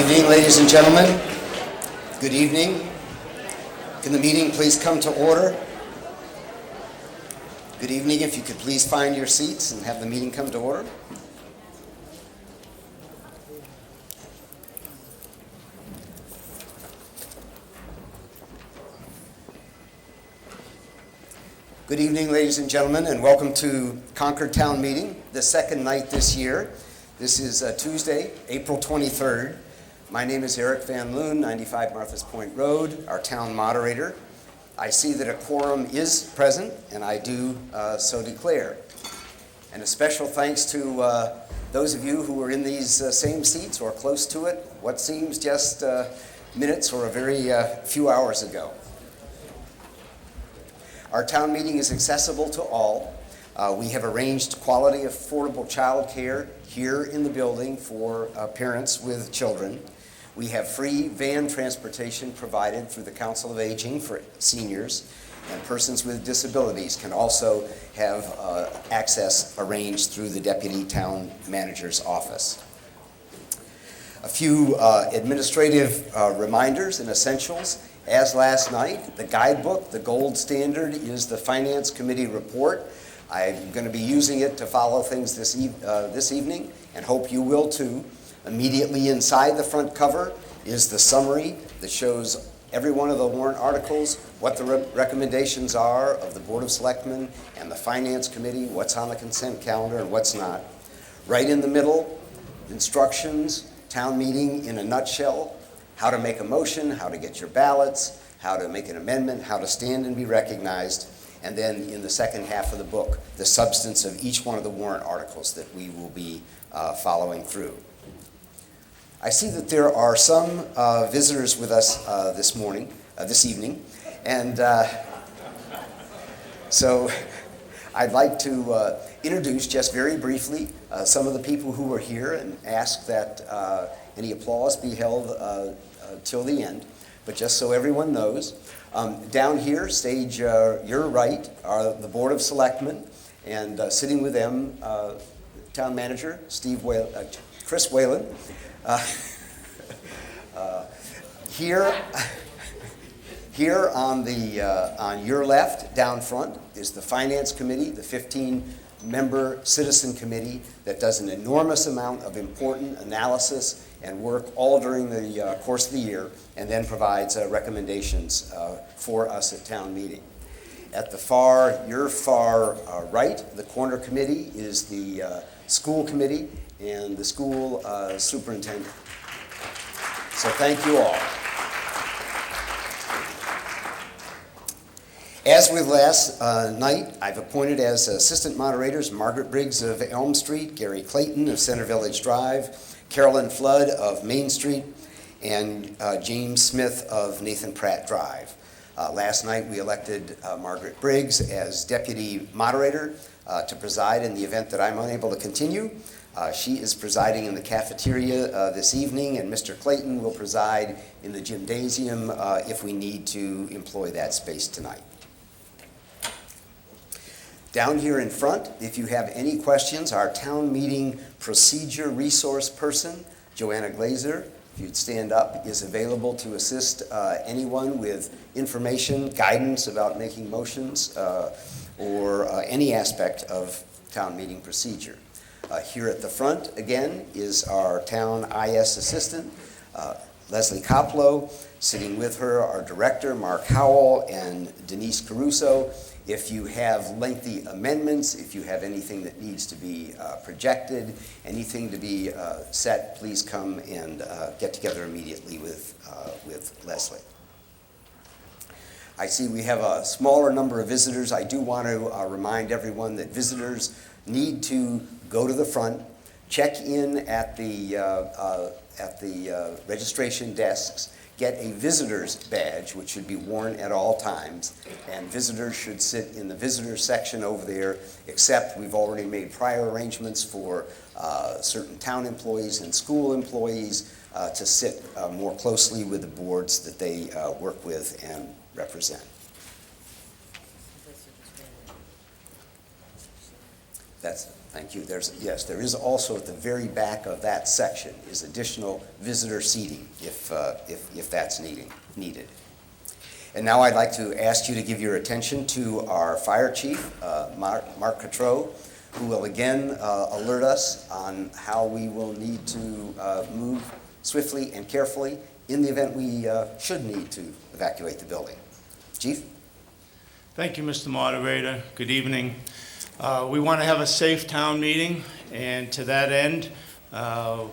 evening, ladies and gentlemen. Good evening. Can the meeting please come to order? Good evening. If you could please find your seats and have the meeting come to order. Good evening, ladies and gentlemen, and welcome to Concord Town Meeting, the second night this year. This is Tuesday, April 23rd. My name is Eric Van Loon, 95 Martha's Point Road, our town moderator. I see that a quorum is present, and I do so declare. And a special thanks to those of you who are in these same seats or close to it, what seems just minutes or a very few hours ago. Our town meeting is accessible to all. We have arranged quality, affordable child care here in the building for parents with children. We have free van transportation provided through the Council of Aging for seniors, and persons with disabilities can also have access arranged through the Deputy Town Manager's office. A few administrative reminders and essentials. As last night, the guidebook, the gold standard, is the Finance Committee report. I'm going to be using it to follow things this evening, and hope you will too. Immediately inside the front cover is the summary that shows every one of the warrant articles, what the recommendations are of the Board of Selectmen and the Finance Committee, what's on the consent calendar and what's not. Right in the middle, instructions, town meeting in a nutshell, how to make a motion, how to get your ballots, how to make an amendment, how to stand and be recognized, and then in the second half of the book, the substance of each one of the warrant articles that we will be following through. I see that there are some visitors with us this evening, and so I'd like to introduce just very briefly some of the people who are here and ask that any applause be held till the end. But just so everyone knows, down here, stage your right, are the Board of Selectmen, and sitting with them, Town Manager Chris Whalen. Here on your left, down front, is the Finance Committee, the 15-member citizen committee that does an enormous amount of important analysis and work all during the course of the year, and then provides recommendations for us at town meeting. At your far right, the corner committee is the school committee and the school superintendent. So thank you all. As with last night, I've appointed as assistant moderators Margaret Briggs of Elm Street, Gary Clayton of Center Village Drive, Carolyn Flood of Main Street, and James Smith of Nathan Pratt Drive. Last night we elected Margaret Briggs as deputy moderator to preside in the event that I'm unable to continue. She is presiding in the cafeteria this evening, and Mr. Clayton will preside in the gymnasium if we need to employ that space tonight. Down here in front, if you have any questions, our town meeting procedure resource person, Joanna Glazer, if you'd stand up, is available to assist anyone with information, guidance about making motions, or any aspect of town meeting procedure. Here at the front, again, is our town IS assistant, Leslie Koplow. Sitting with her, our director, Mark Howell, and Denise Caruso. If you have lengthy amendments, if you have anything that needs to be projected, anything to be set, please come and get together immediately with Leslie. I see we have a smaller number of visitors. I do want to remind everyone that visitors need to go to the front, check in at the registration desks, get a visitor's badge, which should be worn at all times, and visitors should sit in the visitor section over there, except we've already made prior arrangements for certain town employees and school employees to sit more closely with the boards that they work with and represent. Thank you. Yes, there is also at the very back of that section is additional visitor seating if that's needed. And now I'd like to ask you to give your attention to our fire chief, Mark Cotreau, who will again alert us on how we will need to move swiftly and carefully in the event we should need to evacuate the building. Chief? Thank you, Mr. Moderator. Good evening. We want to have a safe town meeting, and to that end,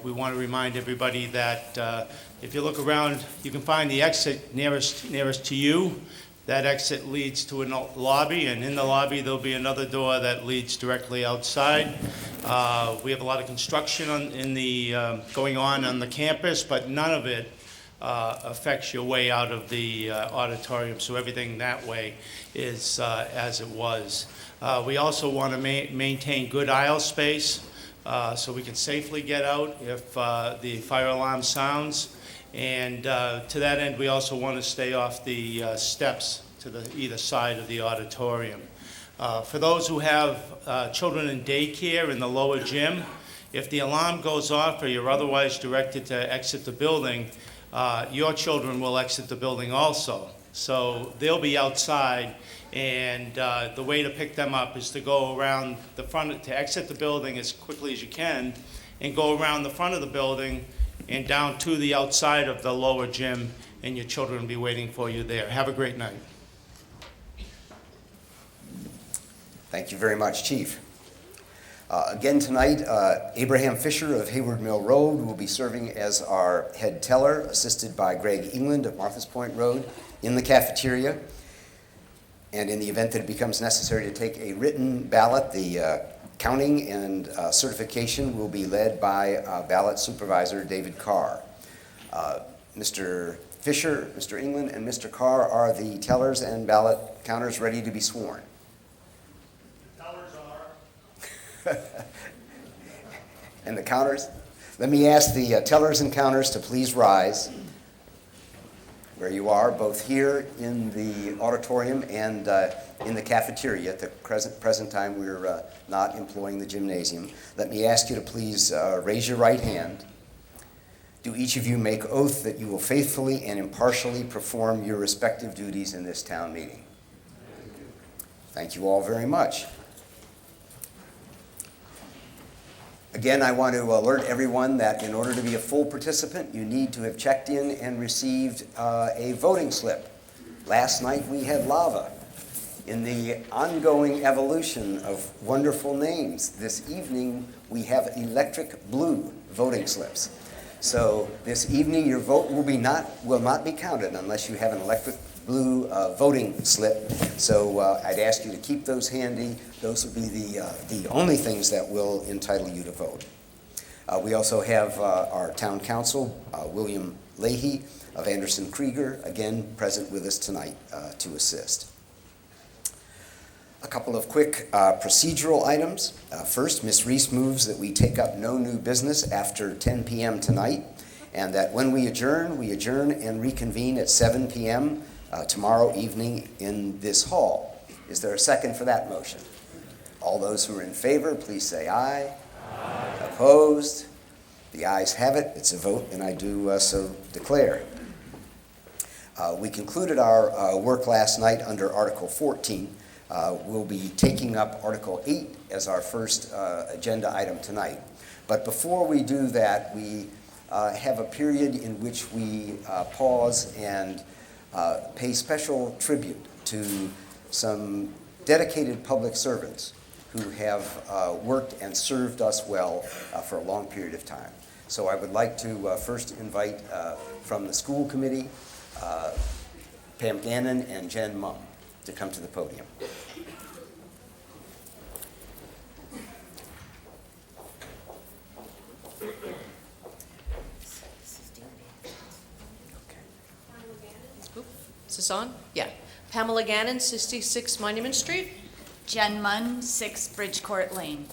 we want to remind everybody that if you look around, you can find the exit nearest to you. That exit leads to a lobby, and in the lobby there'll be another door that leads directly outside. We have a lot of construction going on the campus, but none of it affects your way out of the auditorium, so everything that way is as it was. We also want to maintain good aisle space so we can safely get out if the fire alarm sounds. And to that end, we also want to stay off the steps to either side of the auditorium. For those who have children in daycare in the lower gym, if the alarm goes off or you're otherwise directed to exit the building, your children will exit the building also. So they'll be outside, and the way to pick them up is to go around the front, to exit the building as quickly as you can, and go around the front of the building and down to the outside of the lower gym, and your children will be waiting for you there. Have a great night. Thank you very much, Chief. Again tonight, Abraham Fisher of Hayward Mill Road will be serving as our head teller, assisted by Greg England of Martha's Point Road in the cafeteria. And in the event that it becomes necessary to take a written ballot, the counting and certification will be led by ballot supervisor David Carr. Mr. Fisher, Mr. England, and Mr. Carr are the tellers and ballot counters ready to be sworn. The tellers are. And the counters? Let me ask the tellers and counters to please rise where you are, both here in the auditorium and in the cafeteria. At the present time, we're not employing the gymnasium. Let me ask you to please raise your right hand. Do each of you make oath that you will faithfully and impartially perform your respective duties in this town meeting? Thank you all very much. Again, I want to alert everyone that in order to be a full participant, you need to have checked in and received a voting slip. Last night we had lava. In the ongoing evolution of wonderful names, this evening we have electric blue voting slips. So this evening your vote will not be counted unless you have an electric blue voting slip. So I'd ask you to keep those handy. Those will be the only things that will entitle you to vote. We also have our town council, William Leahy of Anderson Krieger, again present with us tonight to assist. A couple of quick procedural items. First, Ms. Reese moves that we take up no new business after 10 p.m. tonight, and that when we adjourn and reconvene at 7 p.m. Tomorrow evening in this hall. Is there a second for that motion? All those who are in favor, please say aye. Aye. Opposed? The ayes have it. It's a vote, and I do so declare. We concluded our work last night under Article 14. We'll be taking up Article 8 as our first agenda item tonight. But before we do that, we have a period in which we pause and pay special tribute to some dedicated public servants who have worked and served us well for a long period of time. So I would like to first invite from the school committee, Pam Gannon and Jen Mum to come to the podium. Is this on? Yeah. Pamela Gannon, 66 Monument Street. Jen Munn, 6 Bridgecourt Lane.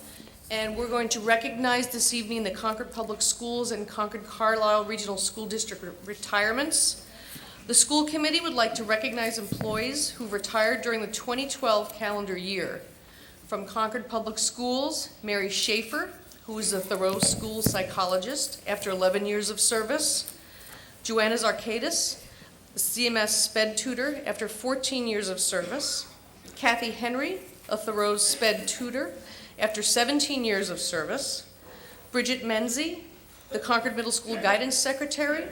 And we're going to recognize this evening the Concord Public Schools and Concord Carlisle Regional School District retirements. The school committee would like to recognize employees who retired during the 2012 calendar year. From Concord Public Schools, Mary Schaefer, who is a Thoreau School psychologist after 11 years of service. Joanna Zarkadis, a CMS SPED tutor after 14 years of service. Kathy Henry, a Thoreau SPED tutor after 17 years of service. Bridget Menzie, the Concord Middle School Guidance Secretary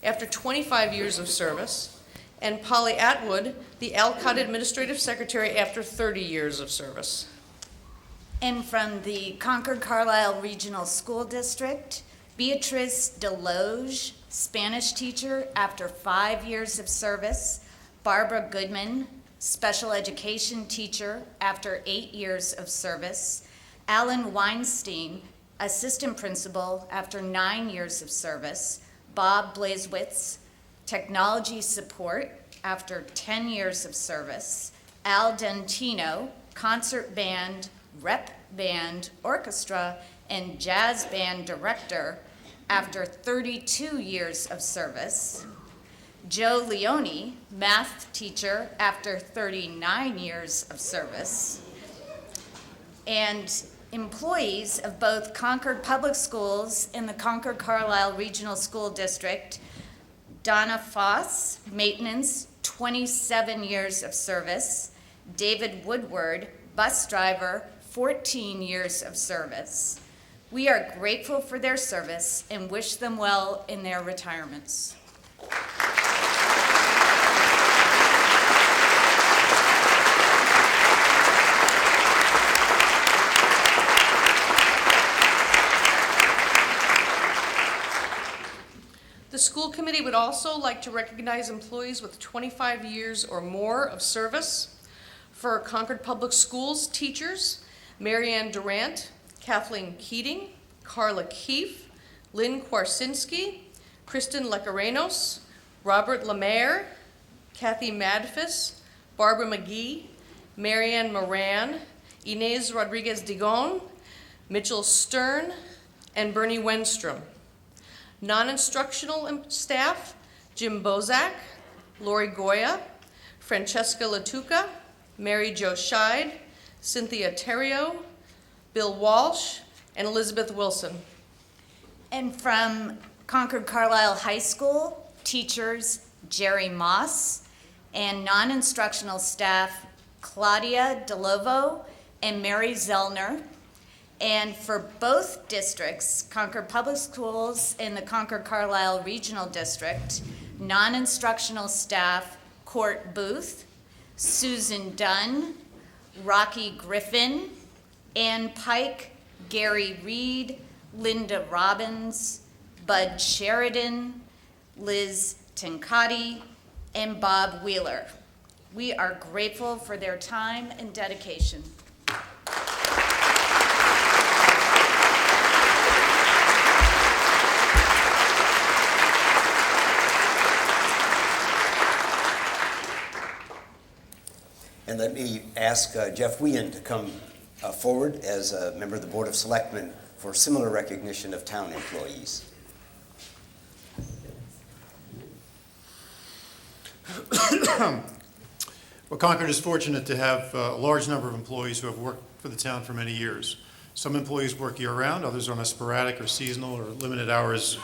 after 25 years of service. And Polly Atwood, the Alcott Administrative Secretary after 30 years of service. And from the Concord Carlisle Regional School District, Beatrice Deloge, Spanish teacher after 5 years of service. Barbara Goodman, special education teacher after 8 years of service. Alan Weinstein, assistant principal after 9 years of service. Bob Blazewitz, technology support after 10 years of service. Al Dentino, concert band, rep band, orchestra, and jazz band director after 32 years of service. Joe Leone, math teacher after 39 years of service. And employees of both Concord Public Schools and the Concord Carlisle Regional School District: Donna Foss, maintenance, 27 years of service. David Woodward, bus driver, 14 years of service. We are grateful for their service and wish them well in their retirements. The school committee would also like to recognize employees with 25 years or more of service. For Concord Public Schools teachers, Marianne Durant, Kathleen Keating, Carla Keefe, Lynn Kwarsinski, Kristen Lecarenos, Robert Lemaire, Kathy Madfis, Barbara McGee, Marianne Moran, Inez Rodriguez-Digon, Mitchell Stern, and Bernie Wenstrom. Non-instructional staff, Jim Bozak, Lori Goya, Francesca Latuca, Mary Jo Scheid, Cynthia Terrio, Bill Walsh, and Elizabeth Wilson. And from Concord Carlisle High School, teachers Jerry Moss, and non-instructional staff Claudia Delovo and Mary Zellner. And for both districts, Concord Public Schools and the Concord Carlisle Regional District, non-instructional staff Court Booth, Susan Dunn, Rocky Griffin, Ann Pike, Gary Reed, Linda Robbins, Bud Sheridan, Liz Tincati, and Bob Wheeler. We are grateful for their time and dedication. And let me ask Jeff Whean to come forward as a member of the Board of Selectmen for similar recognition of town employees. Well, Concord is fortunate to have a large number of employees who have worked for the town for many years. Some employees work year-round, others on a sporadic or seasonal or limited hours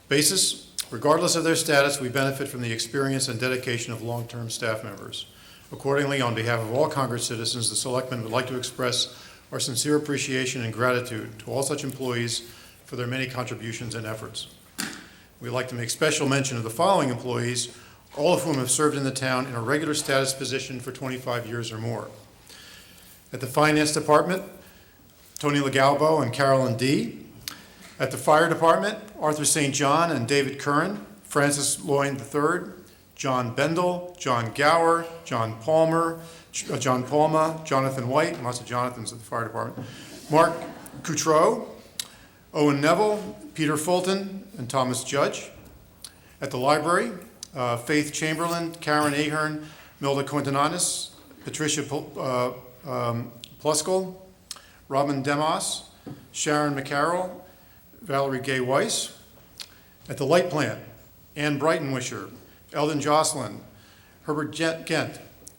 basis. Regardless of their status, we benefit from the experience and dedication of long-term staff members. Accordingly, on behalf of all Concord citizens, the Selectmen would like to express our sincere appreciation and gratitude to all such employees for their many contributions and efforts. We'd like to make special mention of the following employees, all of whom have served in the town in a regular status position for 25 years or more. At the Finance Department, Tony Legalbo and Carolyn D. At the Fire Department, Arthur St. John and David Curran, Francis Loyne III, John Bendel, John Gower, John Palmer, John Palma, Jonathan White, lots of Jonathans at the Fire Department, Mark Coutreau, Owen Neville, Peter Fulton, and Thomas Judge. At the library, Faith Chamberlain, Karen Ahern, Milda Quintananis, Patricia Pluskell, Robin Demos, Sharon McCarroll, Valerie Gay Weiss. At the light plant, Ann Brightonwisher, Eldon Jocelyn, Herbert Gent,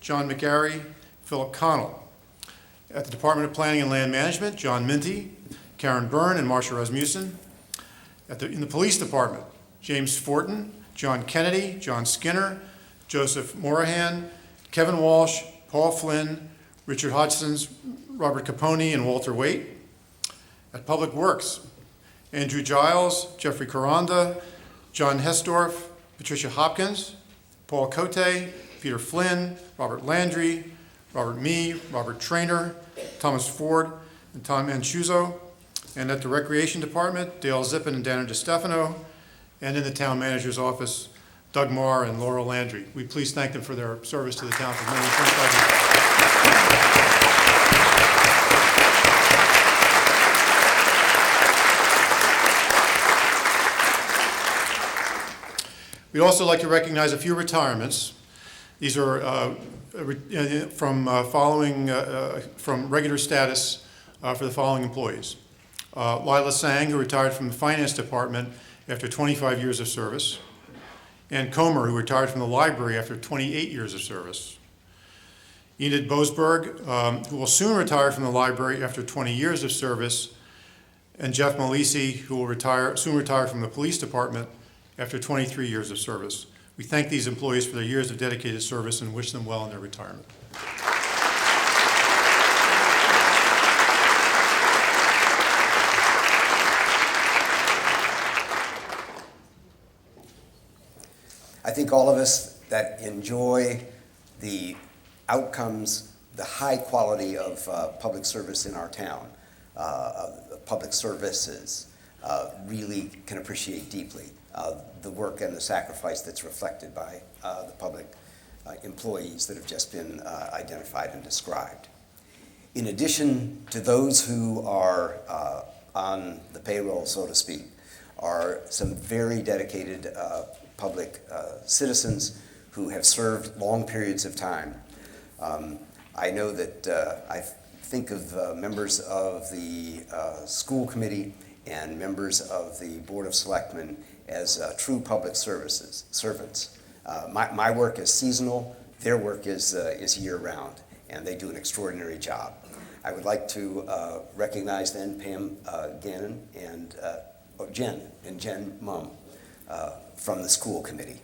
John McGarry, Philip Connell. At the Department of Planning and Land Management, John Minty, Karen Byrne, and Marcia Rasmussen. In the Police Department, James Fortin, John Kennedy, John Skinner, Joseph Morahan, Kevin Walsh, Paul Flynn, Richard Hodgsons, Robert Capone, and Walter Waite. At Public Works, Andrew Giles, Jeffrey Caranda, John Hesdorf, Patricia Hopkins, Paul Cote, Peter Flynn, Robert Landry, Robert Mee, Robert Trainer, Thomas Ford, and Tom Manchuso. And at the Recreation Department, Dale Zippin and Dana DiStefano. And in the Town Manager's Office, Doug Marr and Laurel Landry. We please thank them for their service to the town for more than 25 years. We'd also like to recognize a few retirements. These are from regular status for the following employees. Lila Sang, who retired from the Finance Department after 25 years of service. Ann Comer, who retired from the library after 28 years of service. Enid Boasberg, who will soon retire from the library after 20 years of service. And Jeff Malisi, who will soon retire from the police department after 23 years of service. We thank these employees for their years of dedicated service and wish them well in their retirement. I think all of us that enjoy the outcomes, the high quality of public service in our town, public services, really can appreciate deeply the work and the sacrifice that's reflected by the public employees that have just been identified and described. In addition to those who are on the payroll, so to speak, are some very dedicated public citizens who have served long periods of time. I know that I think of members of the school committee and members of the Board of Selectmen as true public servants. My work is seasonal, their work is year-round, and they do an extraordinary job. I would like to recognize then Pam Gannon and Jen Mum from the school committee.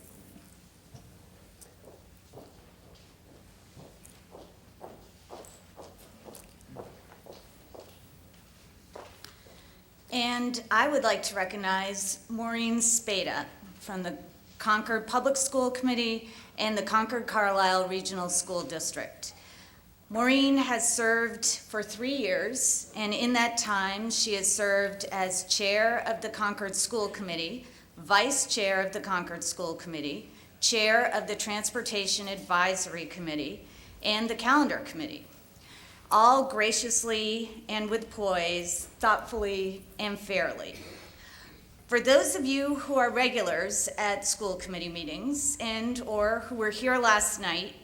And I would like to recognize Maureen Spada from the Concord Public School Committee and the Concord Carlisle Regional School District. Maureen has served for 3 years, and in that time, she has served as chair of the Concord School Committee, vice chair of the Concord School Committee, chair of the Transportation Advisory Committee, and the Calendar Committee, all graciously and with poise, thoughtfully and fairly. For those of you who are regulars at school committee meetings or who were here last night,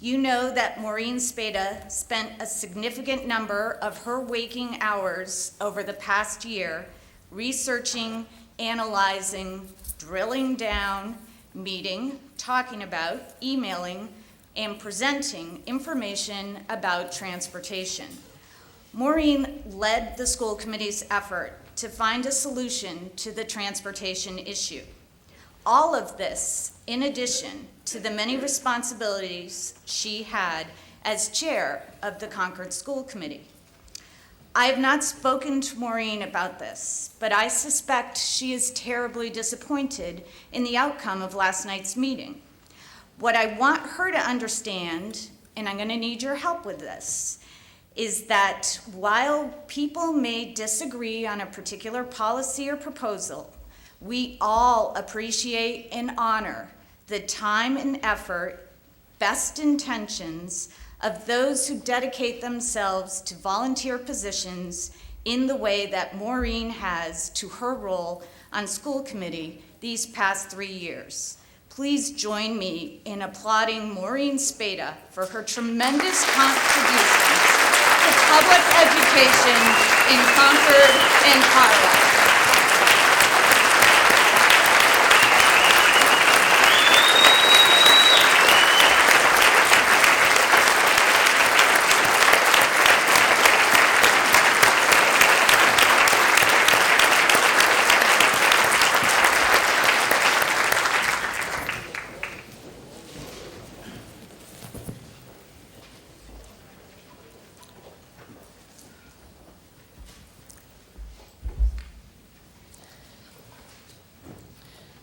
you know that Maureen Spada spent a significant number of her waking hours over the past year researching, analyzing, drilling down, meeting, talking about, emailing, and presenting information about transportation. Maureen led the school committee's effort to find a solution to the transportation issue. All of this, in addition to the many responsibilities she had as chair of the Concord School Committee. I have not spoken to Maureen about this, but I suspect she is terribly disappointed in the outcome of last night's meeting. What I want her to understand, and I'm going to need your help with this, is that while people may disagree on a particular policy or proposal, we all appreciate and honor the time and effort, best intentions of those who dedicate themselves to volunteer positions in the way that Maureen has to her role on school committee these past 3 years. Please join me in applauding Maureen Spada for her tremendous contributions to public education in Concord and Carlisle.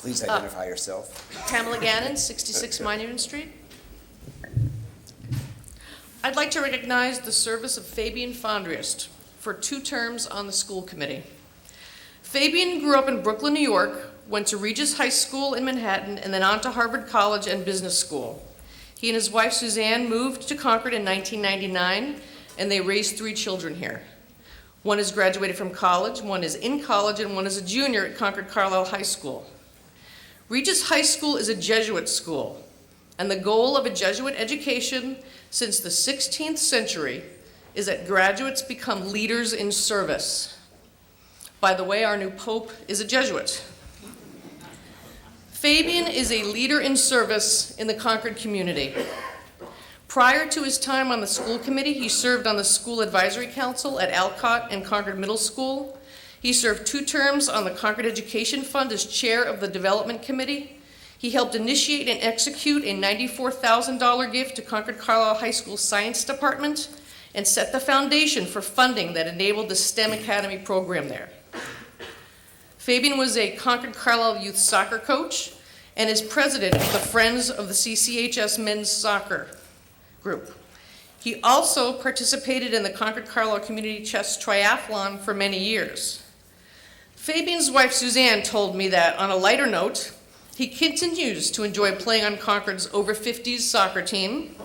Please identify yourself. Pamela Gannon, 66 Monument Street. I'd like to recognize the service of Fabian Fondriest for 2 terms on the school committee. Fabian grew up in Brooklyn, New York, went to Regis High School in Manhattan, and then on to Harvard College and Business School. He and his wife Suzanne moved to Concord in 1999, and they raised 3 children here. One has graduated from college, one is in college, and one is a junior at Concord Carlisle High School. Regis High School is a Jesuit school, and the goal of a Jesuit education since the 16th century is that graduates become leaders in service. By the way, our new Pope is a Jesuit. Fabian is a leader in service in the Concord community. Prior to his time on the school committee, he served on the School Advisory Council at Alcott and Concord Middle School. He served 2 terms on the Concord Education Fund as chair of the Development Committee. He helped initiate and execute a $94,000 gift to Concord Carlisle High School Science Department and set the foundation for funding that enabled the STEM Academy program there. Fabian was a Concord Carlisle youth soccer coach and is president of the Friends of the CCHS men's soccer group. He also participated in the Concord Carlisle Community Chess Triathlon for many years. Fabian's wife Suzanne told me that, on a lighter note, he continues to enjoy playing on Concord's over 50s soccer team.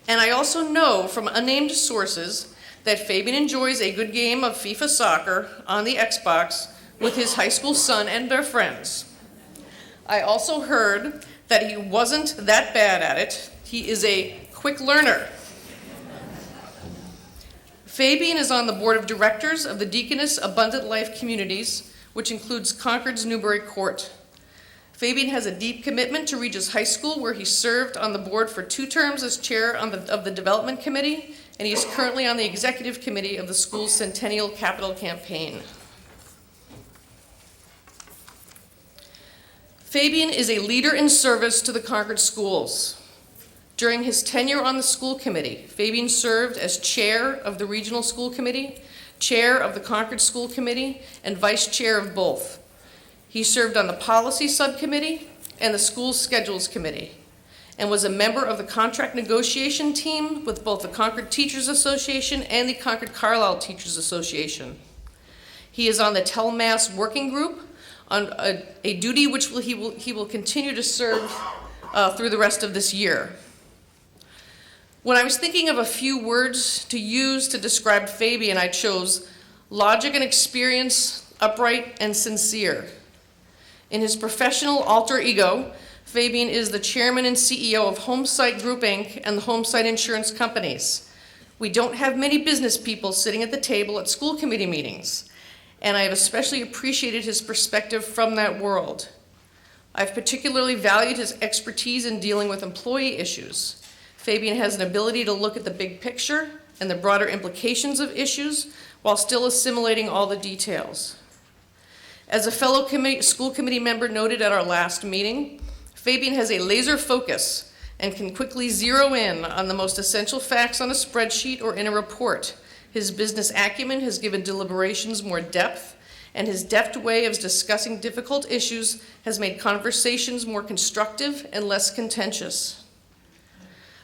And I also know from unnamed sources that Fabian enjoys a good game of FIFA soccer on the Xbox with his high school son and their friends. I also heard that he wasn't that bad at it. He is a quick learner. Fabian is on the board of directors of the Deaconess Abundant Life Communities, which includes Concord's Newbury Court. Fabian has a deep commitment to Regis High School, where he served on the board for 2 terms as chair of the Development Committee, and he is currently on the executive committee of the school's Centennial Capital Campaign. Fabian is a leader in service to the Concord schools. During his tenure on the school committee, Fabian served as chair of the regional school committee, chair of the Concord School Committee, and vice chair of both. He served on the policy subcommittee and the school schedules committee, and was a member of the contract negotiation team with both the Concord Teachers Association and the Concord Carlisle Teachers Association. He is on the TELMAS working group, on a duty which he will continue to serve through the rest of this year. When I was thinking of a few words to use to describe Fabian, I chose logic and experience, upright and sincere. In his professional alter ego, Fabian is the chairman and CEO of Homesite Group, Inc. and the Homesite Insurance Companies. We don't have many business people sitting at the table at school committee meetings, and I have especially appreciated his perspective from that world. I've particularly valued his expertise in dealing with employee issues. Fabian has an ability to look at the big picture and the broader implications of issues while still assimilating all the details. As a fellow school committee member noted at our last meeting, Fabian has a laser focus and can quickly zero in on the most essential facts on a spreadsheet or in a report. His business acumen has given deliberations more depth, and his deft way of discussing difficult issues has made conversations more constructive and less contentious.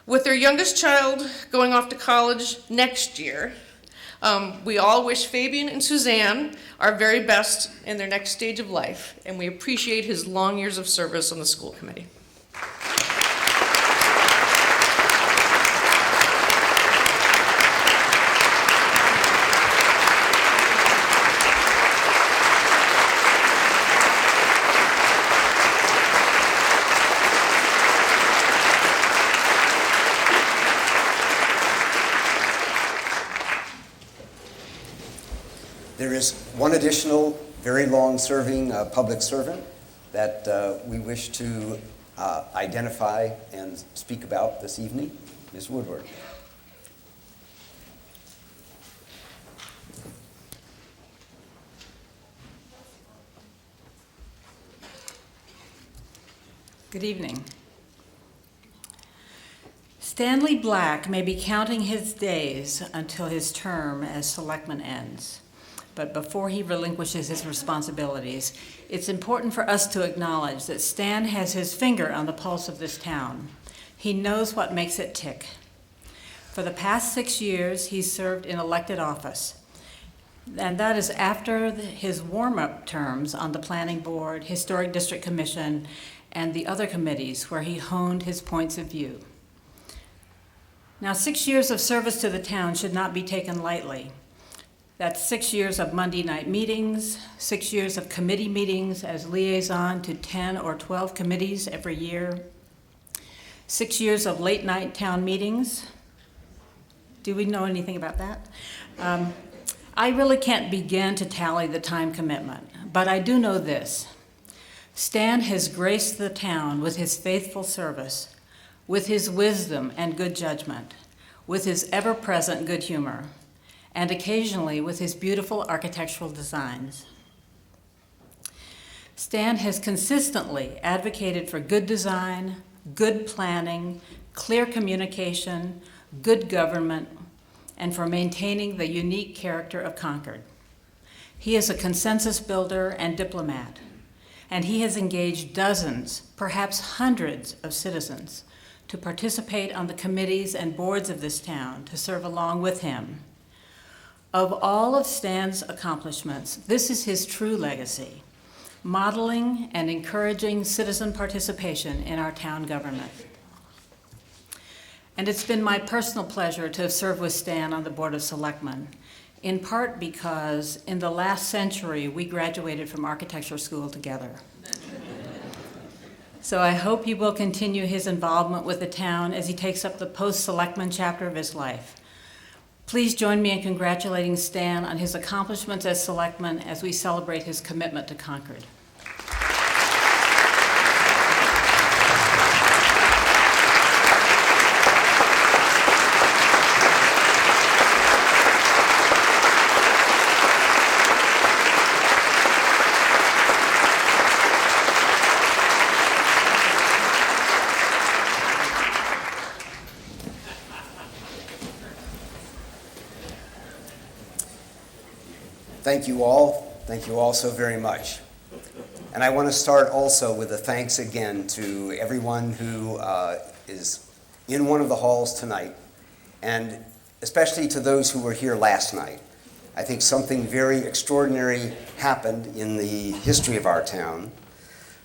With their youngest child going off to college next year, we all wish Fabian and Suzanne our very best in their next stage of life, and we appreciate his long years of service on the school committee. There is one additional very long-serving public servant that we wish to identify and speak about this evening, Ms. Woodward. Good evening. Stanley Black may be counting his days until his term as selectman ends. but before he relinquishes his responsibilities, it's important for us to acknowledge that Stan has his finger on the pulse of this town. He knows what makes it tick. For the past 6 years, he's served in elected office, and that is after his warm-up terms on the Planning Board, Historic District Commission, and the other committees where he honed his points of view. Now, 6 years of service to the town should not be taken lightly. That's 6 years of Monday night meetings, 6 years of committee meetings as liaison to 10 or 12 committees every year, 6 years of late night town meetings. Do we know anything about that? I really can't begin to tally the time commitment, but I do know this. Stan has graced the town with his faithful service, with his wisdom and good judgment, with his ever-present good humor, and occasionally with his beautiful architectural designs. Stan has consistently advocated for good design, good planning, clear communication, good government, and for maintaining the unique character of Concord. He is a consensus builder and diplomat, and he has engaged dozens, perhaps hundreds of citizens to participate on the committees and boards of this town to serve along with him. Of all of Stan's accomplishments, this is his true legacy, modeling and encouraging citizen participation in our town government. And it's been my personal pleasure to have served with Stan on the Board of Selectmen, in part because in the last century, we graduated from architecture school together. So I hope he will continue his involvement with the town as he takes up the post-selectman chapter of his life. Please join me in congratulating Stan on his accomplishments as selectman as we celebrate his commitment to Concord. Thank you all. Thank you all so very much. And I want to start also with a thanks again to everyone who is in one of the halls tonight, and especially to those who were here last night. I think something very extraordinary happened in the history of our town.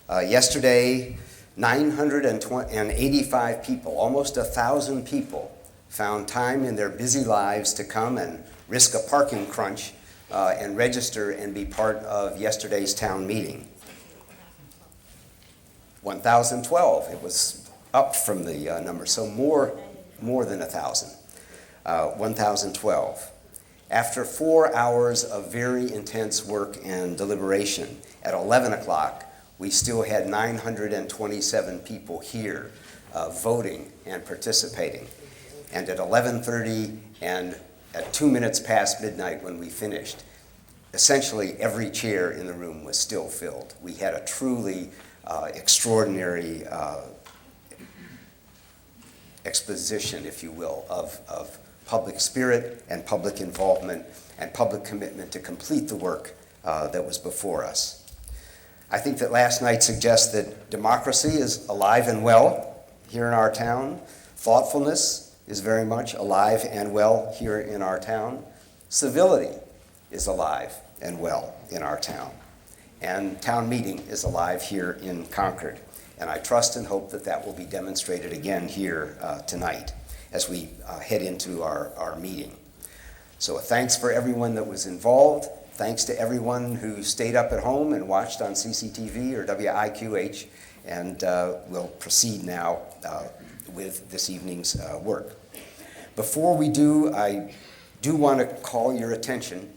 Yesterday, 985 people, almost 1,000 people, found time in their busy lives to come and risk a parking crunch and register and be part of yesterday's town meeting. 1,012, it was up from the number, so more than 1,000. 1,012. After 4 hours of very intense work and deliberation, at 11 o'clock, we still had 927 people here voting and participating. And at 11:30 and at 2 minutes past midnight when we finished, essentially every chair in the room was still filled. We had a truly extraordinary exposition, if you will, of public spirit and public involvement and public commitment to complete the work that was before us. I think that last night suggests that democracy is alive and well here in our town. Thoughtfulness is very much alive and well here in our town. Civility is alive and well in our town. And town meeting is alive here in Concord. And I trust and hope that that will be demonstrated again here tonight as we head into our meeting. So a thanks for everyone that was involved. Thanks to everyone who stayed up at home and watched on CCTV or WIQH. And we'll proceed now with this evening's work. Before we do, I do want to call your attention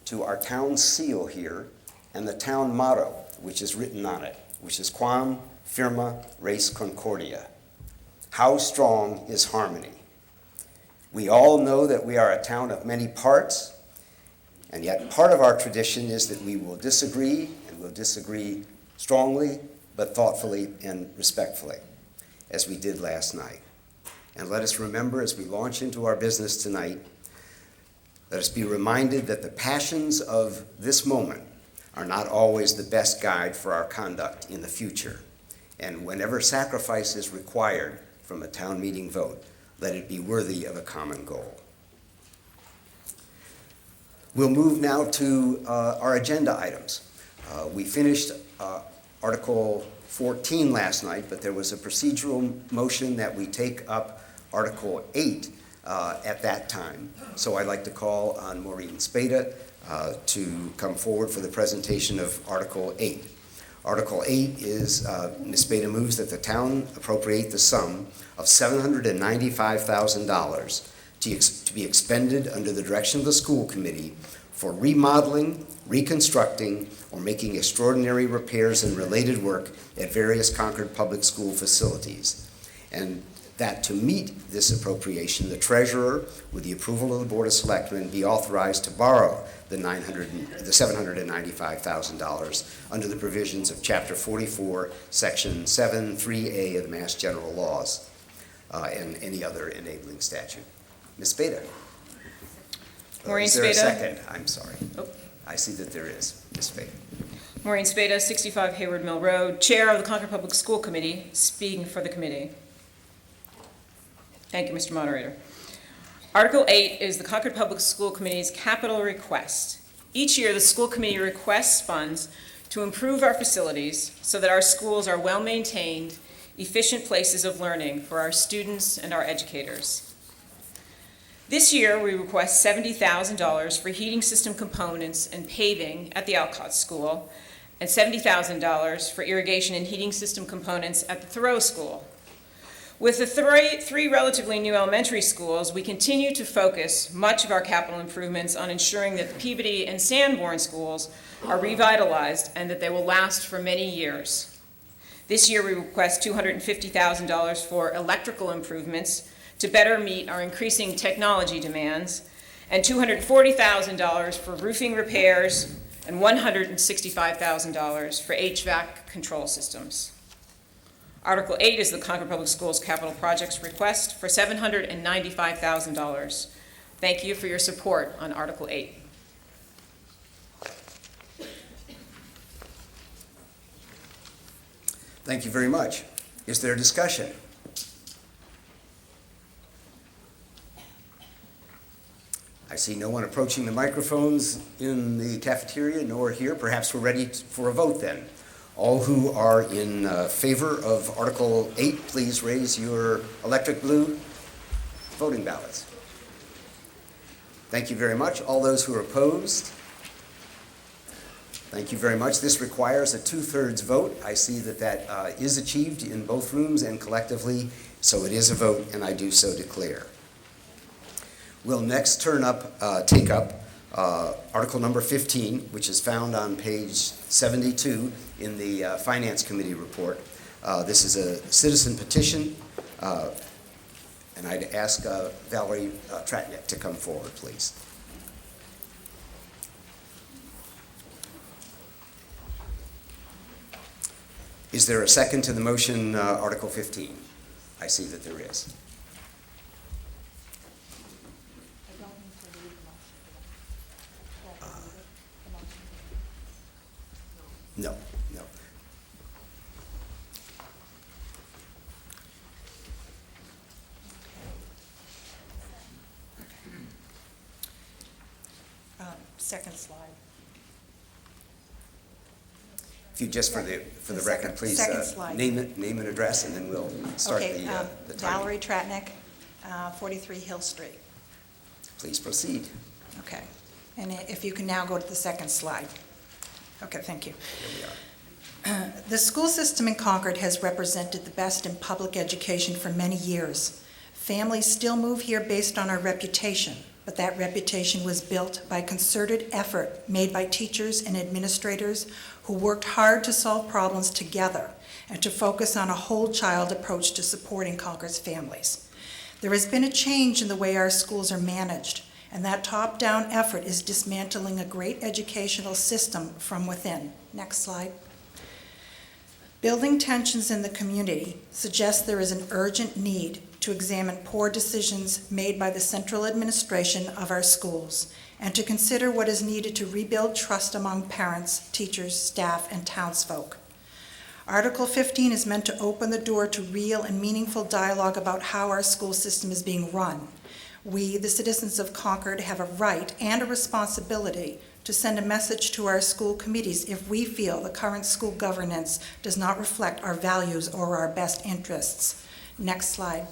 to our town seal here and the town motto, which is written on it, which is Quam Firma Res Concordia. How strong is harmony? We all know that we are a town of many parts, and yet part of our tradition is that we will disagree, and we'll disagree strongly, but thoughtfully and respectfully, as we did last night. And let us remember as we launch into our business tonight Let us be reminded that the passions of this moment are not always the best guide for our conduct in the future. And whenever sacrifice is required from a town meeting vote, let it be worthy of a common goal. We'll move now to our agenda items. We finished Article 14 last night, but there was a procedural motion that we take up Article 8 at that time. So I'd like to call on Maureen Spada to come forward for the presentation of Article 8. Article 8 is, Ms. Spada moves that the town appropriate the sum of $795,000 to be expended under the direction of the school committee for remodeling, reconstructing, or making extraordinary repairs and related work at various Concord public school facilities. And that to meet this appropriation, the treasurer, with the approval of the Board of Selectmen, be authorized to borrow the $795,000 under the provisions of Chapter 44, Section 7, 3A of the Mass General Laws, and any other enabling statute. Ms. Spada. Maureen Is there a Spada. second? I'm sorry. Oh. I see that there is. Ms. Spada. Maureen Spada, 65 Hayward Mill Road, Chair of the Concord Public School Committee, speaking for the committee. Thank you, Mr. Moderator. Article 8 is the Concord Public School Committee's capital request. Each year, the school committee requests funds to improve our facilities so that our schools are well-maintained, efficient places of learning for our students and our educators. This year, we request $70,000 for heating system components and paving at the Alcott School, and $70,000 for irrigation and heating system components at the Thoreau School. With the three relatively new elementary schools, we continue to focus much of our capital improvements on ensuring that the Peabody and Sanborn schools are revitalized and that they will last for many years. This year, we request $250,000 for electrical improvements to better meet our increasing technology demands, and $240,000 for roofing repairs, and $165,000 for HVAC control systems. Article 8 is the Concord Public Schools capital projects request for $795,000. Thank you for your support on Article 8. Thank you very much. Is there discussion? I see no one approaching the microphones in the cafeteria, nor here. Perhaps we're ready for a vote then. All who are in favor of Article 8, please raise your electric blue voting ballots. Thank you very much. All those who are opposed? Thank you very much. This requires a 2/3 vote. I see that that is achieved in both rooms and collectively, so it is a vote, and I do so declare. We'll next take up Article number 15, which is found on page 72 in the Finance Committee report. This is a citizen petition, and I'd ask Valerie Tratnick to come forward, please. Is there a second to the motion, Article 15? I see that there is. No, no. Second slide. If you just for the record, please second slide. name and address, and then we'll start Okay, the time. Valerie Tratnick, 43 Hill Street. Please proceed. Okay, and if you can now go to the second slide. Okay, thank you. Here we are. The school system in Concord has represented the best in public education for many years. Families still move here based on our reputation, but that reputation was built by concerted effort made by teachers and administrators who worked hard to solve problems together and to focus on a whole child approach to supporting Concord's families. There has been a change in the way our schools are managed, and that top-down effort is dismantling a great educational system from within. Next slide. Building tensions in the community suggests there is an urgent need to examine poor decisions made by the central administration of our schools, and to consider what is needed to rebuild trust among parents, teachers, staff, and townsfolk. Article 15 is meant to open the door to real and meaningful dialogue about how our school system is being run. We, the citizens of Concord, have a right and a responsibility to send a message to our school committees if we feel the current school governance does not reflect our values or our best interests. Next slide.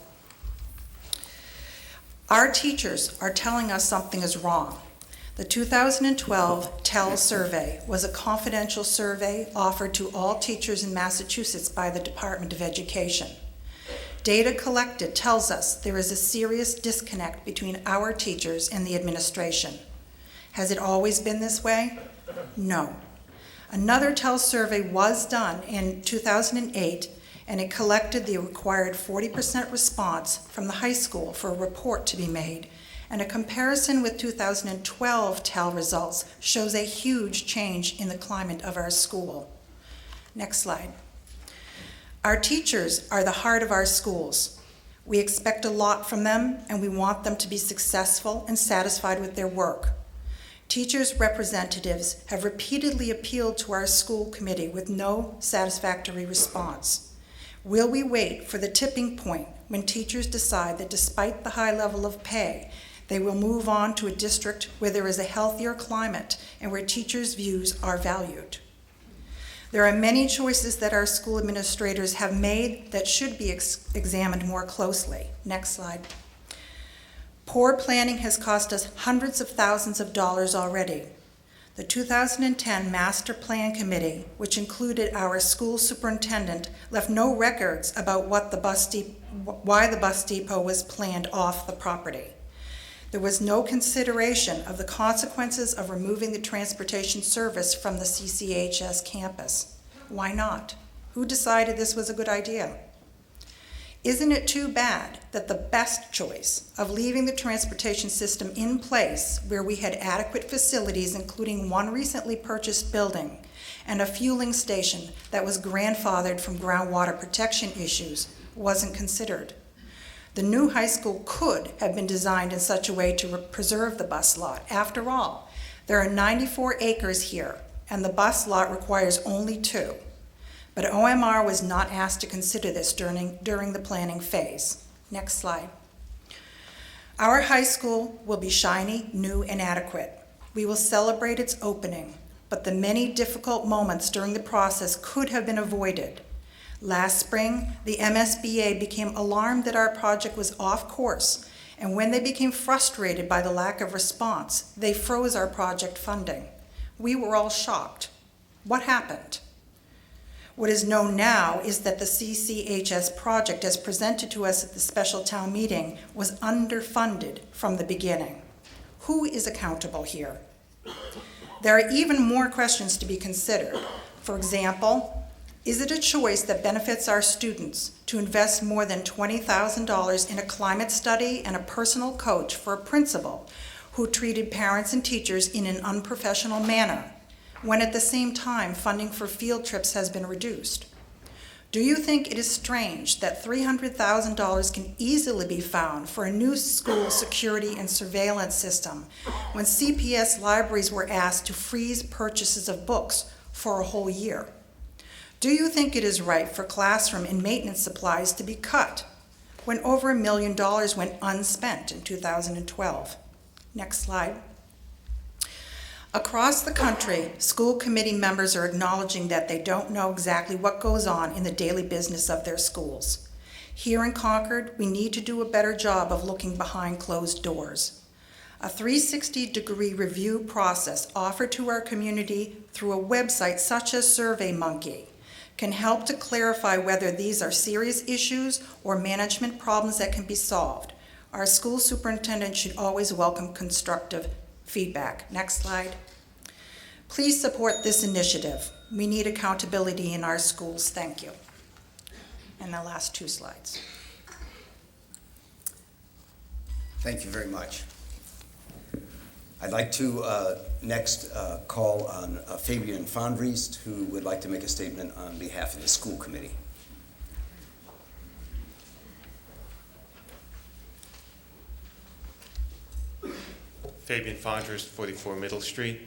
Our teachers are telling us something is wrong. The 2012 TEL survey was a confidential survey offered to all teachers in Massachusetts by the Department of Education. Data collected tells us there is a serious disconnect between our teachers and the administration. Has it always been this way? No. Another TEL survey was done in 2008, and it collected the required 40% response from the high school for a report to be made. And a comparison with 2012 TEL results shows a huge change in the climate of our school. Next slide. Our teachers are the heart of our schools. We expect a lot from them, and we want them to be successful and satisfied with their work. Teachers' representatives have repeatedly appealed to our school committee with no satisfactory response. Will we wait for the tipping point when teachers decide that despite the high level of pay, they will move on to a district where there is a healthier climate and where teachers' views are valued? There are many choices that our school administrators have made that should be examined more closely. Next slide. Poor planning has cost us hundreds of thousands of dollars already. The 2010 Master Plan Committee, which included our school superintendent, left no records about why the bus depot was planned off the property. There was no consideration of the consequences of removing the transportation service from the CCHS campus. Why not? Who decided this was a good idea? Isn't it too bad that the best choice of leaving the transportation system in place where we had adequate facilities, including one recently purchased building and a fueling station that was grandfathered from groundwater protection issues, wasn't considered? The new high school could have been designed in such a way to preserve the bus lot. After all, there are 94 acres here, and the bus lot requires only 2. But OMR was not asked to consider this during the planning phase. Next slide. Our high school will be shiny, new, and adequate. We will celebrate its opening, but the many difficult moments during the process could have been avoided. Last spring, the MSBA became alarmed that our project was off course, and when they became frustrated by the lack of response, they froze our project funding. We were all shocked. What happened? What is known now is that the CCHS project, as presented to us at the special town meeting, was underfunded from the beginning. Who is accountable here? There are even more questions to be considered. For example, is it a choice that benefits our students to invest more than $20,000 in a climate study and a personal coach for a principal who treated parents and teachers in an unprofessional manner, when at the same time funding for field trips has been reduced? Do you think it is strange that $300,000 can easily be found for a new school security and surveillance system when CPS libraries were asked to freeze purchases of books for a whole year? Do you think it is right for classroom and maintenance supplies to be cut when over $1 million went unspent in 2012? Next slide. Across the country, school committee members are acknowledging that they don't know exactly what goes on in the daily business of their schools. Here in Concord, we need to do a better job of looking behind closed doors. A 360-degree review process offered to our community through a website such as SurveyMonkey can help to clarify whether these are serious issues or management problems that can be solved. Our school superintendent should always welcome constructive feedback. Next slide. Please support this initiative. We need accountability in our schools. Thank you. And the last 2 slides. Thank you very much. I'd like to next call on Fabian Fondries, who would like to make a statement on behalf of the school committee. Fabian Fondress, 44 Middle Street.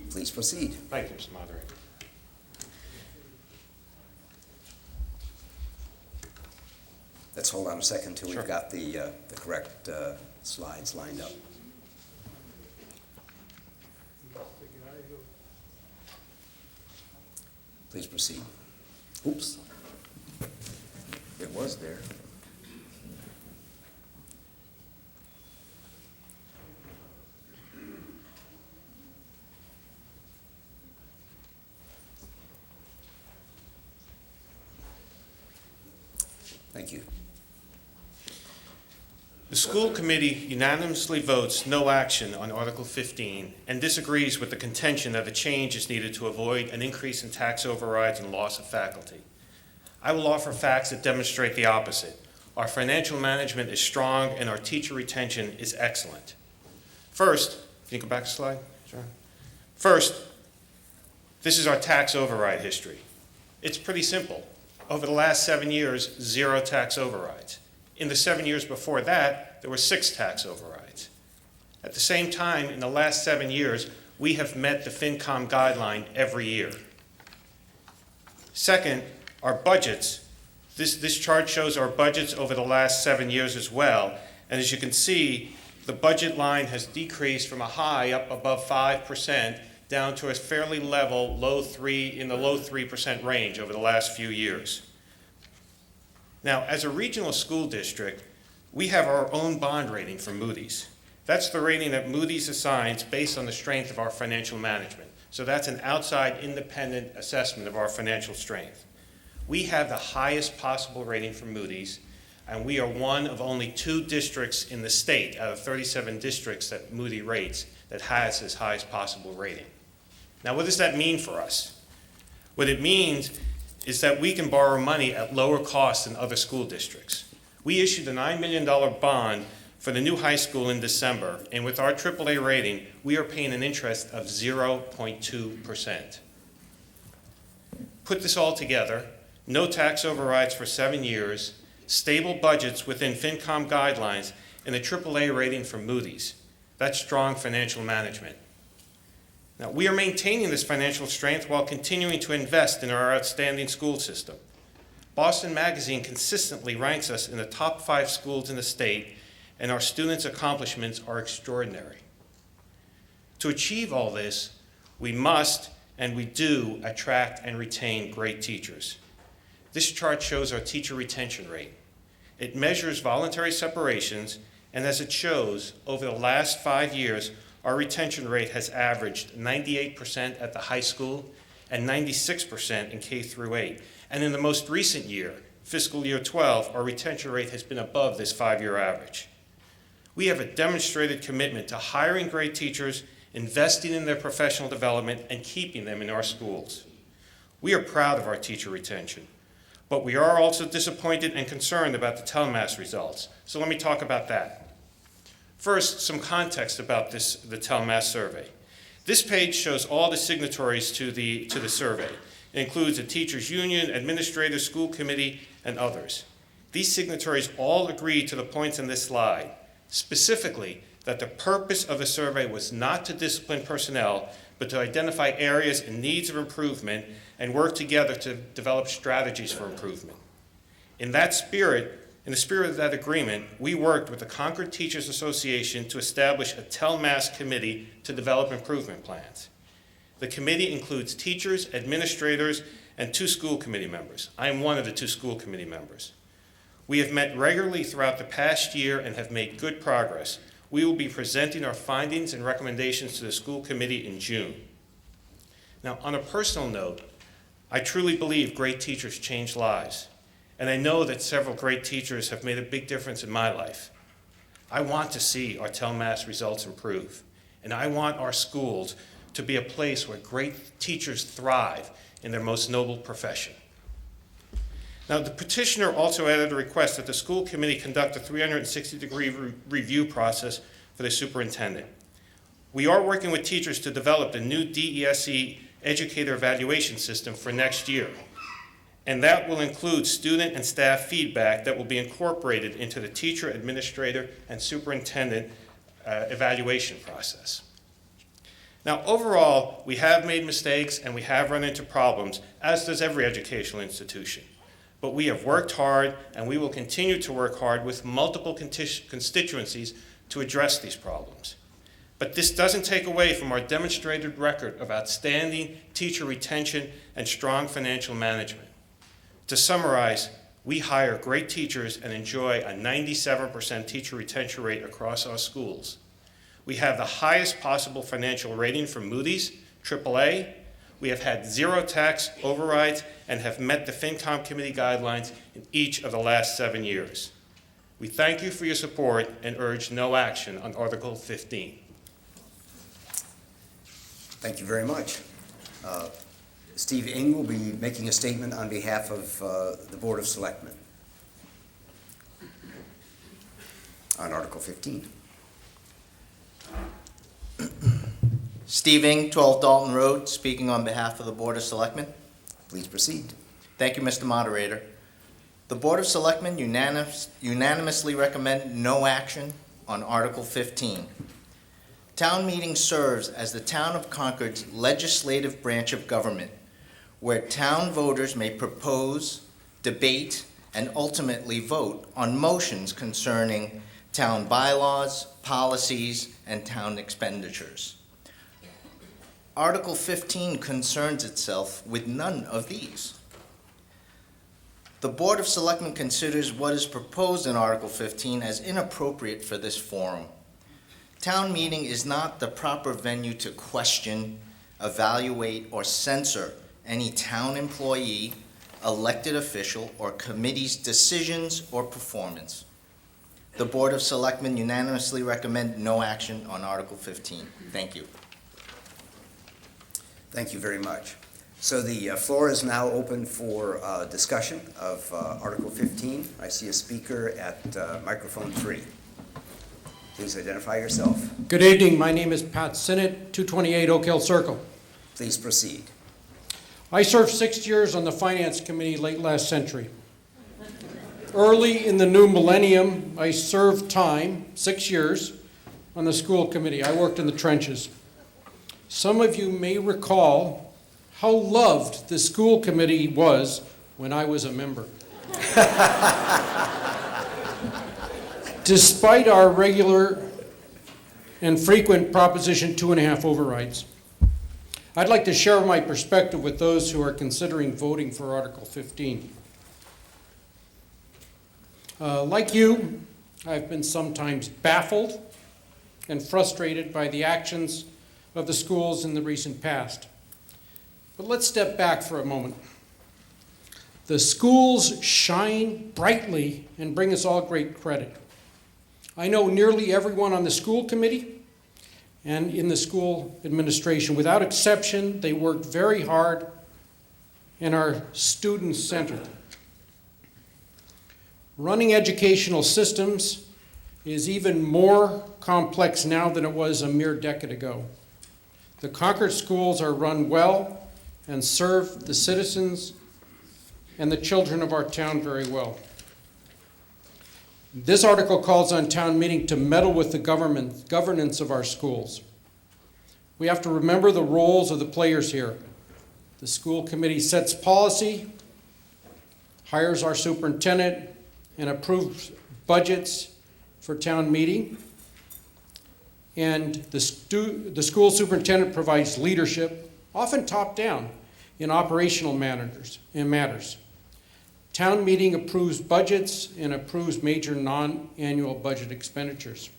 Please proceed. Thank you, Mr. Moderator. Let's hold on a second until Sure. we've got the correct slides lined up. Please proceed. Oops. It was there. Thank you. The school committee unanimously votes no action on Article 15 and disagrees with the contention that a change is needed to avoid an increase in tax overrides and loss of faculty. I will offer facts that demonstrate the opposite. Our financial management is strong and our teacher retention is excellent. First, if you can go back a slide, John. First, this is our tax override history. It's pretty simple. Over the last 7 years, 0 tax overrides. In the 7 years before that, there were 6 tax overrides. At the same time, in the last 7 years, we have met the FinCom guideline every year. Second, our budgets. This chart shows our budgets over the last 7 years as well. And as you can see, the budget line has decreased from a high up above 5% down to a fairly level in the low 3% range over the last few years. Now, as a regional school district, we have our own bond rating from Moody's. That's the rating that Moody's assigns based on the strength of our financial management. So that's an outside independent assessment of our financial strength. We have the highest possible rating from Moody's, and we are one of only 2 districts in the state out of 37 districts that Moody rates that has his highest possible rating. Now, what does that mean for us? What it means is that we can borrow money at lower cost than other school districts. We issued a $9 million bond for the new high school in December, and with our AAA rating, we are paying an interest of 0.2%. Put this all together, no tax overrides for 7 years, stable budgets within FinCom guidelines, and a AAA rating from Moody's. That's strong financial management. Now, we are maintaining this financial strength while continuing to invest in our outstanding school system. Boston Magazine consistently ranks us in the top 5 schools in the state, and our students' accomplishments are extraordinary. To achieve all this, we must, and we do, attract and retain great teachers. This chart shows our teacher retention rate. It measures voluntary separations, and as it shows, over the last 5 years, our retention rate has averaged 98% at the high school and 96% in K through 8. And in the most recent year, fiscal year 12, our retention rate has been above this 5-year average. We have a demonstrated commitment to hiring great teachers, investing in their professional development, and keeping them in our schools. We are proud of our teacher retention, but we are also disappointed and concerned about the TELMAS results. So let me talk about that. First, some context about the TELMAS survey. This page shows all the signatories to the survey. It includes the teachers' union, administrators, school committee, and others. These signatories all agree to the points in this slide, specifically that the purpose of the survey was not to discipline personnel, but to identify areas and needs of improvement and work together to develop strategies for improvement. In the spirit of that agreement, we worked with the Concord Teachers Association to establish a TELMAS committee to develop improvement plans. The committee includes teachers, administrators, and 2 school committee members. I am one of the 2 school committee members. We have met regularly throughout the past year and have made good progress. We will be presenting our findings and recommendations to the school committee in June. Now, on a personal note, I truly believe great teachers change lives. And I know that several great teachers have made a big difference in my life. I want to see our TELMAS results improve. And I want our schools to be a place where great teachers thrive in their most noble profession. Now, the petitioner also added a request that the school committee conduct a 360-degree review process for the superintendent. We are working with teachers to develop the new DESE educator evaluation system for next year. And that will include student and staff feedback that will be incorporated into the teacher, administrator, and superintendent evaluation process. Now, overall, we have made mistakes and we have run into problems, as does every educational institution. But we have worked hard, and we will continue to work hard with multiple constituencies to address these problems. But this doesn't take away from our demonstrated record of outstanding teacher retention and strong financial management. To summarize, we hire great teachers and enjoy a 97% teacher retention rate across our schools. We have the highest possible financial rating from Moody's, AAA. We have had 0 tax overrides and have met the FinCom committee guidelines in each of the last 7 years. We thank you for your support and urge no action on Article 15. Thank you very much. Steve Ing will be making a statement on behalf of the Board of Selectmen on Article 15. Steve Ing, 12 Dalton Road, speaking on behalf of the Board of Selectmen. Please proceed. Thank you, Mr. Moderator. The Board of Selectmen unanimously recommend no action on Article 15. Town meeting serves as the Town of Concord's legislative branch of government, where town voters may propose, debate, and ultimately vote on motions concerning town bylaws, policies, and town expenditures. Article 15 concerns itself with none of these. The Board of Selectmen considers what is proposed in Article 15 as inappropriate for this forum. Town meeting is not the proper venue to question, evaluate, or censor any town employee, elected official, or committee's decisions or performance. The Board of Selectmen unanimously recommend no action on Article 15. Thank you. Thank you very much. So the floor is now open for discussion of Article 15. I see a speaker at microphone 3. Please identify yourself. Good evening. My name is Pat Sinnott, 228 Oak Hill Circle. Please proceed. I served 6 years on the Finance Committee late last century. Early in the new millennium, I served time, 6 years, on the school committee. I worked in the trenches. Some of you may recall how loved the school committee was when I was a member. Despite our regular and frequent Proposition 2.5 overrides, I'd like to share my perspective with those who are considering voting for Article 15. Like you, I've been sometimes baffled and frustrated by the actions of the schools in the recent past. But let's step back for a moment. The schools shine brightly and bring us all great credit. I know nearly everyone on the school committee and in the school administration. Without exception, they work very hard and are student-centered. Running educational systems is even more complex now than it was a mere decade ago. The Concord schools are run well and serve the citizens and the children of our town very well. This article calls on town meeting to meddle with the governance of our schools. We have to remember the roles of the players here. The school committee sets policy, hires our superintendent, and approves budgets for town meeting. And the school superintendent provides leadership, often top-down, in operational matters. Town meeting approves budgets and approves major non-annual budget expenditures.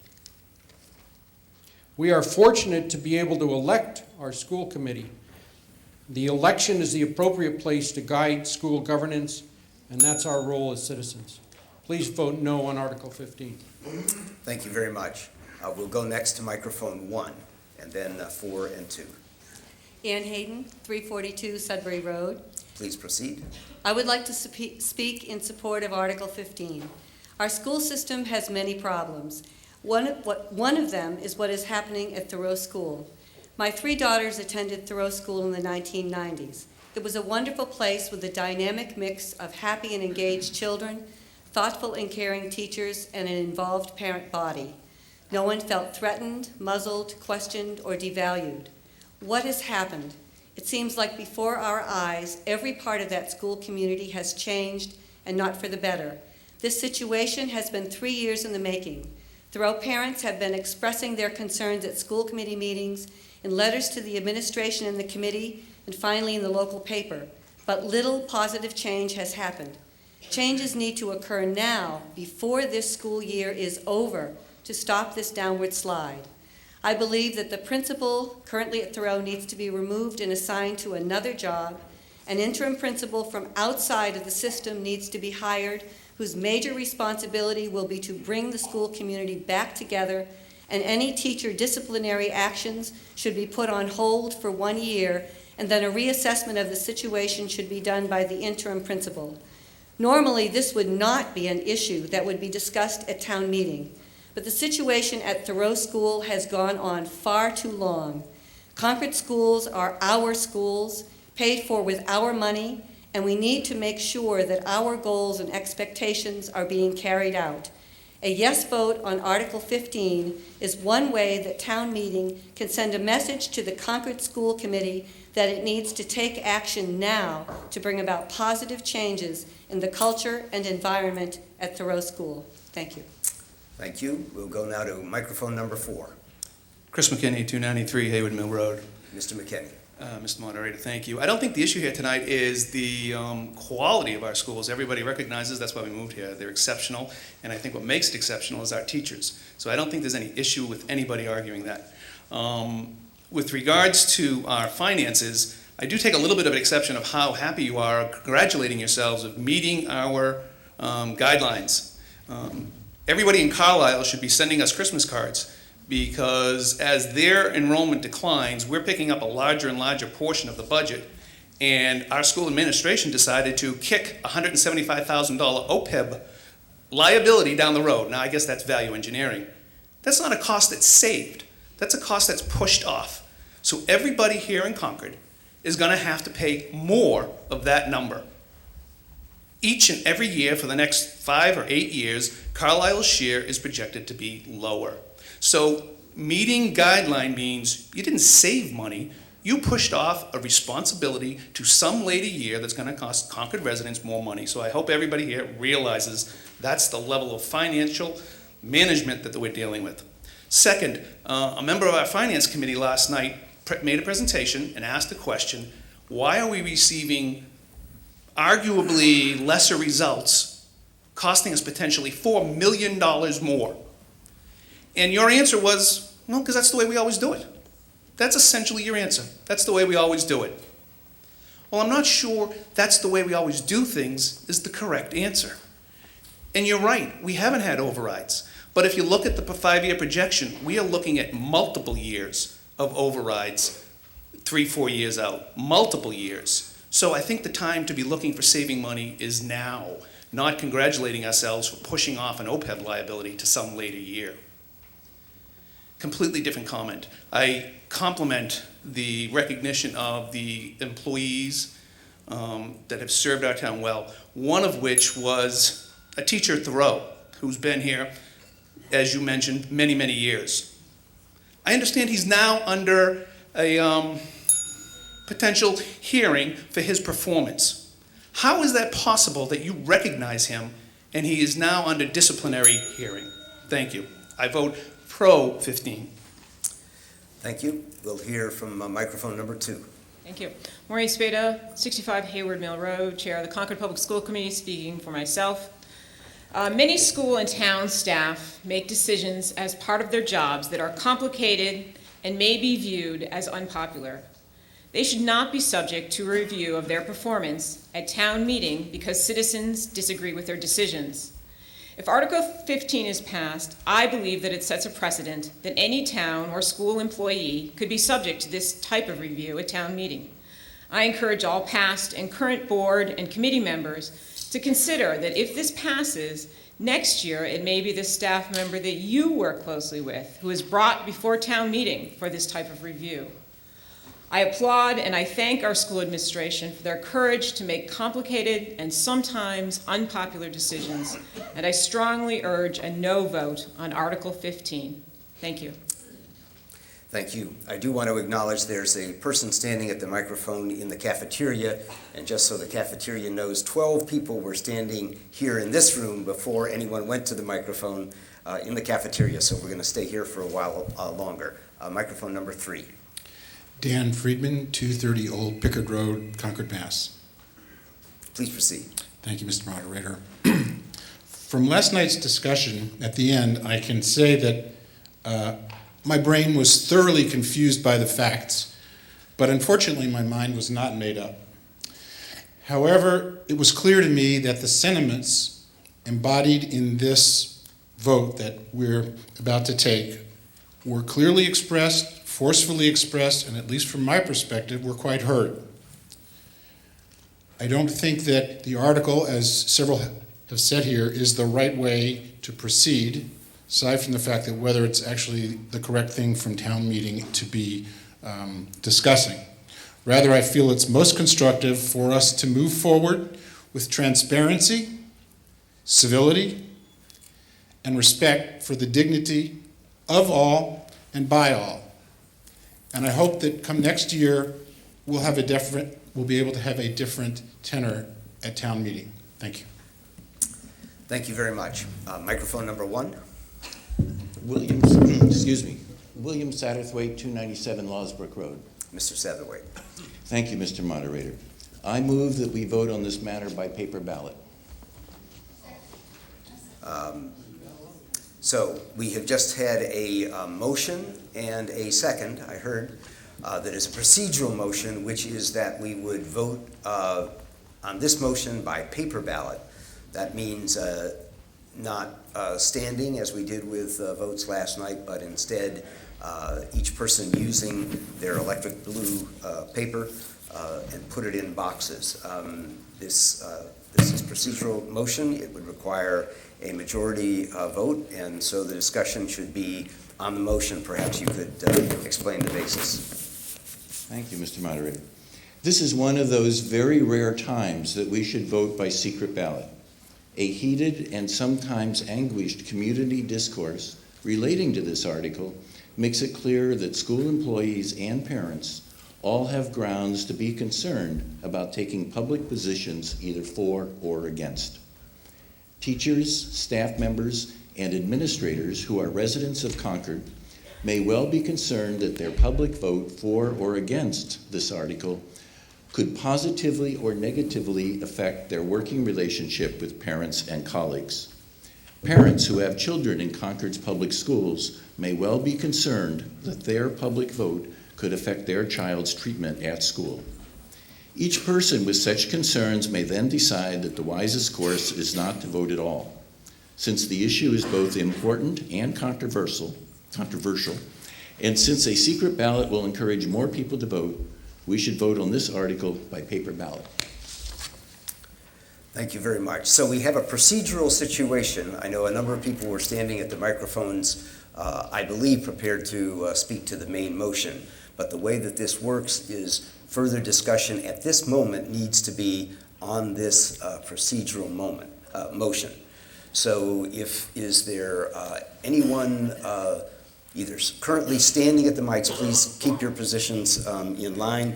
We are fortunate to be able to elect our school committee. The election is the appropriate place to guide school governance, and that's our role as citizens. Please vote no on Article 15. Thank you very much. We'll go next to microphone 1, and then 4 and 2. Ann Hayden, 342 Sudbury Road. Please proceed. I would like to speak in support of Article 15. Our school system has many problems. One of them is what is happening at Thoreau School. My 3 daughters attended Thoreau School in the 1990s. It was a wonderful place with a dynamic mix of happy and engaged children, thoughtful and caring teachers, and an involved parent body. No one felt threatened, muzzled, questioned, or devalued. What has happened? It seems like before our eyes, every part of that school community has changed, and not for the better. This situation has been 3 years in the making. Thoreau parents have been expressing their concerns at school committee meetings, in letters to the administration and the committee, and finally in the local paper. But little positive change has happened. Changes need to occur now, before this school year is over, to stop this downward slide. I believe that the principal currently at Thoreau needs to be removed and assigned to another job. An interim principal from outside of the system needs to be hired, whose major responsibility will be to bring the school community back together, and any teacher disciplinary actions should be put on hold for 1 year, and then a reassessment of the situation should be done by the interim principal. Normally, this would not be an issue that would be discussed at town meeting, but the situation at Thoreau School has gone on far too long. Concord schools are our schools, paid for with our money, and we need to make sure that our goals and expectations are being carried out. A yes vote on Article 15 is one way that town meeting can send a message to the Concord School Committee that it needs to take action now to bring about positive changes in the culture and environment at Thoreau School. Thank you. Thank you. We'll go now to microphone number 4. Chris McKinney, 293 Hayward Mill Road. Mr. McKinney. Mr. Moderator, thank you. I don't think the issue here tonight is the quality of our schools. Everybody recognizes that's why we moved here. They're exceptional, and I think what makes it exceptional is our teachers. So I don't think there's any issue with anybody arguing that. With regards to our finances, I do take a little bit of an exception of how happy you are congratulating yourselves of meeting our guidelines. Everybody in Carlisle should be sending us Christmas cards, because as their enrollment declines, we're picking up a larger and larger portion of the budget, and our school administration decided to kick $175,000 OPEB liability down the road. Now, I guess that's value engineering. That's not a cost that's saved. That's a cost that's pushed off. So everybody here in Concord is going to have to pay more of that number. Each and every year for the next 5 or 8 years, Carlisle's share is projected to be lower. So meeting guideline means you didn't save money, you pushed off a responsibility to some later year that's going to cost Concord residents more money. So I hope everybody here realizes that's the level of financial management that we're dealing with. Second, a member of our finance committee last night made a presentation and asked the question, why are we receiving arguably lesser results costing us potentially $4 million more? And your answer was, well, because that's the way we always do it. That's essentially your answer. That's the way we always do it. Well, I'm not sure that's the way we always do things is the correct answer. And you're right, we haven't had overrides. But if you look at the 5-year projection, we are looking at multiple years of overrides, 3-4 years out, multiple years. So I think the time to be looking for saving money is now, not congratulating ourselves for pushing off an OPEB liability to some later year. Completely different comment. I compliment the recognition of the employees that have served our town well, one of which was a teacher at Thoreau who's been here, as you mentioned, many, many years. I understand he's now under a potential hearing for his performance. How is that possible that you recognize him and he is now under disciplinary hearing? Thank you. I vote pro 15. Thank you. We'll hear from microphone number 2. Thank you. Maureen Spada, 65 Hayward Mill Road, Chair of the Concord Public School Committee, speaking for myself. Many school and town staff make decisions as part of their jobs that are complicated and may be viewed as unpopular. They should not be subject to a review of their performance at town meeting because citizens disagree with their decisions. If Article 15 is passed, I believe that it sets a precedent that any town or school employee could be subject to this type of review at town meeting. I encourage all past and current board and committee members to consider that if this passes, next year it may be the staff member that you work closely with who is brought before town meeting for this type of review. I applaud and I thank our school administration for their courage to make complicated and sometimes unpopular decisions, and I strongly urge a no vote on Article 15. Thank you. Thank you. I do want to acknowledge there's a person standing at the microphone in the cafeteria, and just so the cafeteria knows, 12 people were standing here in this room before anyone went to the microphone in the cafeteria, so we're going to stay here for a while longer. Microphone number 3. Dan Friedman, 230 Old Pickard Road, Concord, Mass. Please proceed. Thank you, Mr. Moderator. From last night's discussion, at the end, I can say that my brain was thoroughly confused by the facts, but unfortunately my mind was not made up. However, it was clear to me that the sentiments embodied in this vote that we're about to take were clearly expressed, forcefully expressed, and at least from my perspective, were quite heard. I don't think that the article, as several have said here, is the right way to proceed, aside from the fact that whether it's actually the correct thing from town meeting to be discussing. Rather, I feel it's most constructive for us to move forward with transparency, civility, and respect for the dignity of all and by all. And I hope that come next year, we'll be able to have a different tenor at town meeting. Thank you. Thank you very much. Microphone number 1. William Satterthwaite, 297 Losbrook Road. Mr. Satterthwaite. Thank you, Mr. Moderator. I move that we vote on this matter by paper ballot. So we have just had a motion and a second, I heard, that is a procedural motion, which is that we would vote on this motion by paper ballot. That means not standing as we did with votes last night, but instead each person using their electric blue paper and put it in boxes. This is procedural motion. It would require a majority vote, and so the discussion should be on the motion. Perhaps you could explain the basis. Thank you, Mr. Moderator. This is one of those very rare times that we should vote by secret ballot. A heated and sometimes anguished community discourse relating to this article makes it clear that school employees and parents all have grounds to be concerned about taking public positions either for or against. Teachers, staff members, and administrators who are residents of Concord may well be concerned that their public vote for or against this article could positively or negatively affect their working relationship with parents and colleagues. Parents who have children in Concord's public schools may well be concerned that their public vote could affect their child's treatment at school. Each person with such concerns may then decide that the wisest course is not to vote at all. Since the issue is both important and controversial, and since a secret ballot will encourage more people to vote, we should vote on this article by paper ballot. Thank you very much. So we have a procedural situation. I know a number of people were standing at the microphones, I believe, prepared to speak to the main motion. But the way that this works is further discussion at this moment needs to be on this procedural motion. So is there anyone either currently standing at the mics, please keep your positions in line,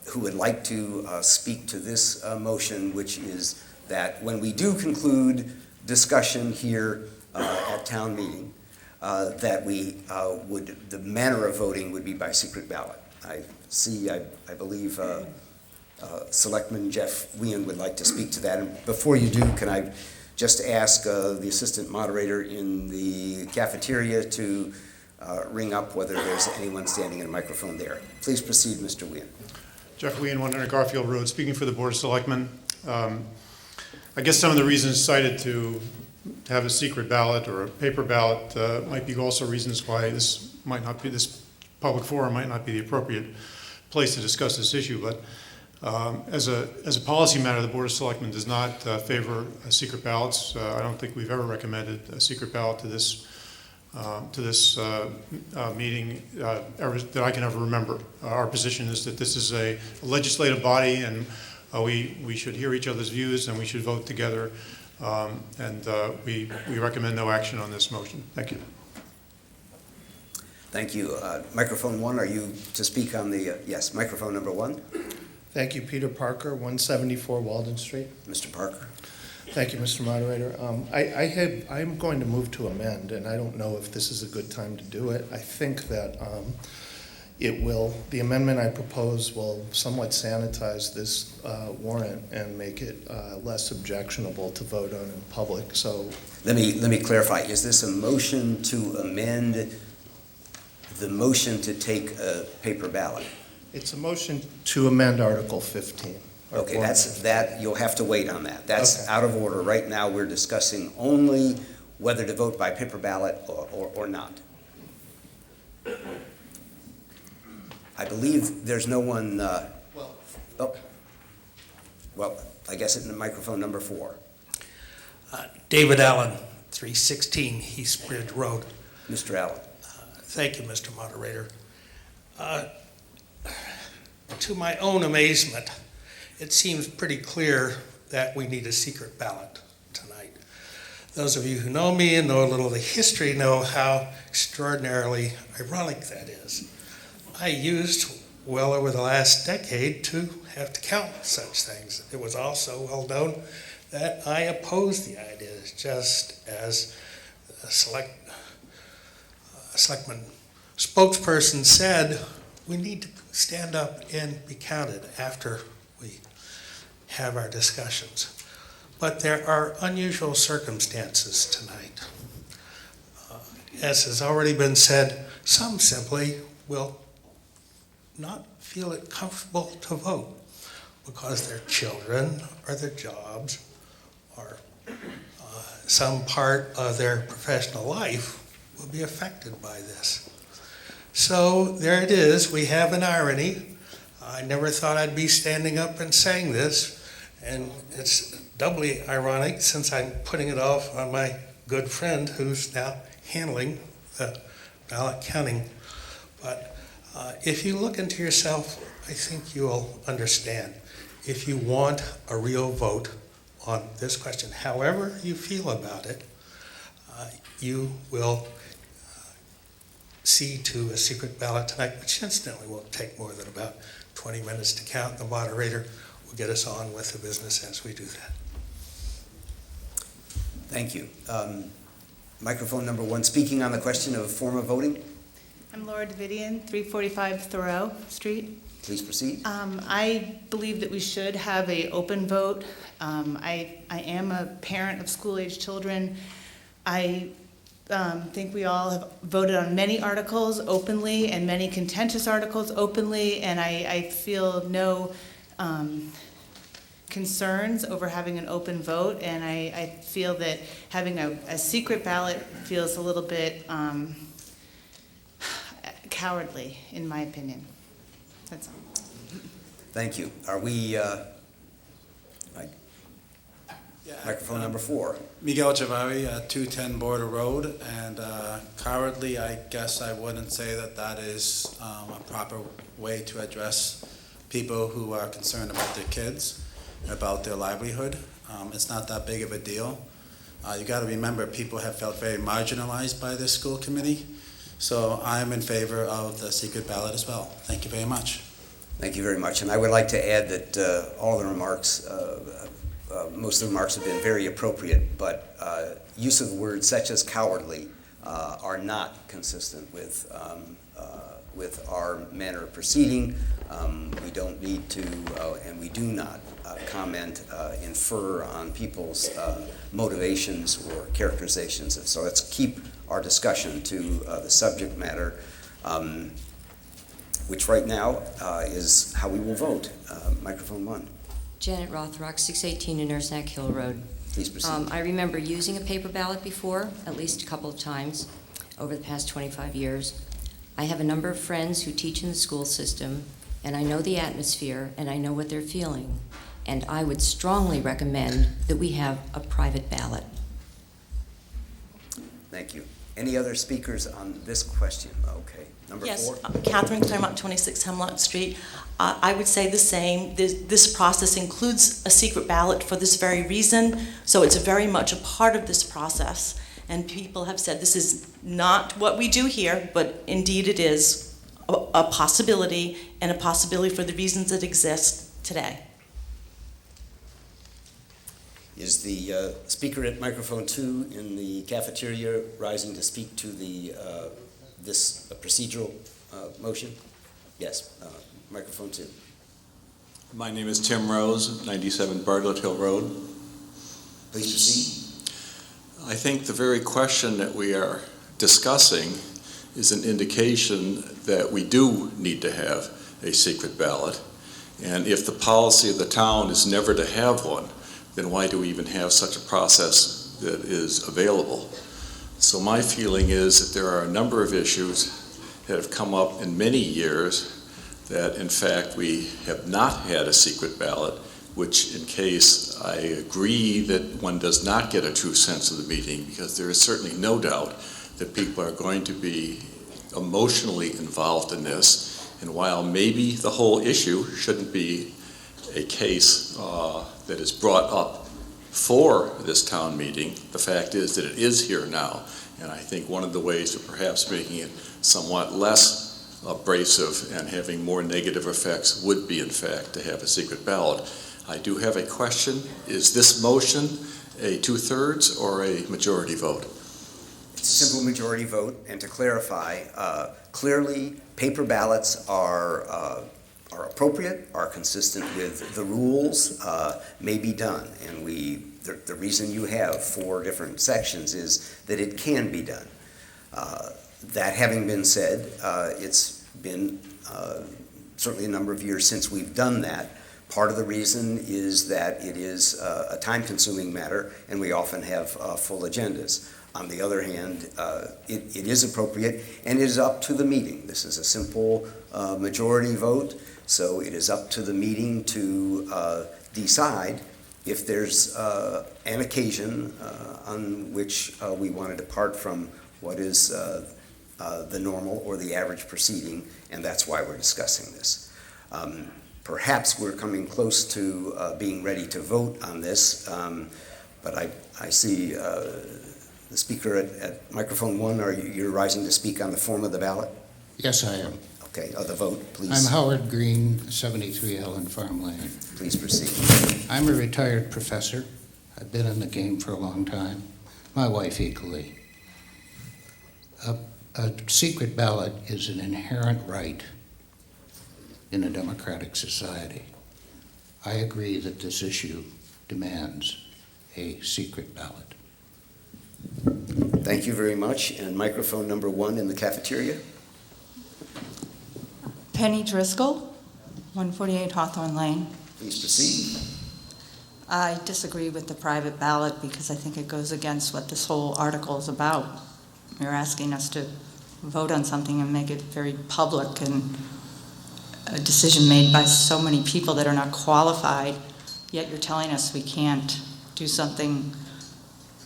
who would like to speak to this motion, which is that when we do conclude discussion here at town meeting, that the manner of voting would be by secret ballot. I believe Selectman Jeff Wien would like to speak to that. And before you do, can I just ask the assistant moderator in the cafeteria to ring up whether there's anyone standing in a microphone there. Please proceed, Mr. Wien. Jeff Wien, 100 Garfield Road, speaking for the Board of Selectmen. I guess some of the reasons cited to have a secret ballot or a paper ballot might be also reasons why this public forum might not be the appropriate place to discuss this issue. But as a policy matter, the Board of Selectmen does not favor secret ballots. I don't think we've ever recommended a secret ballot to this meeting that I can ever remember. Our position is that this is a legislative body, and we should hear each other's views, and we should vote together. We recommend no action on this motion. Thank you. Thank you. Microphone 1, are you to speak on the, yes, microphone number 1? Thank you, Peter Parker, 174 Walden Street. Mr. Parker. Thank you, Mr. Moderator. I'm going to move to amend, and I don't know if this is a good time to do it. I think that the amendment I propose will somewhat sanitize this warrant and make it less objectionable to vote on in public, so. Let me clarify. Is this a motion to amend the motion to take a paper ballot? It's a motion to amend Article 15. Okay, you'll have to wait on that. That's Okay. out of order. Right now, we're discussing only whether to vote by paper ballot or not. I believe there's no one, well, I guess it's in microphone number 4. David Allen, 316 East Bridge Road. Mr. Allen. Thank you, Mr. Moderator. To my own amazement, it seems pretty clear that we need a secret ballot tonight. Those of you who know me and know a little of the history know how extraordinarily ironic that is. I used well over the last decade to have to count such things. It was also well known that I opposed the idea, just as a selectman spokesperson said, we need to stand up and be counted after we have our discussions. But there are unusual circumstances tonight. As has already been said, some simply will not feel it comfortable to vote because their children or their jobs or some part of their professional life will be affected by this. So there it is. We have an irony. I never thought I'd be standing up and saying this, and it's doubly ironic since I'm putting it off on my good friend who's now handling the ballot counting. But if you look into yourself, I think you'll understand. If you want a real vote on this question, however you feel about it, you will see to a secret ballot tonight, which incidentally won't take more than about 20 minutes to count. The moderator will get us on with the business as we do that. Thank you. Microphone number 1, speaking on the question of form of voting. I'm Laura Davidian, 345 Thoreau Street. Please proceed. I believe that we should have an open vote. I am a parent of school-age children. I think we all have voted on many articles openly and many contentious articles openly, and I feel no concerns over having an open vote, and I feel that having a secret ballot feels a little bit cowardly, in my opinion. That's all. Thank you. Are we, microphone number 4. Miguel Javari, 210 Border Road, and cowardly, I guess I wouldn't say that is a proper way to address people who are concerned about their kids, about their livelihood. It's not that big of a deal. You got to remember, people have felt very marginalized by this school committee, so I'm in favor of the secret ballot as well. Thank you very much. Thank you very much. And I would like to add that all the remarks, most of the remarks have been very appropriate, but use of words such as cowardly are not consistent with our manner of proceeding. We don't need to, and we do not comment, infer on people's motivations or characterizations. And so let's keep our discussion to the subject matter, which right now is how we will vote. Microphone 1. Janet Rothrock, 618 Nurse Neck Hill Road. Please proceed. I remember using a paper ballot before, at least a couple of times over the past 25 years. I have a number of friends who teach in the school system, and I know the atmosphere, and I know what they're feeling. And I would strongly recommend that we have a private ballot. Thank you. Any other speakers on this question? Okay. Number 4. Yes, Catherine Claremont, 26 Hemlock Street. I would say the same. This process includes a secret ballot for this very reason, so it's very much a part of this process. and people have said this is not what we do here, but indeed it is a possibility, and a possibility for the reasons that exist today. Is the speaker at microphone 2 in the cafeteria rising to speak to the this procedural motion? Yes, microphone 2. My name is Tim Rose, 97 Bartlett Hill Road. Please proceed. I think the very question that we are discussing is an indication that we do need to have a secret ballot. And if the policy of the town is never to have one, then why do we even have such a process that is available? So my feeling is that there are a number of issues that have come up in many years that in fact we have not had a secret ballot, which in case I agree that one does not get a true sense of the meeting, because there is certainly no doubt that people are going to be emotionally involved in this. And while maybe the whole issue shouldn't be a case that is brought up for this town meeting, the fact is that it is here now. And I think one of the ways of perhaps making it somewhat less abrasive and having more negative effects would be, in fact, to have a secret ballot. I do have a question. Is this motion a 2/3 or a majority vote? It's a simple majority vote, and to clarify, clearly paper ballots are appropriate, are consistent with the rules, may be done, and the reason you have 4 different sections is that it can be done. That having been said, it's been certainly a number of years since we've done that. Part of the reason is that it is a time-consuming matter, and we often have full agendas. On the other hand, it is appropriate, and it is up to the meeting. This is a simple majority vote, so it is up to the meeting to decide if there's an occasion on which we want to depart from what is the normal or the average proceeding, and that's why we're discussing this. Perhaps we're coming close to being ready to vote on this, but I see the speaker at microphone 1, you're rising to speak on the form of the ballot? Yes, I am. Okay, the vote, please. I'm Howard Green, 73 Ellen Farm Lane. Please proceed. I'm a retired professor. I've been in the game for a long time. My wife equally. A secret ballot is an inherent right in a democratic society. I agree that this issue demands a secret ballot. Thank you very much. And microphone number 1 in the cafeteria. Penny Driscoll, 148 Hawthorne Lane. Please proceed. I disagree with the private ballot because I think it goes against what this whole article is about. You're asking us to vote on something and make it very public, and a decision made by so many people that are not qualified, yet you're telling us we can't do something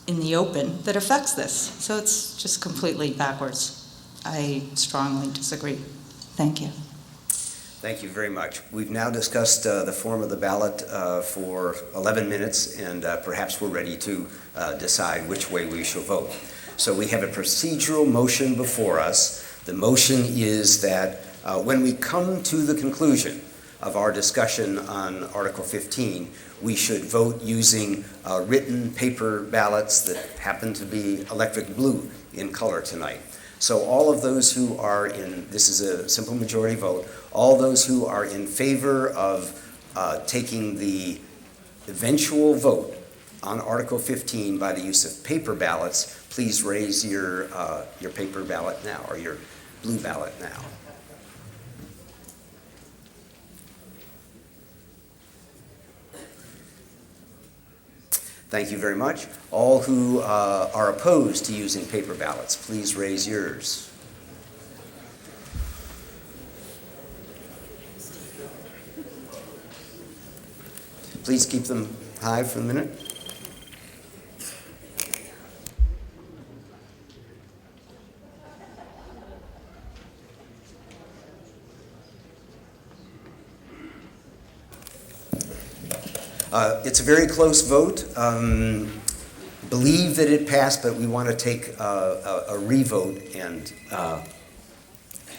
in the open that affects this. So it's just completely backwards. I strongly disagree. Thank you. Thank you very much. We've now discussed the form of the ballot for 11 minutes, and perhaps we're ready to decide which way we shall vote. So we have a procedural motion before us. The motion is that when we come to the conclusion of our discussion on Article 15, we should vote using written paper ballots that happen to be electric blue in color tonight. So all of those who are this is a simple majority vote, all those who are in favor of taking the eventual vote on Article 15 by the use of paper ballots, please raise your paper ballot now, or your blue ballot now. Thank you very much. All who are opposed to using paper ballots, please raise yours. Please keep them high for a minute. It's a very close vote. believe that it passed, but we want to take a revote and,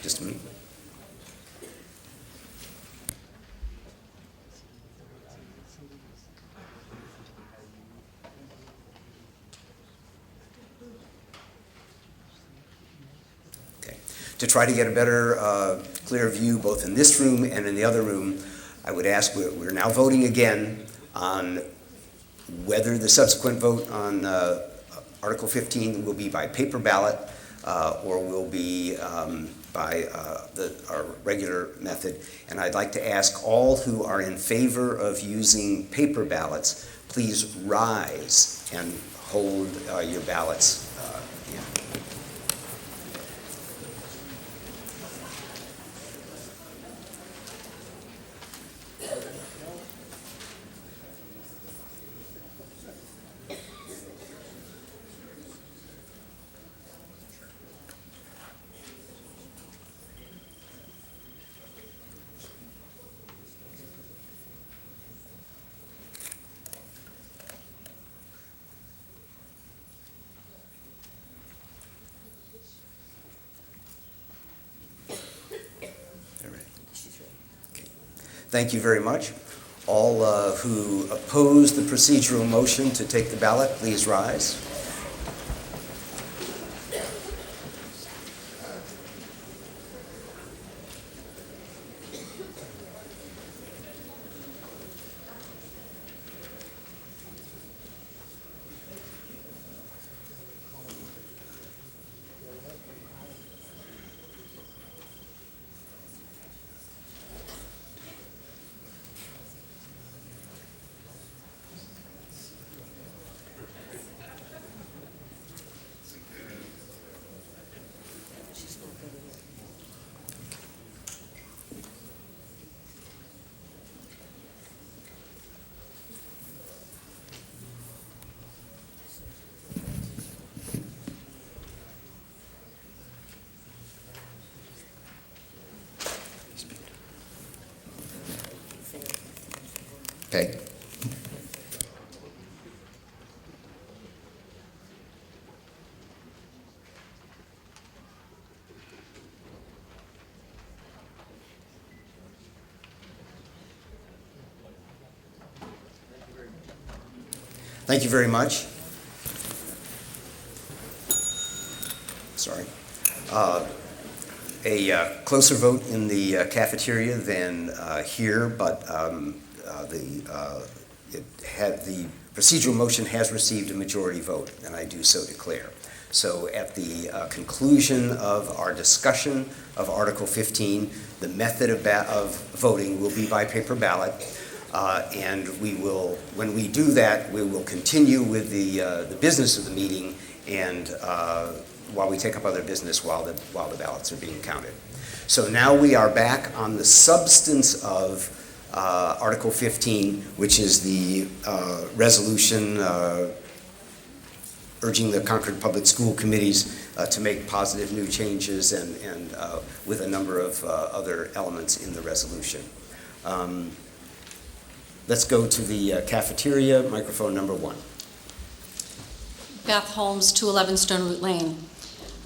just a minute. To try to get a better, clear view both in this room and in the other room, I would ask, we're now voting again on whether the subsequent vote on Article 15 will be by paper ballot or will be by our regular method. And I'd like to ask all who are in favor of using paper ballots, please rise and hold your ballots. Thank you very much. All who oppose the procedural motion to take the ballot, please rise. Okay. Thank you very much. Sorry. A closer vote in the cafeteria than here, but the procedural motion has received a majority vote, and I do so declare. So at the conclusion of our discussion of Article 15, the method of voting will be by paper ballot, and we will, when we do that, we will continue with the business of the meeting, and while we take up other business while the ballots are being counted. So now we are back on the substance of Article 15, which is the resolution urging the Concord Public School Committees to make positive new changes and with a number of other elements in the resolution. Let's go to the cafeteria, microphone number 1. Beth Holmes, 211 Stone Root Lane.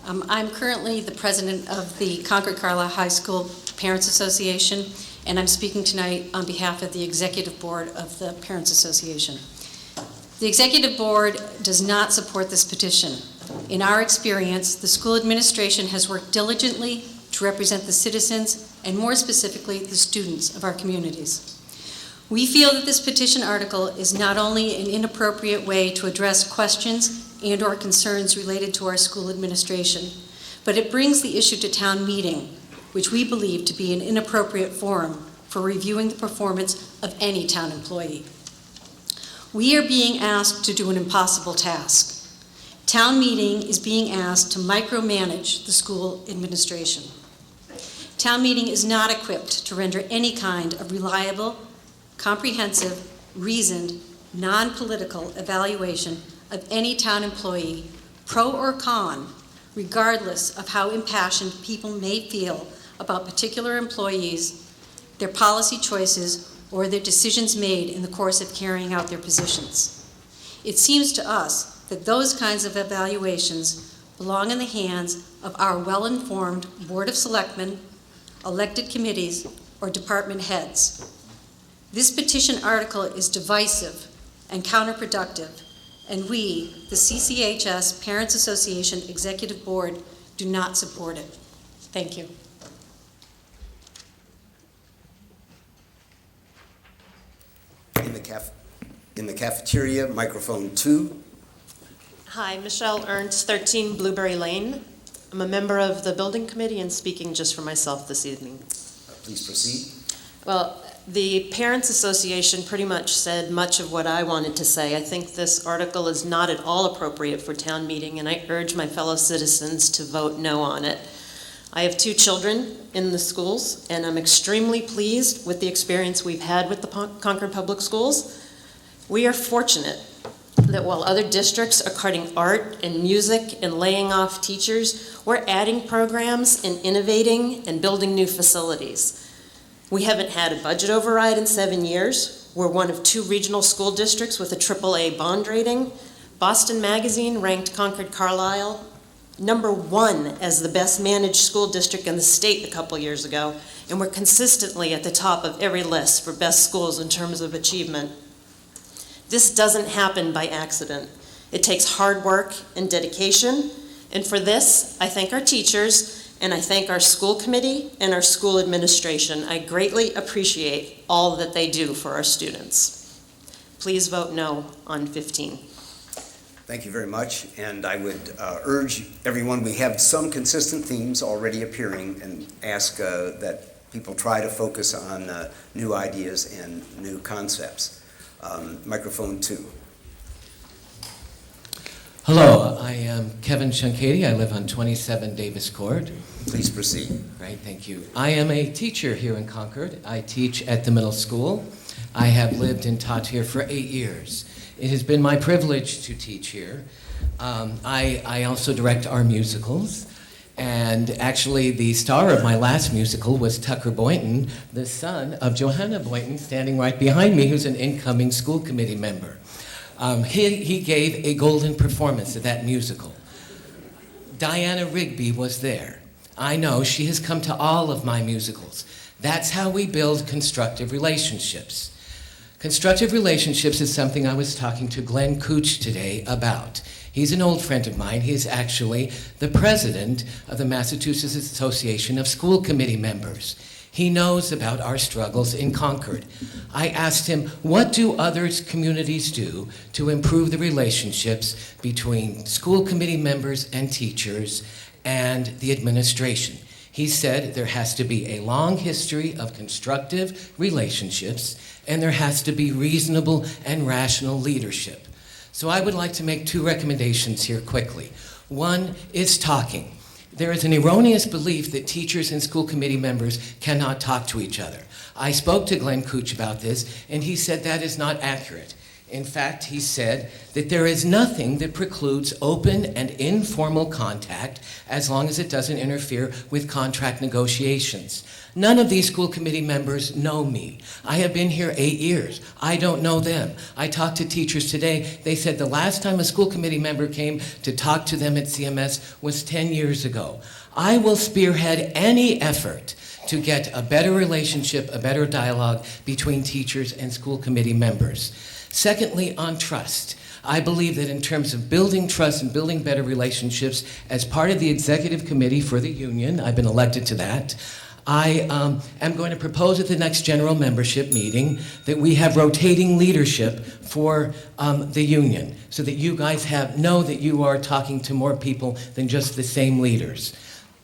I'm currently the president of the Concord Carlisle High School Parents Association, and I'm speaking tonight on behalf of the Executive Board of the Parents Association. The Executive Board does not support this petition. In our experience, the school administration has worked diligently to represent the citizens, and more specifically, the students of our communities. We feel that this petition article is not only an inappropriate way to address questions and/or concerns related to our school administration, but it brings the issue to town meeting, which we believe to be an inappropriate forum for reviewing the performance of any town employee. We are being asked to do an impossible task. Town meeting is being asked to micromanage the school administration. Town meeting is not equipped to render any kind of reliable, comprehensive, reasoned, non-political evaluation of any town employee, pro or con, regardless of how impassioned people may feel about particular employees, their policy choices, or their decisions made in the course of carrying out their positions. It seems to us that those kinds of evaluations belong in the hands of our well-informed Board of Selectmen, elected committees, or department heads. This petition article is divisive and counterproductive, and we, the CCHS Parents Association Executive Board, do not support it. Thank you. In the cafeteria, microphone 2. Hi, Michelle Ernst, 13 Blueberry Lane. I'm a member of the building committee and speaking just for myself this evening. Please proceed. Well, the Parents Association pretty much said much of what I wanted to say. I think this article is not at all appropriate for town meeting, and I urge my fellow citizens to vote no on it. I have 2 children in the schools, and I'm extremely pleased with the experience we've had with the Concord Public Schools. We are fortunate that while other districts are cutting art and music and laying off teachers, we're adding programs and innovating and building new facilities. We haven't had a budget override in 7 years. We're one of 2 regional school districts with a AAA bond rating. Boston Magazine ranked Concord Carlisle #1 as the best managed school district in the state a couple years ago, and we're consistently at the top of every list for best schools in terms of achievement. This doesn't happen by accident. It takes hard work and dedication, and for this, I thank our teachers, and I thank our school committee and our school administration. I greatly appreciate all that they do for our students. Please vote no on 15. Thank you very much, and I would urge everyone, we have some consistent themes already appearing, and ask that people try to focus on new ideas and new concepts. Microphone 2. Hello, I am Kevin Shunkady. I live on 27 Davis Court. Please proceed. Right, thank you. I am a teacher here in Concord. I teach at the middle school. I have lived and taught here for 8 years. It has been my privilege to teach here. I also direct our musicals. And actually, the star of my last musical was Tucker Boynton, the son of Johanna Boynton, standing right behind me, who's an incoming school committee member. He gave a golden performance at that musical. Diana Rigby was there. I know she has come to all of my musicals. That's how we build constructive relationships. Constructive relationships is something I was talking to Glenn Cooch today about. He's an old friend of mine. He's actually the president of the Massachusetts Association of School Committee Members. He knows about our struggles in Concord. I asked him, what do other communities do to improve the relationships between school committee members and teachers and the administration? He said there has to be a long history of constructive relationships, and there has to be reasonable and rational leadership. So I would like to make 2 recommendations here quickly. One is talking. There is an erroneous belief that teachers and school committee members cannot talk to each other. I spoke to Glenn Cooch about this, and he said that is not accurate. In fact, he said that there is nothing that precludes open and informal contact as long as it doesn't interfere with contract negotiations. None of these school committee members know me. I have been here 8 years. I don't know them. I talked to teachers today. They said the last time a school committee member came to talk to them at CMS was 10 years ago. I will spearhead any effort to get a better relationship, a better dialogue between teachers and school committee members. Secondly, on trust. I believe that in terms of building trust and building better relationships, as part of the executive committee for the union, I've been elected to that, I am going to propose at the next general membership meeting that we have rotating leadership for the union, so that you guys know that you are talking to more people than just the same leaders.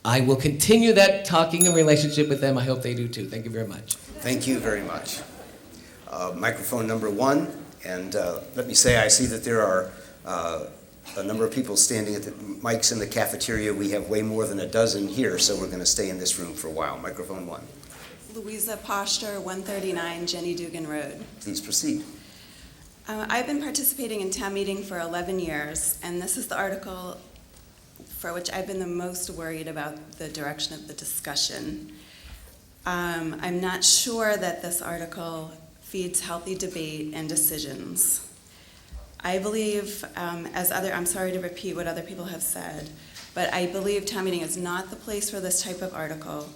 I will continue that talking and relationship with them. I hope they do too. Thank you very much. Thank you very much. Microphone number 1. And let me say, I see that there are a number of people standing at the mics in the cafeteria. We have way more than a dozen here, so we're going to stay in this room for a while. Microphone 1. Louisa Posher, 139 Jenny Dugan Road. Please proceed. I've been participating in town meeting for 11 years, and this is the article for which I've been the most worried about the direction of the discussion. I'm not sure that this article feeds healthy debate and decisions. I believe, I'm sorry to repeat what other people have said, but I believe town meeting is not the place for this type of article.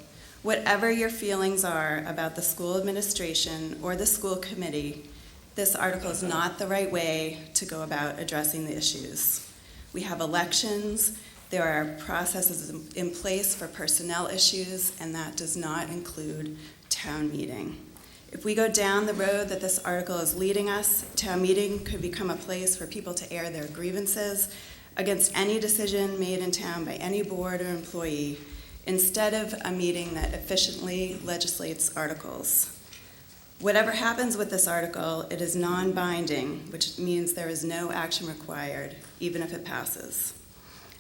Whatever your feelings are about the school administration or the school committee, this article is not the right way to go about addressing the issues. We have elections, there are processes in place for personnel issues, and that does not include town meeting. If we go down the road that this article is leading us, town meeting could become a place for people to air their grievances against any decision made in town by any board or employee, instead of a meeting that efficiently legislates articles. Whatever happens with this article, it is non-binding, which means there is no action required, even if it passes.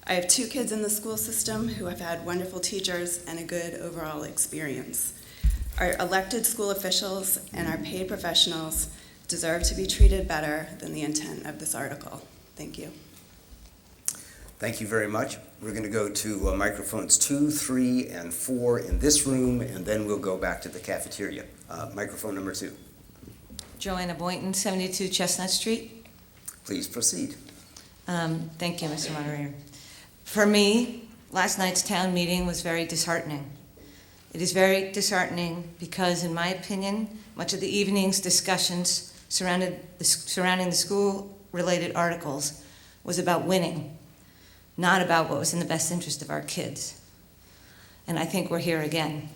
I have 2 kids in the school system who have had wonderful teachers and a good overall experience. Our elected school officials and our paid professionals deserve to be treated better than the intent of this article. Thank you. Thank you very much. We're going to go to microphones 2, 3, and 4 in this room, and then we'll go back to the cafeteria. Microphone number 2. Joanna Boynton, 72 Chestnut Street. Please proceed. Thank you, Mr. Moderator. For me, last night's town meeting was very disheartening. It is very disheartening because, in my opinion, much of the evening's discussions surrounding the school-related articles was about winning, not about what was in the best interest of our kids. And I think we're here again.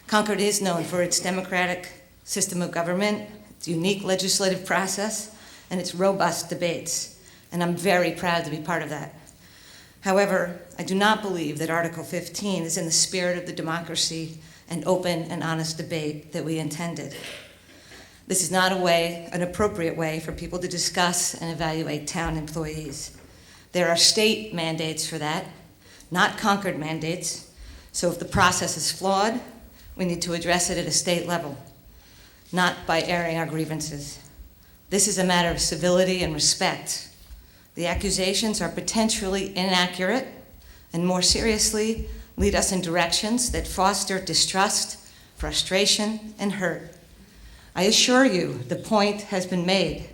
Concord is known for its democratic system of government, its unique legislative process, and its robust debates. And I'm very proud to be part of that. However, I do not believe that Article 15 is in the spirit of the democracy and open and honest debate that we intended. This is not an appropriate way for people to discuss and evaluate town employees. There are state mandates for that, not Concord mandates. So if the process is flawed, we need to address it at a state level, not by airing our grievances. This is a matter of civility and respect. The accusations are potentially inaccurate and, more seriously, lead us in directions that foster distrust, frustration, and hurt. I assure you the point has been made.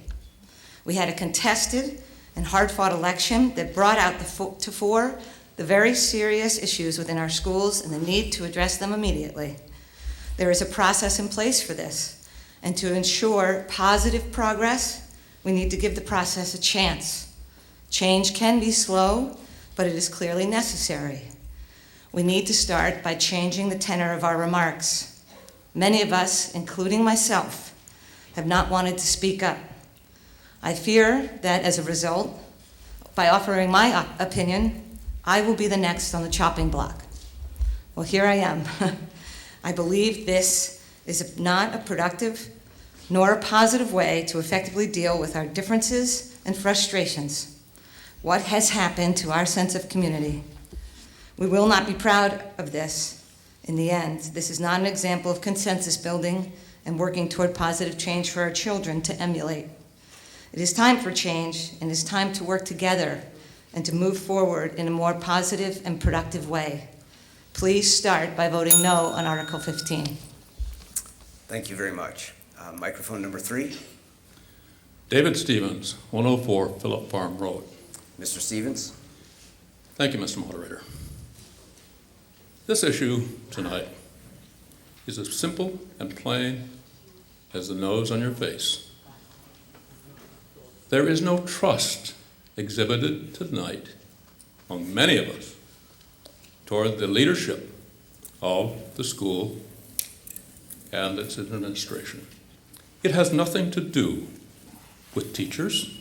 We had a contested and hard-fought election that brought out to fore the very serious issues within our schools and the need to address them immediately. There is a process in place for this, and to ensure positive progress, we need to give the process a chance. Change can be slow, but it is clearly necessary. We need to start by changing the tenor of our remarks. Many of us, including myself, have not wanted to speak up. I fear that as a result, by offering my opinion, I will be the next on the chopping block. Well, here I am. I believe this is not a productive nor a positive way to effectively deal with our differences and frustrations. What has happened to our sense of community? We will not be proud of this. In the end, this is not an example of consensus building and working toward positive change for our children to emulate. It is time for change, and it is time to work together and to move forward in a more positive and productive way. Please start by voting no on Article 15. Thank you very much. Microphone number 3. David Stevens, 104 Phillip Farm Road. Mr. Stevens. Thank you, Mr. Moderator. This issue tonight is as simple and plain as the nose on your face. There is no trust exhibited tonight among many of us toward the leadership of the school and its administration. It has nothing to do with teachers.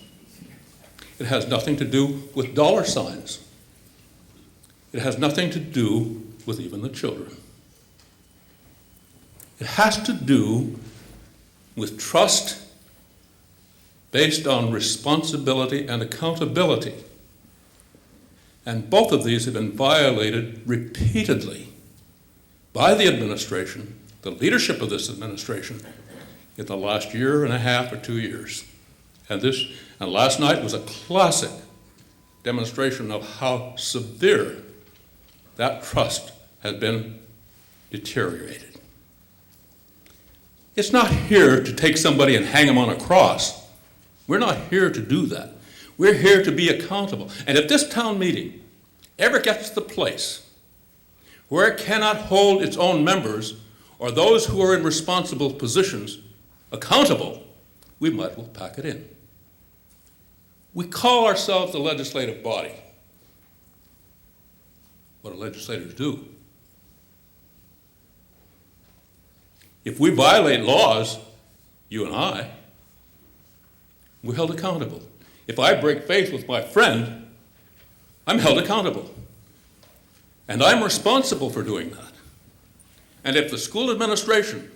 It has nothing to do with dollar signs. It has nothing to do with even the children. It has to do with trust based on responsibility and accountability. And both of these have been violated repeatedly by the administration, the leadership of this administration, in the last year and a half or 2 years. And last night was a classic demonstration of how severe that trust has been deteriorated. It's not here to take somebody and hang them on a cross. We're not here to do that. We're here to be accountable. And if this town meeting ever gets to the place where it cannot hold its own members or those who are in responsible positions accountable, we might as well pack it in. We call ourselves the legislative body. What do legislators do? If we violate laws, you and I, we're held accountable. If I break faith with my friend, I'm held accountable. And I'm responsible for doing that. And if the school administration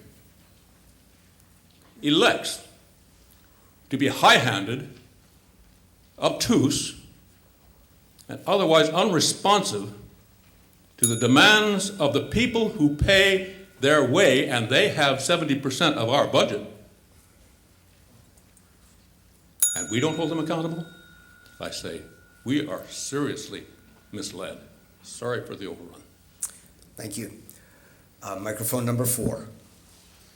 elects to be high-handed, obtuse, and otherwise unresponsive to the demands of the people who pay their way, and they have 70% of our budget, and we don't hold them accountable, I say, we are seriously misled. Sorry for the overrun. Thank you. Microphone number 4.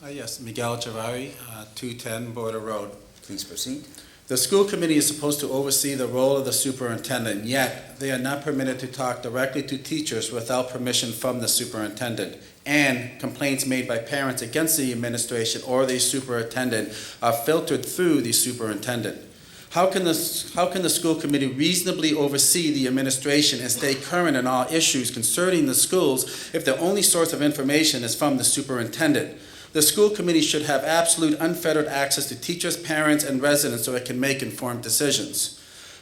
Yes, Miguel Chavari, 210 Border Road. Please proceed. The school committee is supposed to oversee the role of the superintendent, yet they are not permitted to talk directly to teachers without permission from the superintendent. And complaints made by parents against the administration or the superintendent are filtered through the superintendent. How can the school committee reasonably oversee the administration and stay current on all issues concerning the schools if the only source of information is from the superintendent? The school committee should have absolute unfettered access to teachers, parents, and residents so it can make informed decisions.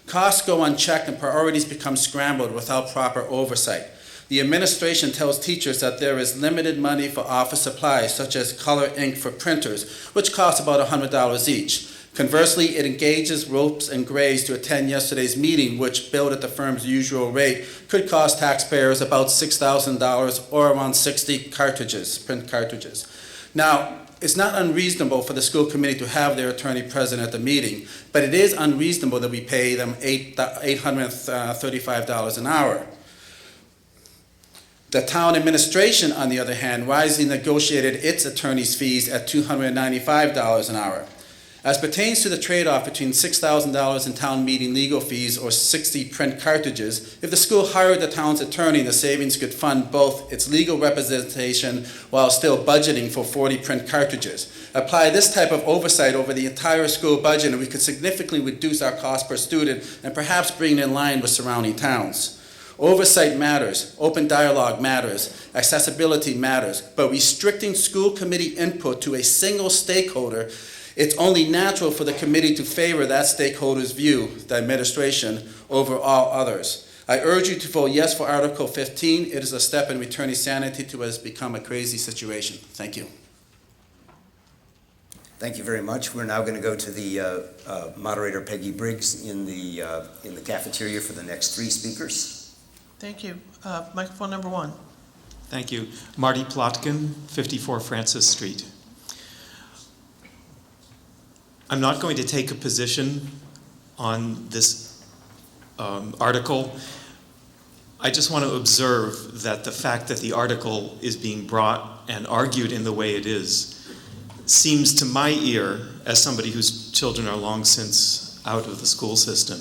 Costs go unchecked and priorities become scrambled without proper oversight. The administration tells teachers that there is limited money for office supplies, such as color ink for printers, which cost about $100 each. Conversely, it engages ropes and grays to attend yesterday's meeting, which, billed at the firm's usual rate, could cost taxpayers about $6,000 or around 60 cartridges, print cartridges. Now, it's not unreasonable for the school committee to have their attorney present at the meeting, but it is unreasonable that we pay them $835 an hour. The town administration, on the other hand, wisely negotiated its attorney's fees at $295 an hour. As pertains to the trade-off between $6,000 in town meeting legal fees or 60 print cartridges, if the school hired the town's attorney, the savings could fund both its legal representation while still budgeting for 40 print cartridges. Apply this type of oversight over the entire school budget and we could significantly reduce our cost per student and perhaps bring it in line with surrounding towns. Oversight matters, open dialogue matters, accessibility matters, but restricting school committee input to a single stakeholder, it's only natural for the committee to favor that stakeholder's view, the administration, over all others. I urge you to vote yes for Article 15. It is a step in returning sanity to what has become a crazy situation. Thank you. Thank you very much. We're now going to go to the moderator, Peggy Briggs, in the cafeteria for the next 3 speakers. Thank you. Microphone number 1. Thank you. Marty Plotkin, 54 Francis Street. I'm not going to take a position on this article. I just want to observe that the fact that the article is being brought and argued in the way it is seems to my ear, as somebody whose children are long since out of the school system,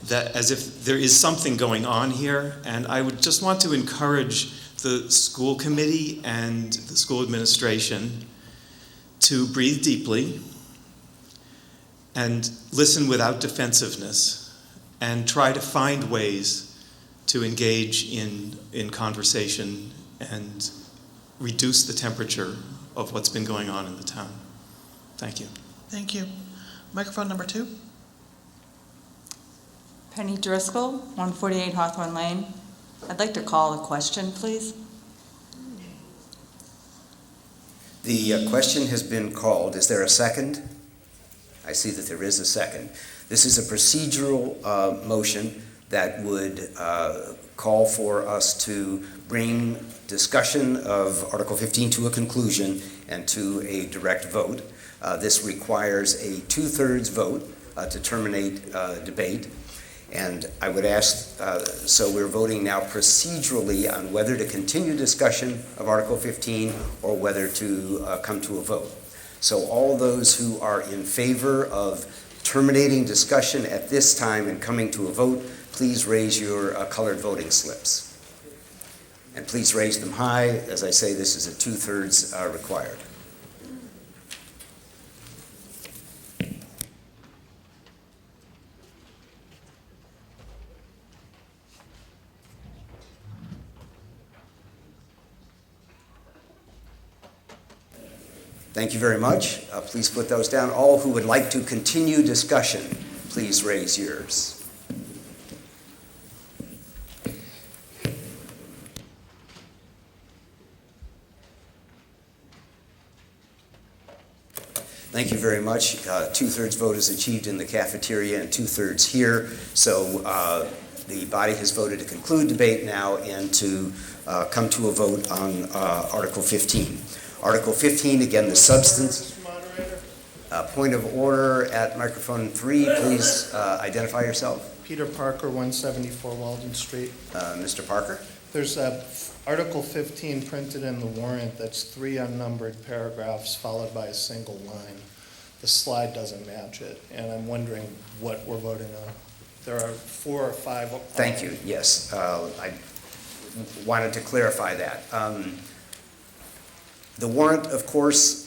that as if there is something going on here, and I would just want to encourage the school committee and the school administration to breathe deeply and listen without defensiveness and try to find ways to engage in conversation and reduce the temperature of what's been going on in the town. Thank you. Thank you. Microphone number 2. Penny Driscoll, 148 Hawthorne Lane. I'd like to call a question, please. The question has been called. Is there a second? I see that there is a second. This is a procedural motion that would call for us to bring discussion of Article 15 to a conclusion and to a direct vote. This requires a 2/3 vote to terminate debate. And I would ask, so we're voting now procedurally on whether to continue discussion of Article 15 or whether to come to a vote. So all those who are in favor of terminating discussion at this time and coming to a vote, please raise your colored voting slips. And please raise them high. As I say, this is a 2/3 required. Thank you very much. Please put those down. All who would like to continue discussion, please raise yours. Thank you very much. 2/3 vote is achieved in the cafeteria and 2/3 here. So the body has voted to conclude debate now and to come to a vote on Article 15. Article 15, again, the substance. Point of order at microphone 3. Please identify yourself. Peter Parker, 174 Walden Street. Mr. Parker? There's Article 15 printed in the warrant. That's 3 unnumbered paragraphs followed by a single line. The slide doesn't match it, and I'm wondering what we're voting on. There are 4 or 5. Thank you. Yes, I wanted to clarify that. The warrant, of course,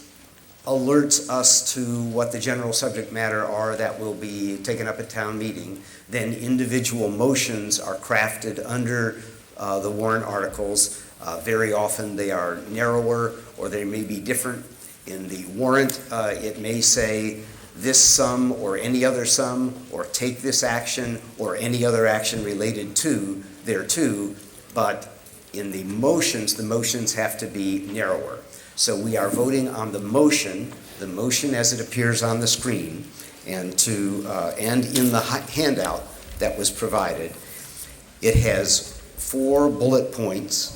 alerts us to what the general subject matter are that will be taken up at town meeting. Then individual motions are crafted under the warrant articles. Very often they are narrower or they may be different. In the warrant, it may say this sum or any other sum, or take this action or any other action related to thereto, but in the motions have to be narrower. So we are voting on the motion as it appears on the screen, and in the handout that was provided. It has 4 bullet points.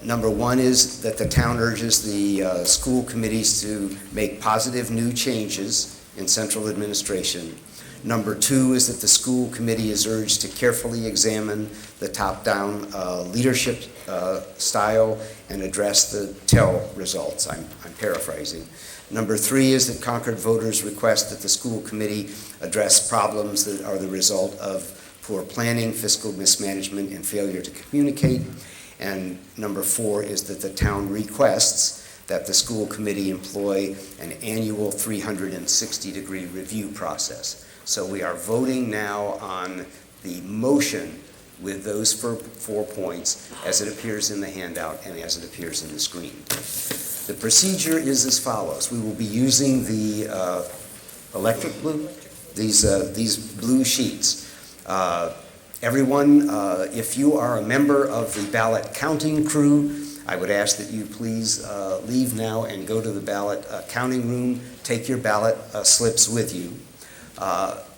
Number 1 is that the town urges the school committees to make positive new changes in central administration. Number 2 is that the school committee is urged to carefully examine the top-down leadership style and address the TEL results. I'm paraphrasing. Number 3 is that Concord voters request that the school committee address problems that are the result of poor planning, fiscal mismanagement, and failure to communicate. And number 4 is that the town requests that the school committee employ an annual 360-degree review process. So we are voting now on the motion with those 4 points as it appears in the handout and as it appears in the screen. The procedure is as follows. We will be using the electric blue, these blue sheets. Everyone, if you are a member of the ballot counting crew, I would ask that you please leave now and go to the ballot counting room. Take your ballot slips with you.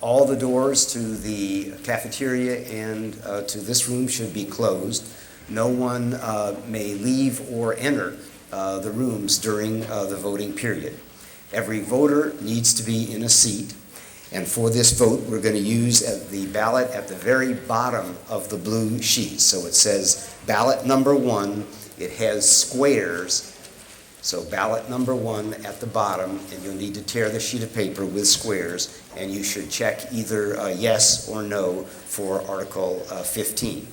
All the doors to the cafeteria and to this room should be closed. No one may leave or enter the rooms during the voting period. Every voter needs to be in a seat. And for this vote, we're going to use the ballot at the very bottom of the blue sheet. So it says ballot number 1. It has squares. So ballot number 1 at the bottom, and you'll need to tear the sheet of paper with squares, and you should check either yes or no for Article 15.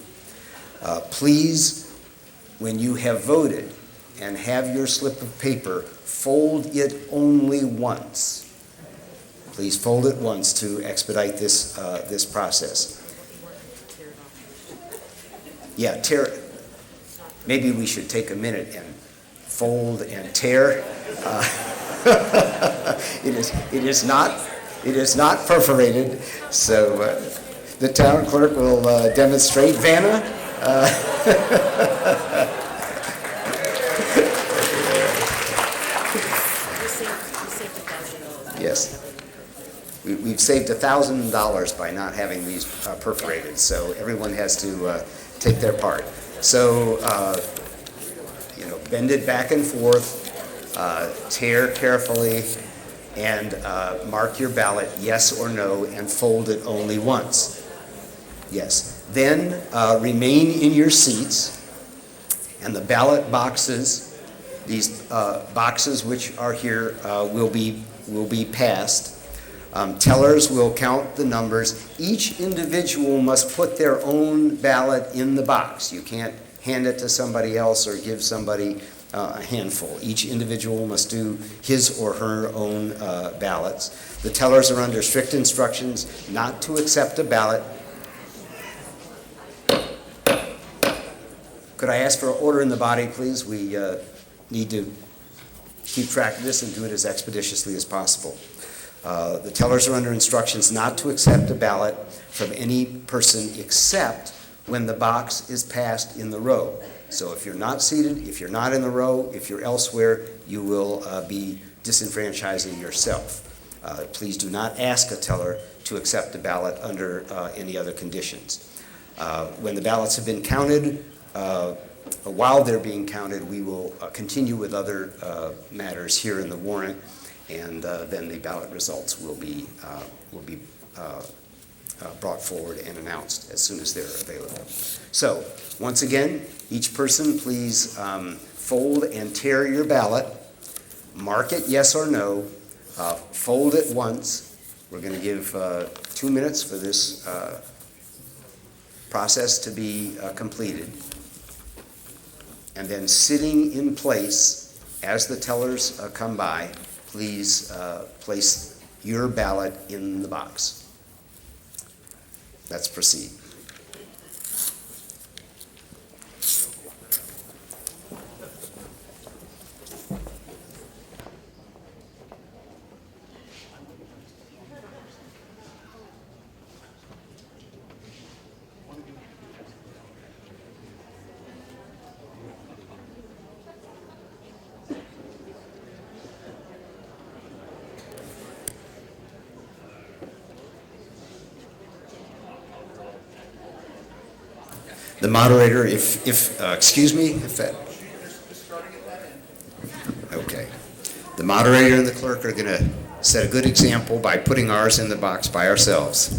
Please, when you have voted and have your slip of paper, fold it only once. Please fold it once to expedite this process. Yeah, tear. Maybe we should take a minute and fold and tear. It is not perforated. So the town clerk will demonstrate. Vanna. Yes. We've saved $1,000 by not having these perforated, so everyone has to take their part. So, bend it back and forth, tear carefully, and mark your ballot yes or no, and fold it only once. Yes. Then remain in your seats, and the ballot boxes These boxes which are here will be passed. Tellers will count the numbers. Each individual must put their own ballot in the box. You can't hand it to somebody else or give somebody a handful. Each individual must do his or her own ballots. The tellers are under strict instructions not to accept a ballot. Could I ask for order in the body, please? We need to keep track of this and do it as expeditiously as possible. The tellers are under instructions not to accept a ballot from any person except when the box is passed in the row. So if you're not seated, if you're not in the row, if you're elsewhere, you will be disenfranchising yourself. Please do not ask a teller to accept a ballot under any other conditions. When the ballots have been counted, while they're being counted, we will continue with other matters here in the warrant, and then the ballot results will be brought forward and announced as soon as they're available. So, once again, each person please fold and tear your ballot, mark it yes or no, fold it once. We're going to give 2 minutes for this process to be completed. And then sitting in place as the tellers come by, please place your ballot in the box. Let's proceed. The moderator, excuse me, if that, okay. The moderator and the clerk are going to set a good example by putting ours in the box by ourselves.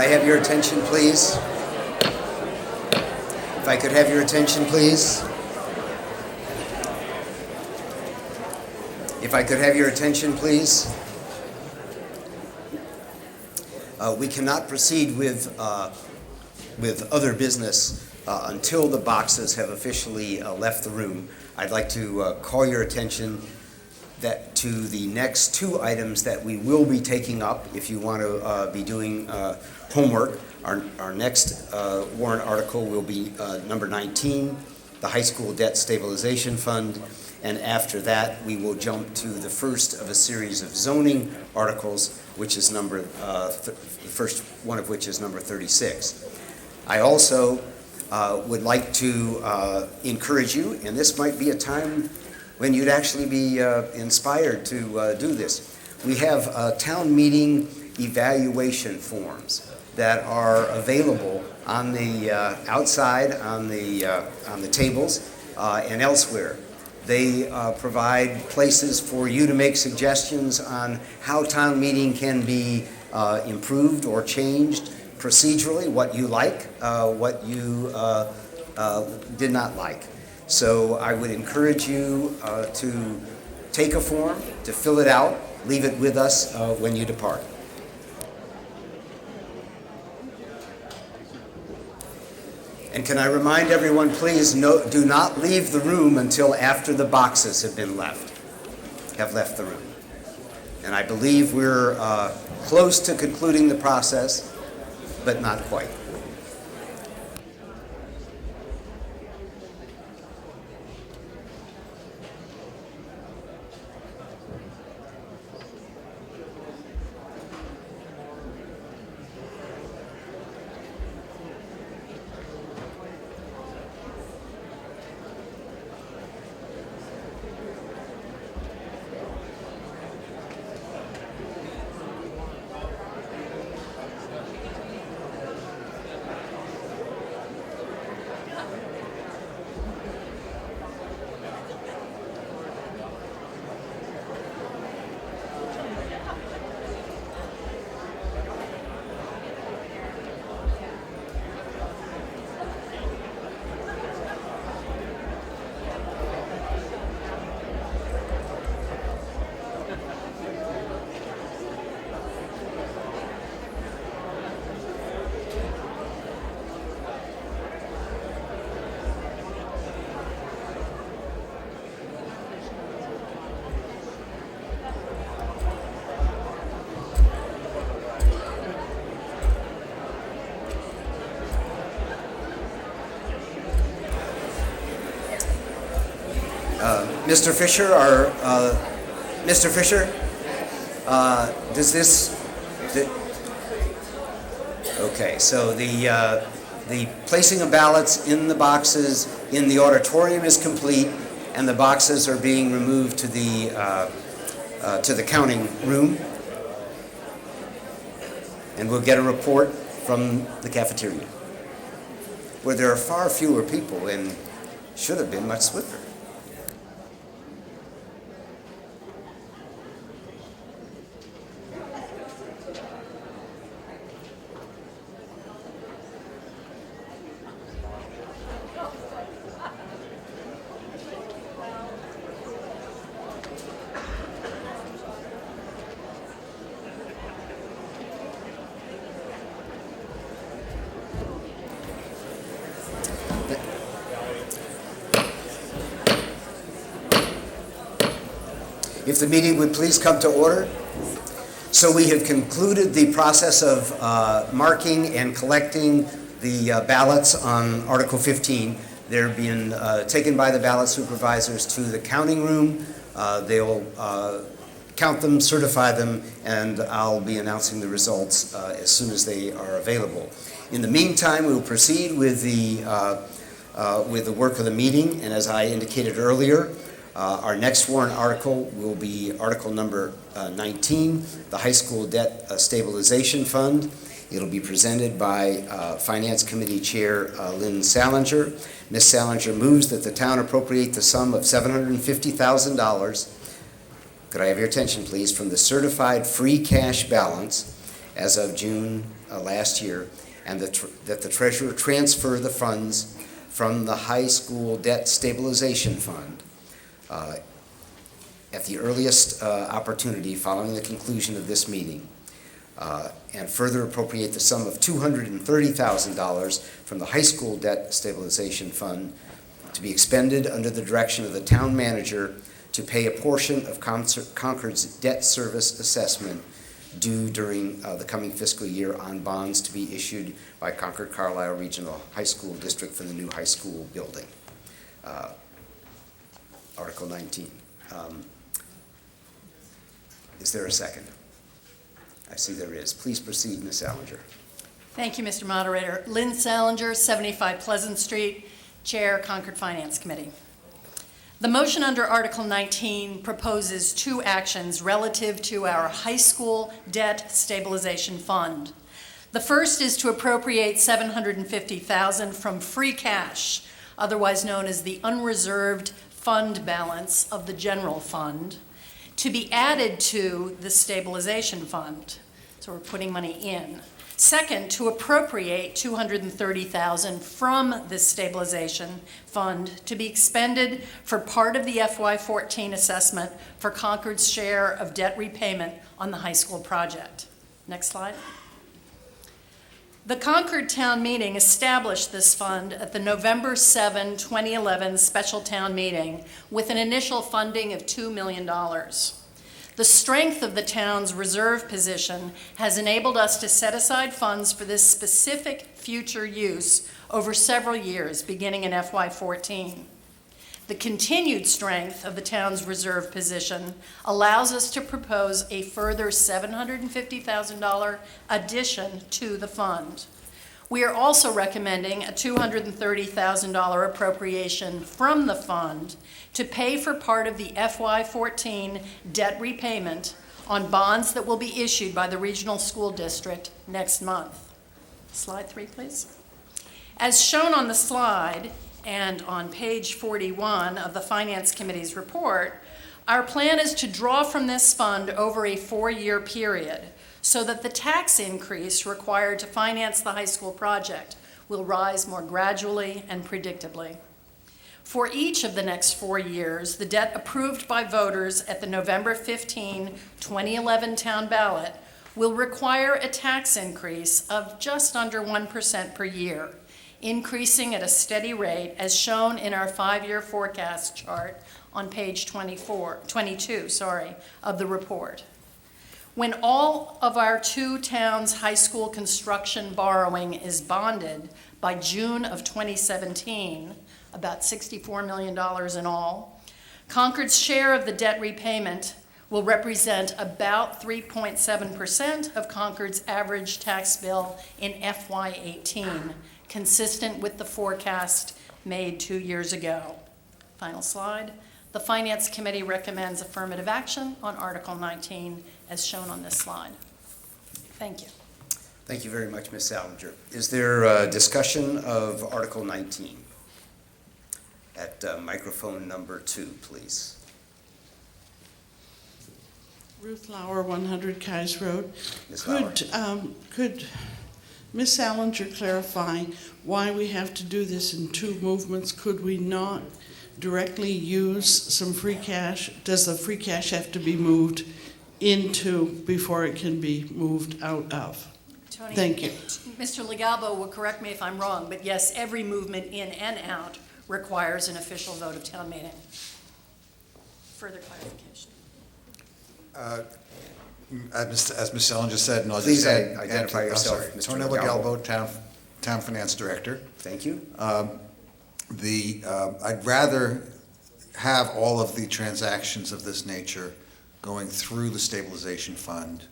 I have your attention, please? If I could have your attention, please? If I could have your attention, please? We cannot proceed with other business until the boxes have officially left the room. I'd like to call your attention to the next two items that we will be taking up if you want to be doing homework. Our next warrant article will be number 19, the High School Debt Stabilization Fund. And after that, we will jump to the first of a series of zoning articles, which is the first one of which is number 36. I also would like to encourage you, and this might be a time when you'd actually be inspired to do this. We have town meeting evaluation forms that are available on the outside on the tables and elsewhere. They provide places for you to make suggestions on how town meeting can be improved or changed procedurally, what you like, what you did not like. So I would encourage you to take a form, to fill it out, leave it with us when you depart. And can I remind everyone, please, do not leave the room until after the boxes have left the room. And I believe we're close to concluding the process, but not quite. Mr. Fisher, Mr. Fisher, does this? Okay, so the placing of ballots in the boxes in the auditorium is complete, and the boxes are being removed to the counting room, and we'll get a report from the cafeteria, where there are far fewer people and should have been much swifter. If the meeting would please come to order. So we have concluded the process of marking and collecting the ballots on Article 15. They're being taken by the ballot supervisors to the counting room. They'll count them, certify them, and I'll be announcing the results as soon as they are available. In the meantime, we will proceed with the work of the meeting, and as I indicated earlier, our next warrant article will be Article number 19, the High School Debt Stabilization Fund. It'll be presented by Finance Committee Chair Lynn Salinger. Ms. Salinger moves that the town appropriate the sum of $750,000. Could I have your attention, please, from the certified free cash balance as of June last year, and that the treasurer transfer the funds from the high school debt stabilization fund at the earliest opportunity following the conclusion of this meeting, and further appropriate the sum of $230,000 from the high school debt stabilization fund to be expended under the direction of the town manager to pay a portion of Concord's debt service assessment due during the coming fiscal year on bonds to be issued by Concord Carlisle Regional High School District for the new high school building. Article 19. Is there a second? I see there is. Please proceed, Ms. Salinger. Thank you, Mr. Moderator. Lynn Salinger, 75 Pleasant Street, Chair, Concord Finance Committee. The motion under Article 19 proposes two actions relative to our high school debt stabilization fund. The first is to appropriate $750,000 from free cash, otherwise known as the unreserved fund balance of the general fund, to be added to the stabilization fund. So we're putting money in. Second, to appropriate $230,000 from this stabilization fund to be expended for part of the FY14 assessment for Concord's share of debt repayment on the high school project. Next slide. The Concord Town Meeting established this fund at the November 7, 2011 special town meeting with an initial funding of $2 million. The strength of the town's reserve position has enabled us to set aside funds for this specific future use over several years, beginning in FY14. The continued strength of the town's reserve position allows us to propose a further $750,000 addition to the fund. We are also recommending a $230,000 appropriation from the fund to pay for part of the FY14 debt repayment on bonds that will be issued by the regional school district next month. Slide 3, please. As shown on the slide, and on page 41 of the Finance Committee's report, our plan is to draw from this fund over a 4-year period so that the tax increase required to finance the high school project will rise more gradually and predictably. For each of the next 4 years, the debt approved by voters at the November 15, 2011 town ballot will require a tax increase of just under 1% per year, increasing at a steady rate as shown in our 5-year forecast chart on page 22 of the report. When all of our 2 towns' high school construction borrowing is bonded by June of 2017, about $64 million in all, Concord's share of the debt repayment will represent about 3.7% of Concord's average tax bill in FY18, consistent with the forecast made 2 years ago. Final slide. The Finance Committee recommends affirmative action on Article 19 as shown on this slide. Thank you. Thank you very much, Ms. Salinger. Is there a discussion of Article 19? At microphone number 2, please. Ruth Lauer, 100 Kais Road. Ms. Lauer. Could Ms. Salinger clarify why we have to do this in 2 movements? Could we not directly use some free cash? Does the free cash have to be moved into before it can be moved out of? Tony, Thank you. Mr. Legalbo will correct me if I'm wrong, but yes, every movement in and out requires an official vote of town meeting. Further clarification. As Ms. Salinger said, and I'll Please just add, identify yourself, Mr. Tony Legalbo. Legalbo, Town Finance Director. Thank you. I'd rather have all of the transactions of this nature going through the stabilization fund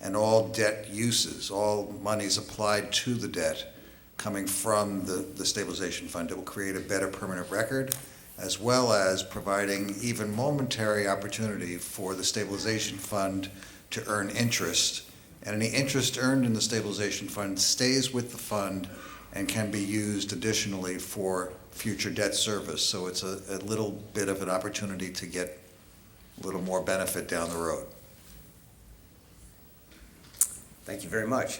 and all debt uses, all monies applied to the debt coming from the stabilization fund. It will create a better permanent record, as well as providing even momentary opportunity for the stabilization fund to earn interest. And any interest earned in the stabilization fund stays with the fund and can be used additionally for future debt service. So it's a little bit of an opportunity to get a little more benefit down the road. Thank you very much.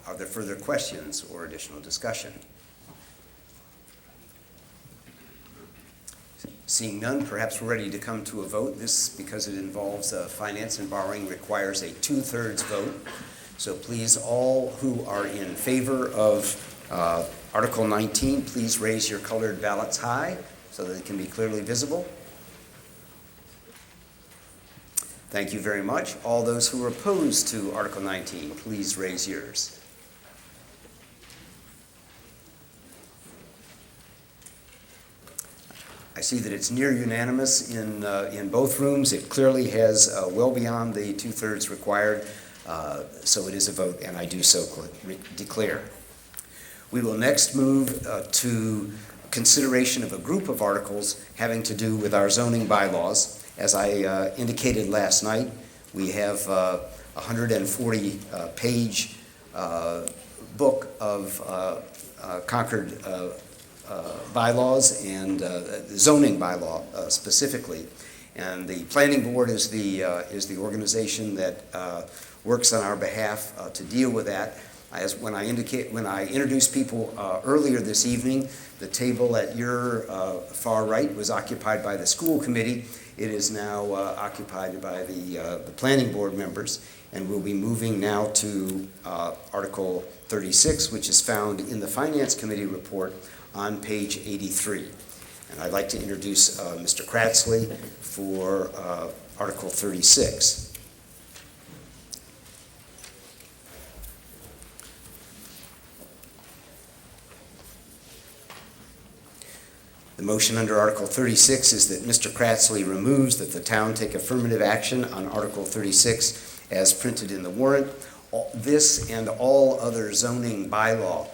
Are there further questions or additional discussion? Seeing none, perhaps we're ready to come to a vote. This, because it involves finance and borrowing, requires a 2/3 vote. So please, all who are in favor of Article 19, please raise your colored ballots high so that it can be clearly visible. Thank you very much. All those who are opposed to Article 19, please raise yours. I see that it's near unanimous in both rooms. It clearly has well beyond the 2/3 required, so it is a vote, and I do so declare. We will next move to consideration of a group of articles having to do with our zoning bylaws. As I indicated last night, we have a 140-page book of Concord bylaws and zoning bylaw specifically. And the planning board is the organization that works on our behalf to deal with that. As when I introduced people earlier this evening, the table at your far right was occupied by the school committee. It is now occupied by the planning board members, and we'll be moving now to Article 36, which is found in the Finance Committee report on page 83. And I'd like to introduce Mr. Kratsley for Article 36. The motion under Article 36 is that Mr. Kratsley removes that the town take affirmative action on Article 36 as printed in the warrant. This and all other zoning bylaw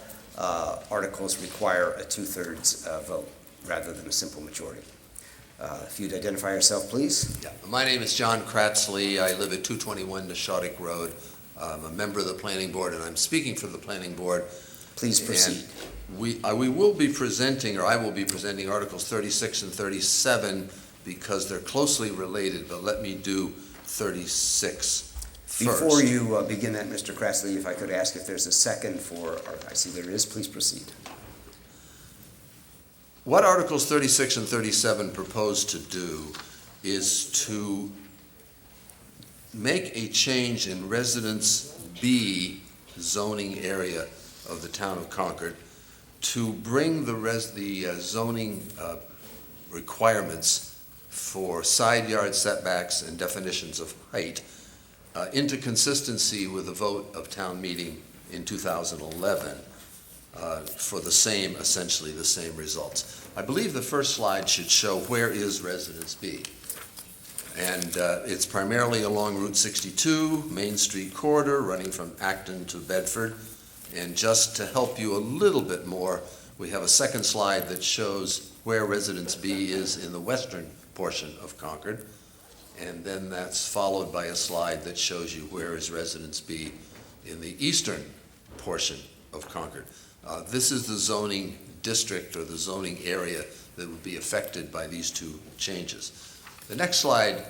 articles require a 2/3 vote rather than a simple majority. If you'd identify yourself, please. Yeah. My name is John Kratsley. I live at 221 Nishotic Road. I'm a member of the planning board, and I'm speaking for the planning board. Please proceed. And we will be presenting, or I will be presenting Articles 36 and 37 because they're closely related, but let me do 36 first. Before you begin that, Mr. Kratsley, if I could ask if there's a second for, I see there is, please proceed. What Articles 36 and 37 propose to do is to make a change in Residence B zoning area of the town of Concord to bring the zoning requirements for side yard setbacks and definitions of height into consistency with the vote of town meeting in 2011 for essentially the same results. I believe the first slide should show where is Residence B. And it's primarily along Route 62, Main Street corridor, running from Acton to Bedford. And just to help you a little bit more, we have a second slide that shows where Residence B is in the western portion of Concord. And then that's followed by a slide that shows you where is Residence B in the eastern portion of Concord. This is the zoning district or the zoning area that would be affected by these two changes. The next slide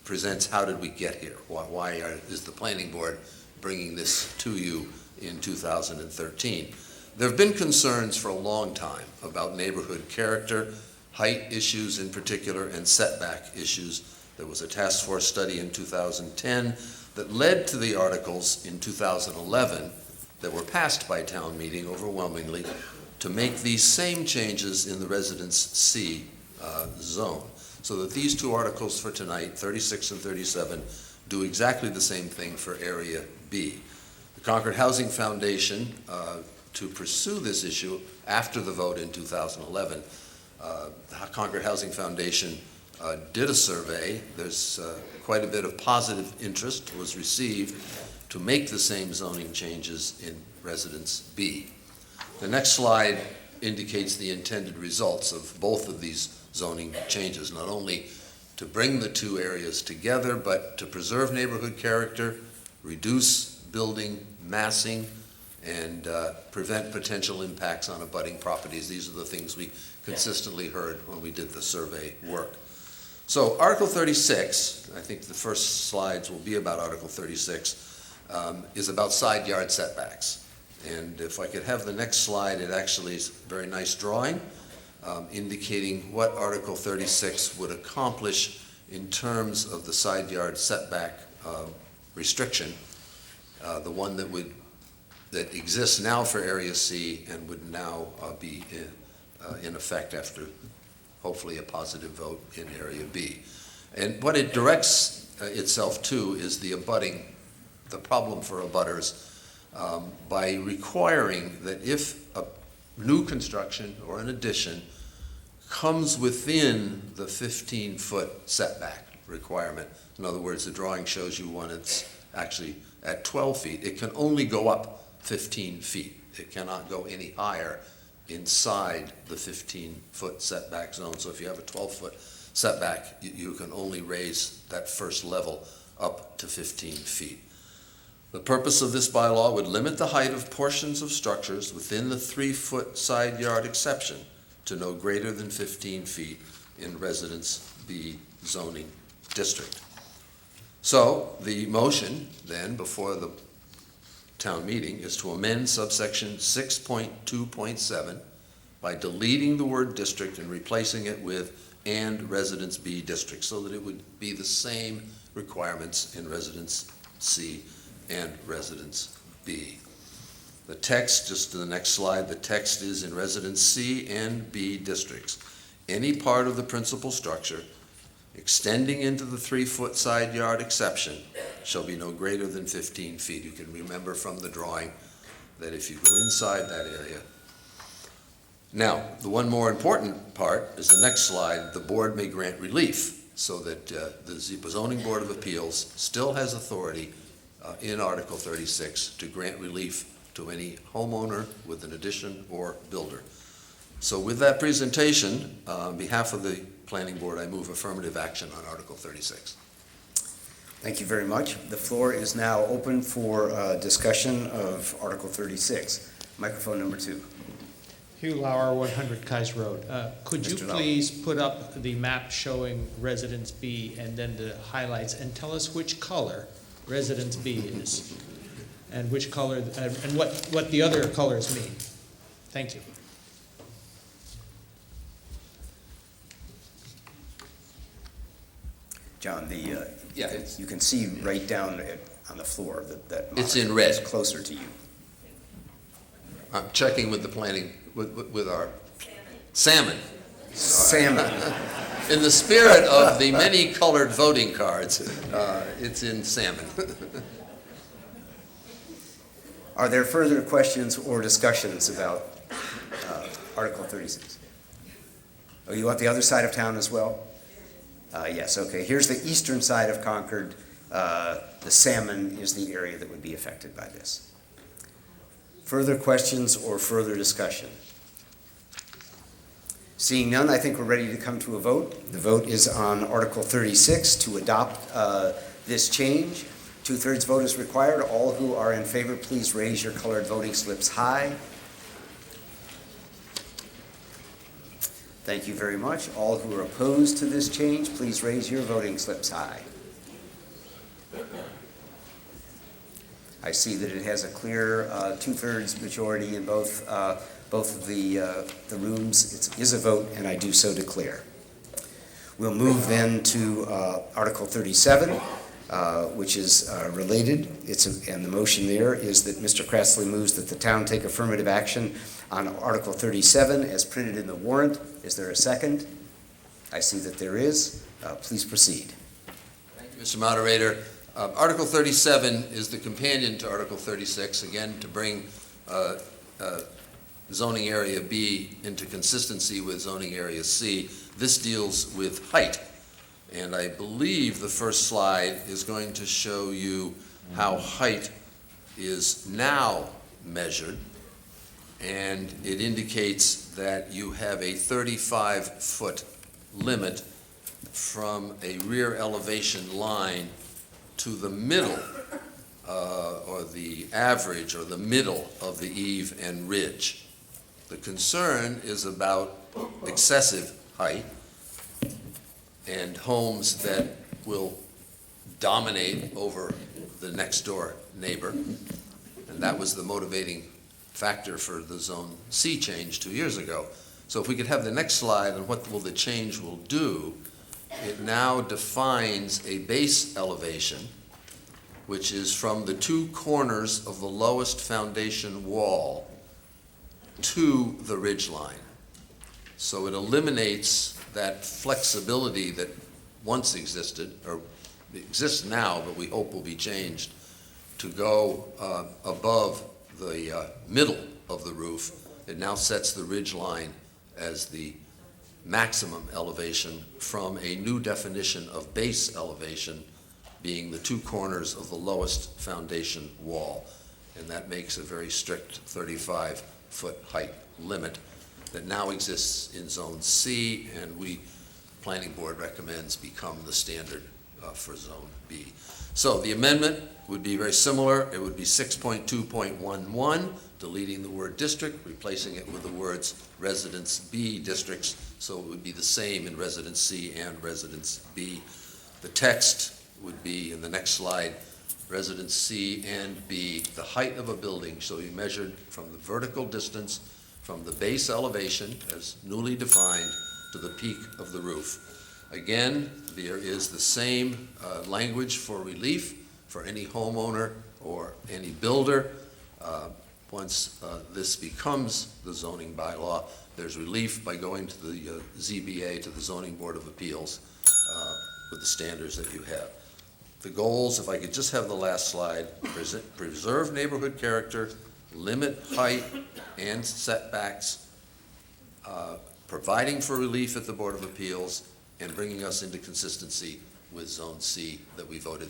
presents how did we get here? Why is the planning board bringing this to you in 2013? There have been concerns for a long time about neighborhood character, height issues in particular, and setback issues. There was a task force study in 2010 that led to the articles in 2011 that were passed by town meeting overwhelmingly to make these same changes in the Residence C zone. So that these two articles for tonight, 36 and 37, do exactly the same thing for Area B. The Concord Housing Foundation, to pursue this issue after the vote in 2011, the Concord Housing Foundation did a survey. There's quite a bit of positive interest was received to make the same zoning changes in Residence B. The next slide indicates the intended results of both of these zoning changes, not only to bring the two areas together, but to preserve neighborhood character, reduce building massing, and prevent potential impacts on abutting properties. These are the things we consistently heard when we did the survey work. So Article 36, I think the first slides will be about Article 36, is about side yard setbacks. And if I could have the next slide, it actually is a very nice drawing indicating what Article 36 would accomplish in terms of the side yard setback restriction, the one that exists now for Area C and would now be in effect after hopefully a positive vote in Area B. And what it directs itself to is the problem for abutters by requiring that if a new construction or an addition comes within the 15-foot setback requirement, in other words, the drawing shows you one that's actually at 12 feet, it can only go up 15 feet. It cannot go any higher inside the 15-foot setback zone. So if you have a 12-foot setback, you can only raise that first level up to 15 feet. The purpose of this bylaw would limit the height of portions of structures within the 3-foot side yard exception to no greater than 15 feet in Residence B zoning district. So the motion then before the town meeting is to amend subsection 6.2.7 by deleting the word district and replacing it with and Residence B district, so that it would be the same requirements in Residence C and Residence B. The text, just to the next slide, the text is in Residence C and B districts. Any part of the principal structure extending into the 3-foot side yard exception shall be no greater than 15 feet. You can remember from the drawing that if you go inside that area. Now, the one more important part is the next slide. The board may grant relief so that the Zoning Board of Appeals still has authority in Article 36 to grant relief to any homeowner with an addition or builder. So with that presentation, on behalf of the Planning Board, I move affirmative action on Article 36. Thank you very much. The floor is now open for discussion of Article 36. Microphone number 2. Hugh Lauer, 100 Kais Road. Could you Mr. Lauer. please put up the map showing Residence B and then the highlights and tell us which color Residence B is and which color and what the other colors mean? Thank you. John, you can see right down on the floor that It's in monitor red. is closer to you. I'm checking with the planning, with our salmon. In the spirit of the many-colored voting cards, it's in salmon. Are there further questions or discussions about Article 36? Oh, you want the other side of town as well? Yes, okay. Here's the eastern side of Concord. The salmon is the area that would be affected by this. Further questions or further discussion? Seeing none, I think we're ready to come to a vote. The vote is on Article 36 to adopt this change. 2/3 vote is required. All who are in favor, please raise your colored voting slips high. Thank you very much. All who are opposed to this change, please raise your voting slips high. I see that it has a clear 2/3 majority in both of the rooms. It is a vote, and I do so declare. We'll move then to Article 37, which is related. And the motion there is that Mr. Crassley moves that the town take affirmative action on Article 37 as printed in the warrant. Is there a second? I see that there is. Please proceed. Thank you, Mr. Moderator. Article 37 is the companion to Article 36, again, to bring zoning area B into consistency with zoning area C. This deals with height. And I believe the first slide is going to show you how height is now measured. And it indicates that you have a 35-foot limit from a rear elevation line to the middle, or the average, or the middle of the eave and ridge. The concern is about excessive height. and homes that will dominate over the next door neighbor. And that was the motivating factor for the Zone C change 2 years ago. So if we could have the next slide on what will the change will do, it now defines a base elevation, which is from the two corners of the lowest foundation wall to the ridge line. So it eliminates that flexibility that once existed, or exists now, but we hope will be changed, to go above the middle of the roof. It now sets the ridge line as the maximum elevation from a new definition of base elevation being the two corners of the lowest foundation wall. And that makes a very strict 35-foot height limit that now exists in Zone C, and we, Planning Board recommends become the standard for Zone B. So the amendment would be very similar. It would be 6.2.11, deleting the word district, replacing it with the words Residence B districts, so it would be the same in Residence C and Residence B. The text would be, in the next slide, Residence C and B, the height of a building shall be measured from the vertical distance from the base elevation, as newly defined, to the peak of the roof. Again, there is the same language for relief for any homeowner or any builder. Once this becomes the zoning bylaw, there's relief by going to the ZBA, to the Zoning Board of Appeals, with the standards that you have. The goals, if I could just have the last slide: preserve neighborhood character, limit height and setbacks, providing for relief at the Board of Appeals, and bringing us into consistency with Zone C that we voted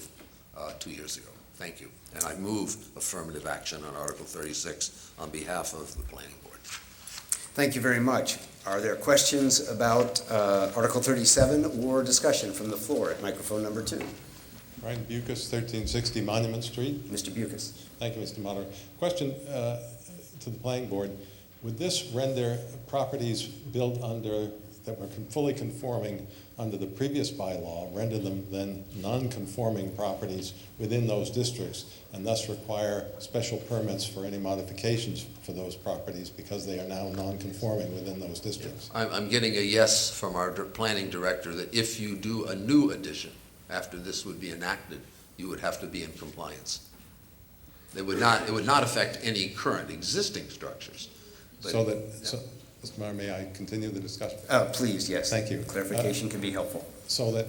2 years ago. Thank you. And I move affirmative action on Article 36 on behalf of the Planning Board. Thank you very much. Are there questions about Article 37 or discussion from the floor at microphone number 2? Brian Bucas, 1360 Monument Street. Mr. Bucas. Thank you, Mr. Moderator. Question to the Planning Board. Would this render properties built under, that were fully conforming under the previous bylaw, render them then non-conforming properties within those districts, and thus require special permits for any modifications for those properties because they are now non-conforming within those districts? I'm getting a yes from our planning director that if you do a new addition after this would be enacted, you would have to be in compliance. It would not affect any current existing structures. But, so, Mr. Mayor, may I continue the discussion? Please, yes. Thank you. Clarification can be helpful. So that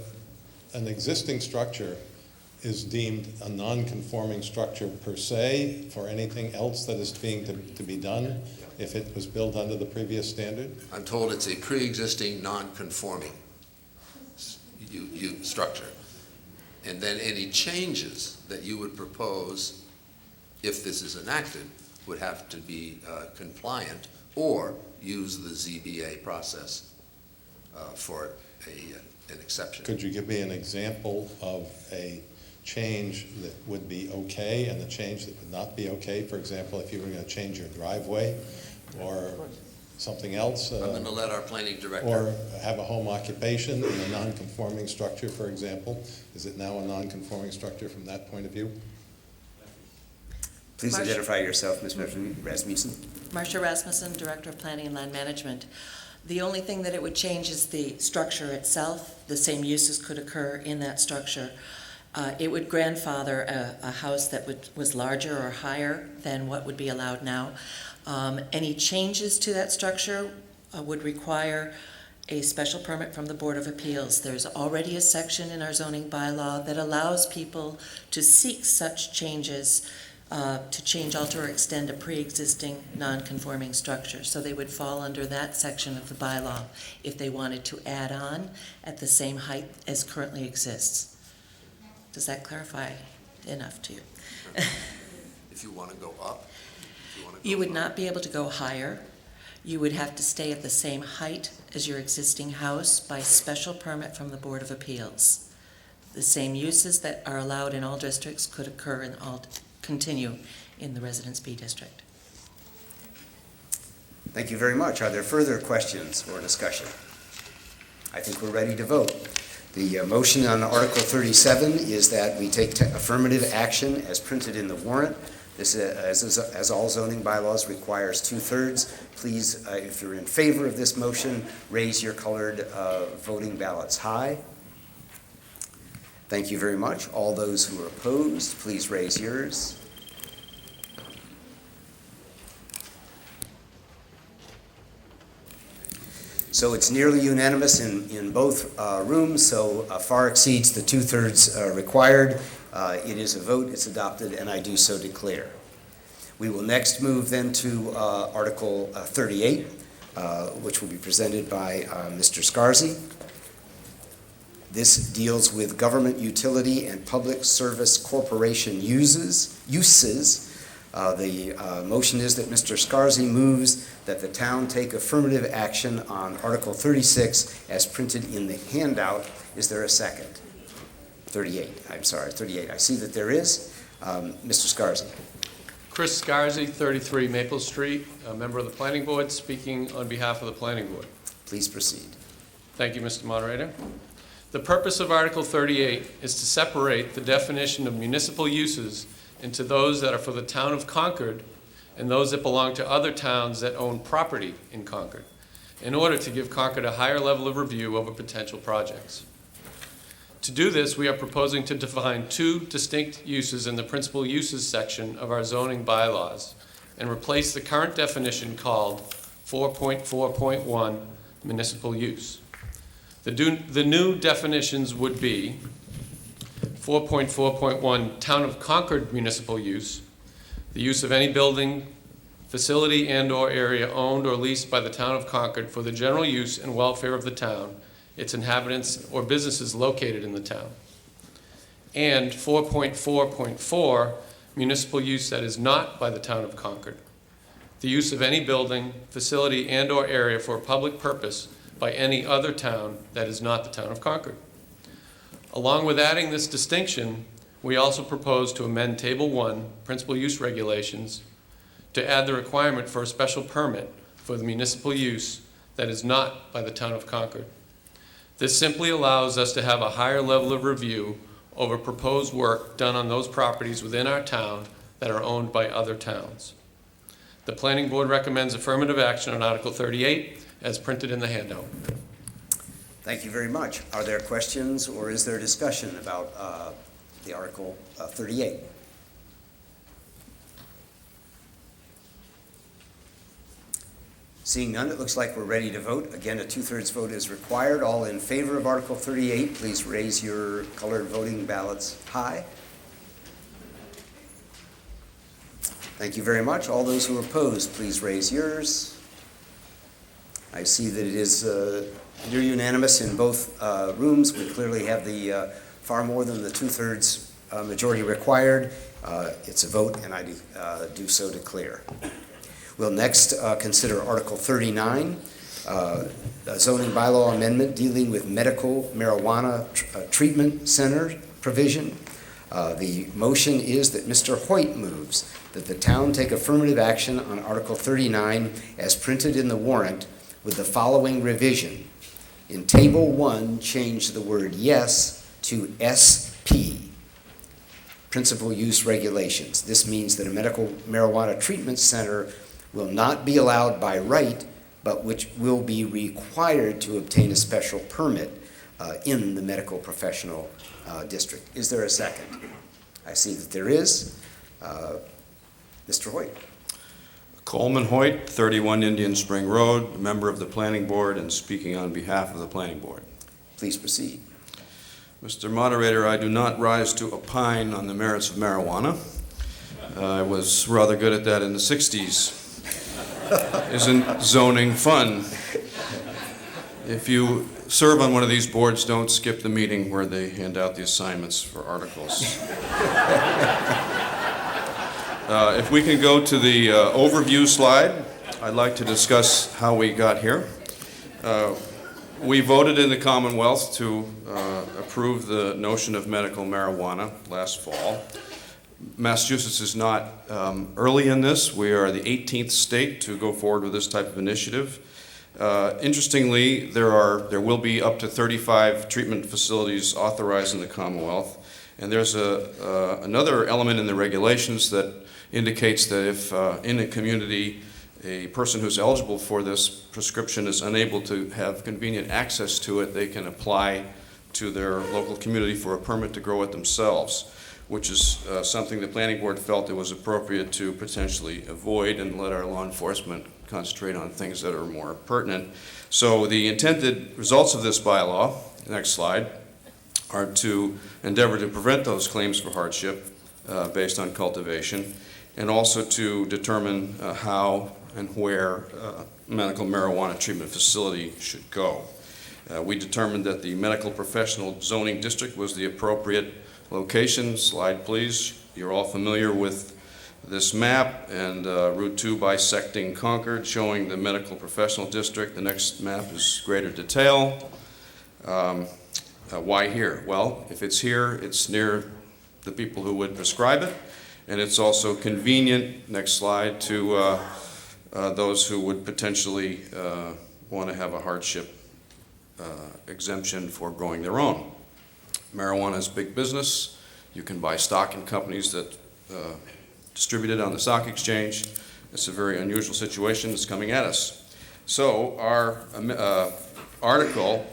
an existing structure is deemed a non-conforming structure per se for anything else that is being to be done if it was built under the previous standard? I'm told it's a pre-existing non-conforming structure. And then any changes that you would propose, if this is enacted, would have to be compliant or use the ZBA process for an exception. Could you give me an example of a change that would be okay and a change that would not be okay? For example, if you were going to change your driveway or something else? I'm going to let our planning director. Or have a home occupation in a non-conforming structure, for example. Is it now a non-conforming structure from that point of view? Please identify yourself, Ms. Rasmussen. Marcia Rasmussen, Director of Planning and Land Management. The only thing that it would change is the structure itself. The same uses could occur in that structure. It would grandfather a house that was larger or higher than what would be allowed now. Any changes to that structure would require a special permit from the Board of Appeals. There's already a section in our zoning bylaw that allows people to seek such changes to change, alter, or extend a pre-existing non-conforming structure. So they would fall under that section of the bylaw if they wanted to add on at the same height as currently exists. Does that clarify enough to you? If you want to go up? You would not be able to go higher. You would have to stay at the same height as your existing house by special permit from the Board of Appeals. The same uses that are allowed in all districts could occur in all continue in the Residence B district. Thank you very much. Are there further questions or discussion? I think we're ready to vote. The motion on Article 37 is that we take affirmative action as printed in the warrant. This, as all zoning bylaws, requires 2/3. Please, if you're in favor of this motion, raise your colored voting ballots high. Thank you very much. All those who are opposed, please raise yours. So it's nearly unanimous in both rooms, so far exceeds the 2/3 required. It is a vote, it's adopted, and I do so declare. We will next move then to Article 38, which will be presented by Mr. Scarsi. This deals with government utility and public service corporation uses. The motion is that Mr. Scarsi moves that the town take affirmative action on Article 36 as printed in the handout. Is there a second? 38, I'm sorry, 38. I see that there is. Mr. Scarsi. Chris Scarsi, 33 Maple Street, a member of the Planning Board, speaking on behalf of the Planning Board. Please proceed. Thank you, Mr. Moderator. The purpose of Article 38 is to separate the definition of municipal uses into those that are for the town of Concord and those that belong to other towns that own property in Concord, in order to give Concord a higher level of review over potential projects. To do this, we are proposing to define two distinct uses in the principal uses section of our zoning bylaws and replace the current definition called 4.4.1 municipal use. The new definitions would be 4.4.1 Town of Concord municipal use, the use of any building, facility, and/or area owned or leased by the Town of Concord for the general use and welfare of the town, its inhabitants, or businesses located in the town. And 4.4.4 municipal use that is not by the Town of Concord, the use of any building, facility, and/or area for a public purpose by any other town that is not the Town of Concord. Along with adding this distinction, we also propose to amend Table 1, Principal Use Regulations, to add the requirement for a special permit for the municipal use that is not by the Town of Concord. This simply allows us to have a higher level of review over proposed work done on those properties within our town that are owned by other towns. The Planning Board recommends affirmative action on Article 38 as printed in the handout. Thank you very much. Are there questions or is there discussion about the Article 38? Seeing none, it looks like we're ready to vote. Again, a 2/3 vote is required. All in favor of Article 38, please raise your colored voting ballots high. Thank you very much. All those who are opposed, please raise yours. I see that it is near unanimous in both rooms. We clearly have the far more than the 2/3 majority required. It's a vote, and I do so declare. We'll next consider Article 39, a zoning bylaw amendment dealing with medical marijuana treatment center provision. The motion is that Mr. Hoyt moves that the town take affirmative action on Article 39 as printed in the warrant with the following revision. In Table 1, change the word yes to SP, Principal Use Regulations. This means that a medical marijuana treatment center will not be allowed by right, but which will be required to obtain a special permit in the medical professional district. Is there a second? I see that there is. Mr. Hoyt. Coleman Hoyt, 31 Indian Spring Road, member of the Planning Board and speaking on behalf of the Planning Board. Please proceed. Mr. Moderator, I do not rise to opine on the merits of marijuana. I was rather good at that in the 60s. Isn't zoning fun? If you serve on one of these boards, don't skip the meeting where they hand out the assignments for articles. If we can go to the overview slide, I'd like to discuss how we got here. We voted in the Commonwealth to approve the notion of medical marijuana last fall. Massachusetts is not early in this. We are the 18th state to go forward with this type of initiative. Interestingly, there will be up to 35 treatment facilities authorized in the Commonwealth, and there's another element in the regulations that indicates that if in a community a person who's eligible for this prescription is unable to have convenient access to it, they can apply to their local community for a permit to grow it themselves, which is something the planning board felt it was appropriate to potentially avoid and let our law enforcement concentrate on things that are more pertinent. So the intended results of this bylaw, next slide, are to endeavor to prevent those claims for hardship based on cultivation, and also to determine how and where medical marijuana treatment facility should go. We determined that the medical professional zoning district was the appropriate location. Slide, please. You're all familiar with this map, and Route 2 bisecting Concord, showing the medical professional district. The next map is greater detail. Why here? Well, if it's here, it's near the people who would prescribe it, and it's also convenient, next slide, to those who would potentially want to have a hardship exemption for growing their own. Marijuana is big business. You can buy stock in companies that distribute it on the stock exchange. It's a very unusual situation that's coming at us. So our article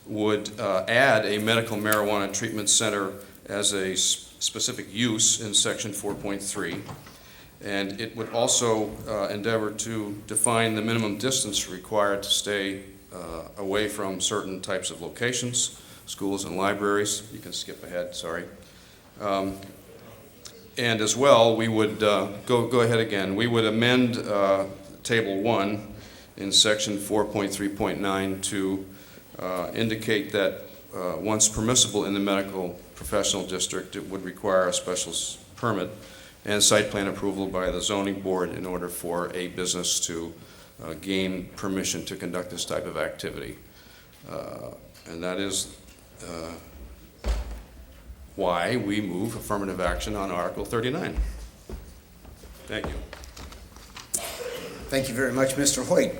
would add a medical marijuana treatment center as a specific use in section 4.3. And it would also endeavor to define the minimum distance required to stay away from certain types of locations, schools and libraries. You can skip ahead, sorry. And as well, we would, go ahead again, we would amend Table 1 in section 4.3.9 to indicate that once permissible in the medical professional district, it would require a special permit and site plan approval by the zoning board in order for a business to gain permission to conduct this type of activity. And that is why we move affirmative action on Article 39. Thank you. Thank you very much, Mr. Hoyt.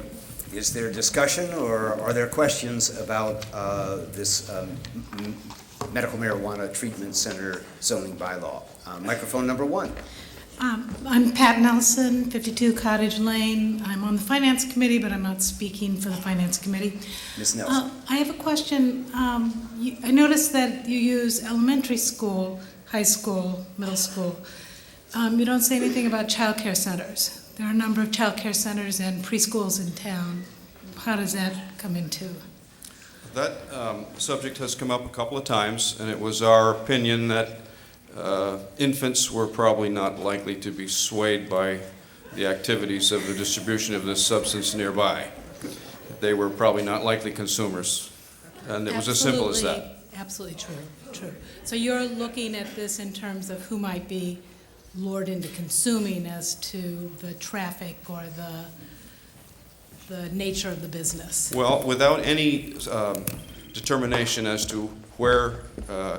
Is there discussion or are there questions about this medical marijuana treatment center zoning bylaw? Microphone number 1. I'm Pat Nelson, 52 Cottage Lane. I'm on the Finance Committee, but I'm not speaking for the Finance Committee. Ms. Nelson. I have a question. I noticed that you use elementary school, high school, middle school. You don't say anything about child care centers. There are a number of child care centers and preschools in town. How does that come into? That subject has come up a couple of times, and it was our opinion that infants were probably not likely to be swayed by the activities of the distribution of this substance nearby. They were probably not likely consumers, and it was as simple as that. Absolutely true. So you're looking at this in terms of who might be lured into consuming as to the traffic or the nature of the business. Well, without any determination as to where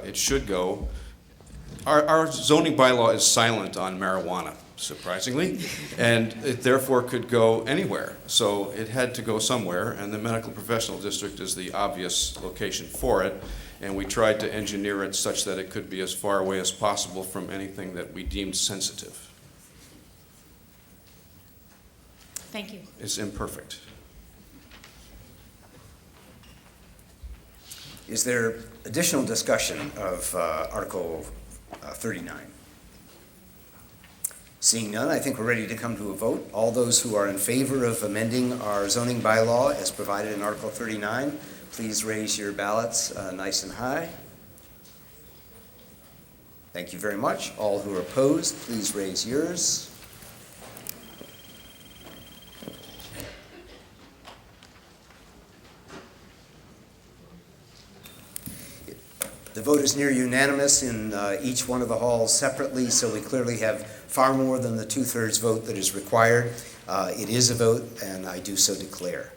it should go, our zoning bylaw is silent on marijuana, surprisingly, and it therefore could go anywhere. So it had to go somewhere, and the medical professional district is the obvious location for it, and we tried to engineer it such that it could be as far away as possible from anything that we deemed sensitive. Thank you. It's imperfect. Is there additional discussion of Article 39? Seeing none, I think we're ready to come to a vote. All those who are in favor of amending our zoning bylaw as provided in Article 39, please raise your ballots nice and high. Thank you very much. All who are opposed, please raise yours. The vote is near unanimous in each one of the halls separately, so we clearly have far more than the 2/3 vote that is required. It is a vote, and I do so declare.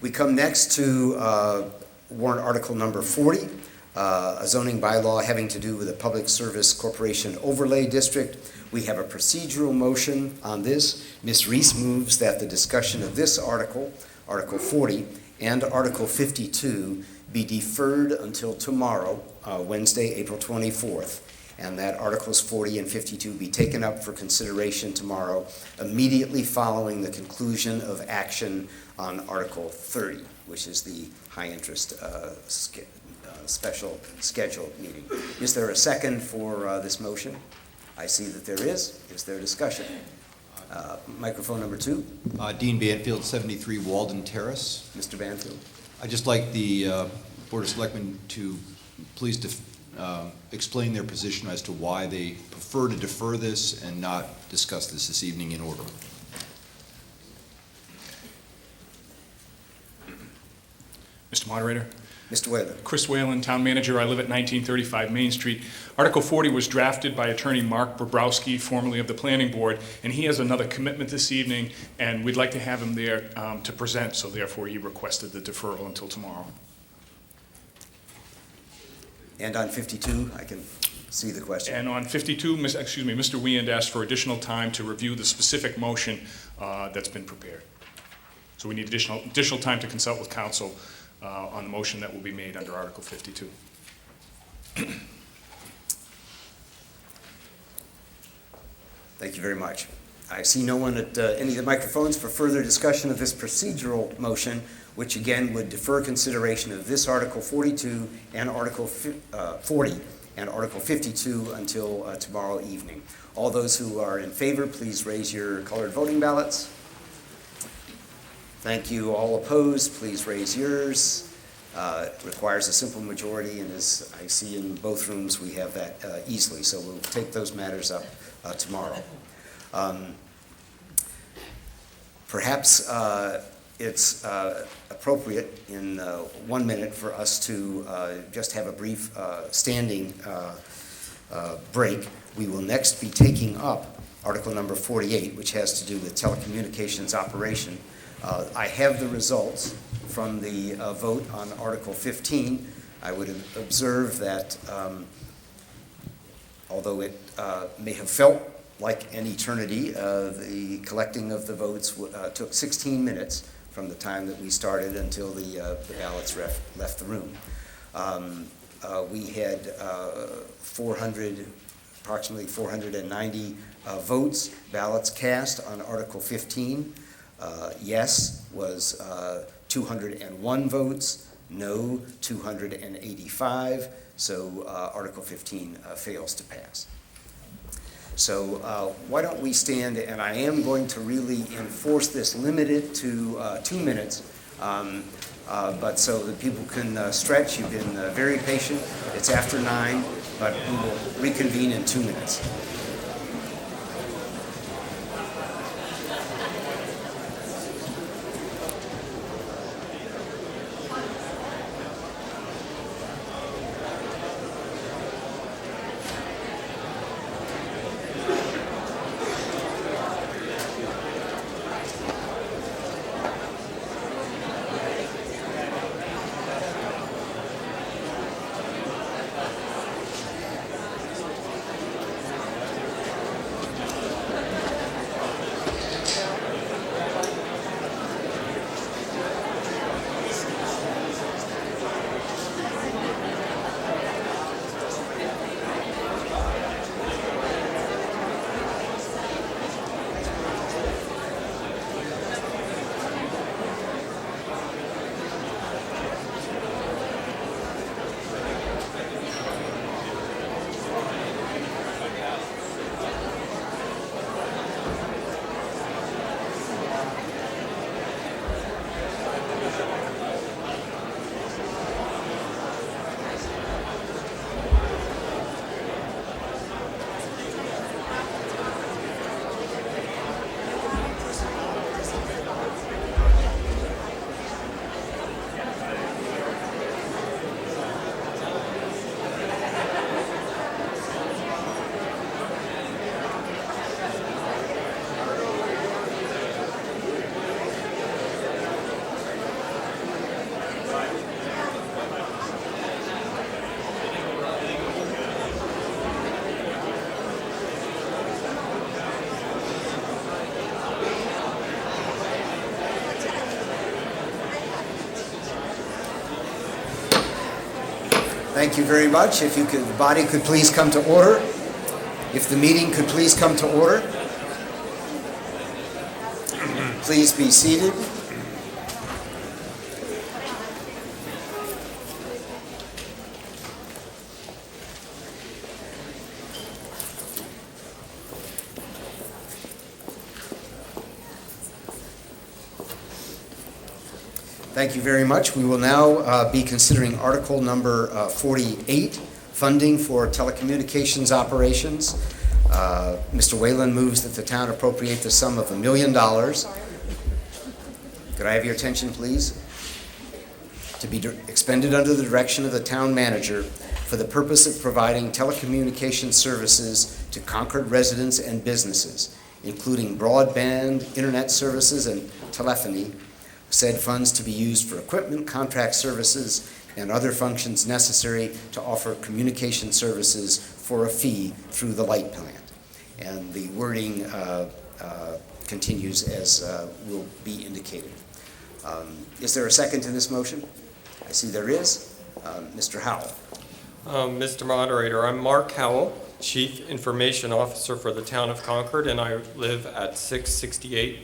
We come next to warrant article number 40, a zoning bylaw having to do with the Public Service Corporation Overlay District. We have a procedural motion on this. Ms. Reese moves that the discussion of this article, Article 40, and Article 52 be deferred until tomorrow, Wednesday, April 24th, and that Articles 40 and 52 be taken up for consideration tomorrow, immediately following the conclusion of action on Article 30, which is the high-interest special scheduled meeting. Is there a second for this motion? I see that there is. Is there discussion? Microphone number 2. Dean Banfield, 73 Walden Terrace. Mr. Banfield. I'd just like the Board of Selectmen to please explain their position as to why they prefer to defer this and not discuss this evening in order. Mr. Moderator. Mr. Whalen. Chris Whalen, Town Manager. I live at 1935 Main Street. Article 40 was drafted by Attorney Mark Bobrowski, formerly of the Planning Board, and he has another commitment this evening, and we'd like to have him there to present, so therefore he requested the deferral until tomorrow. And on 52, I can see the question. And on 52, Mr. Weand asked for additional time to review the specific motion that's been prepared. So we need additional time to consult with counsel on the motion that will be made under Article 52. Thank you very much. I see no one at any of the microphones for further discussion of this procedural motion, which again would defer consideration of this Article 42 and Article 40 and Article 52 until tomorrow evening. All those who are in favor, please raise your colored voting ballots. Thank you. All opposed, please raise yours. It requires a simple majority, and as I see in both rooms, we have that easily. So we'll take those matters up tomorrow. Perhaps it's appropriate in 1 minute for us to just have a brief standing break. We will next be taking up Article number 48, which has to do with telecommunications operation. I have the results from the vote on Article 15. I would observe that although it may have felt like an eternity, the collecting of the votes took 16 minutes from the time that we started until the ballots left the room. We had approximately 490 ballots cast on Article 15. Yes was 201 votes, no 285, so Article 15 fails to pass. So why don't we stand, and I am going to really enforce this, limited to 2 minutes, but so that people can stretch. You've been very patient. It's after 9, but we will reconvene in 2 minutes. Thank you very much. If you could, the body could please come to order. If the meeting could please come to order. Please be seated. Thank you very much. We will now be considering Article number 48, Funding for Telecommunications Operations. Mr. Whalen moves that the town appropriate the sum of $1 million. Could I have your attention, please? To be expended under the direction of the town manager for the purpose of providing telecommunications services to Concord residents and businesses, including broadband, internet services, and telephony. Said funds to be used for equipment, contract services, and other functions necessary to offer communication services for a fee through the light plant. And the wording continues as will be indicated. Is there a second to this motion? I see there is. Mr. Howell. Mr. Moderator, I'm Mark Howell, Chief Information Officer for the Town of Concord, and I live at 668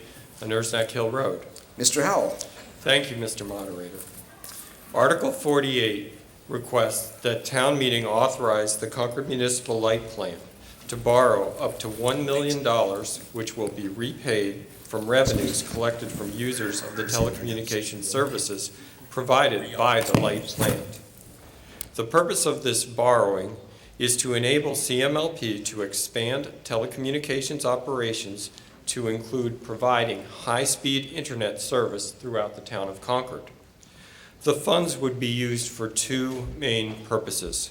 Nurse Neck Hill Road. Mr. Howell. Thank you, Mr. Moderator. Article 48 requests that town meeting authorize the Concord Municipal Light Plant to borrow up to $1 million, which will be repaid from revenues collected from users of the telecommunications services provided by the light plant. The purpose of this borrowing is to enable CMLP to expand telecommunications operations to include providing high-speed internet service throughout the town of Concord. The funds would be used for two main purposes.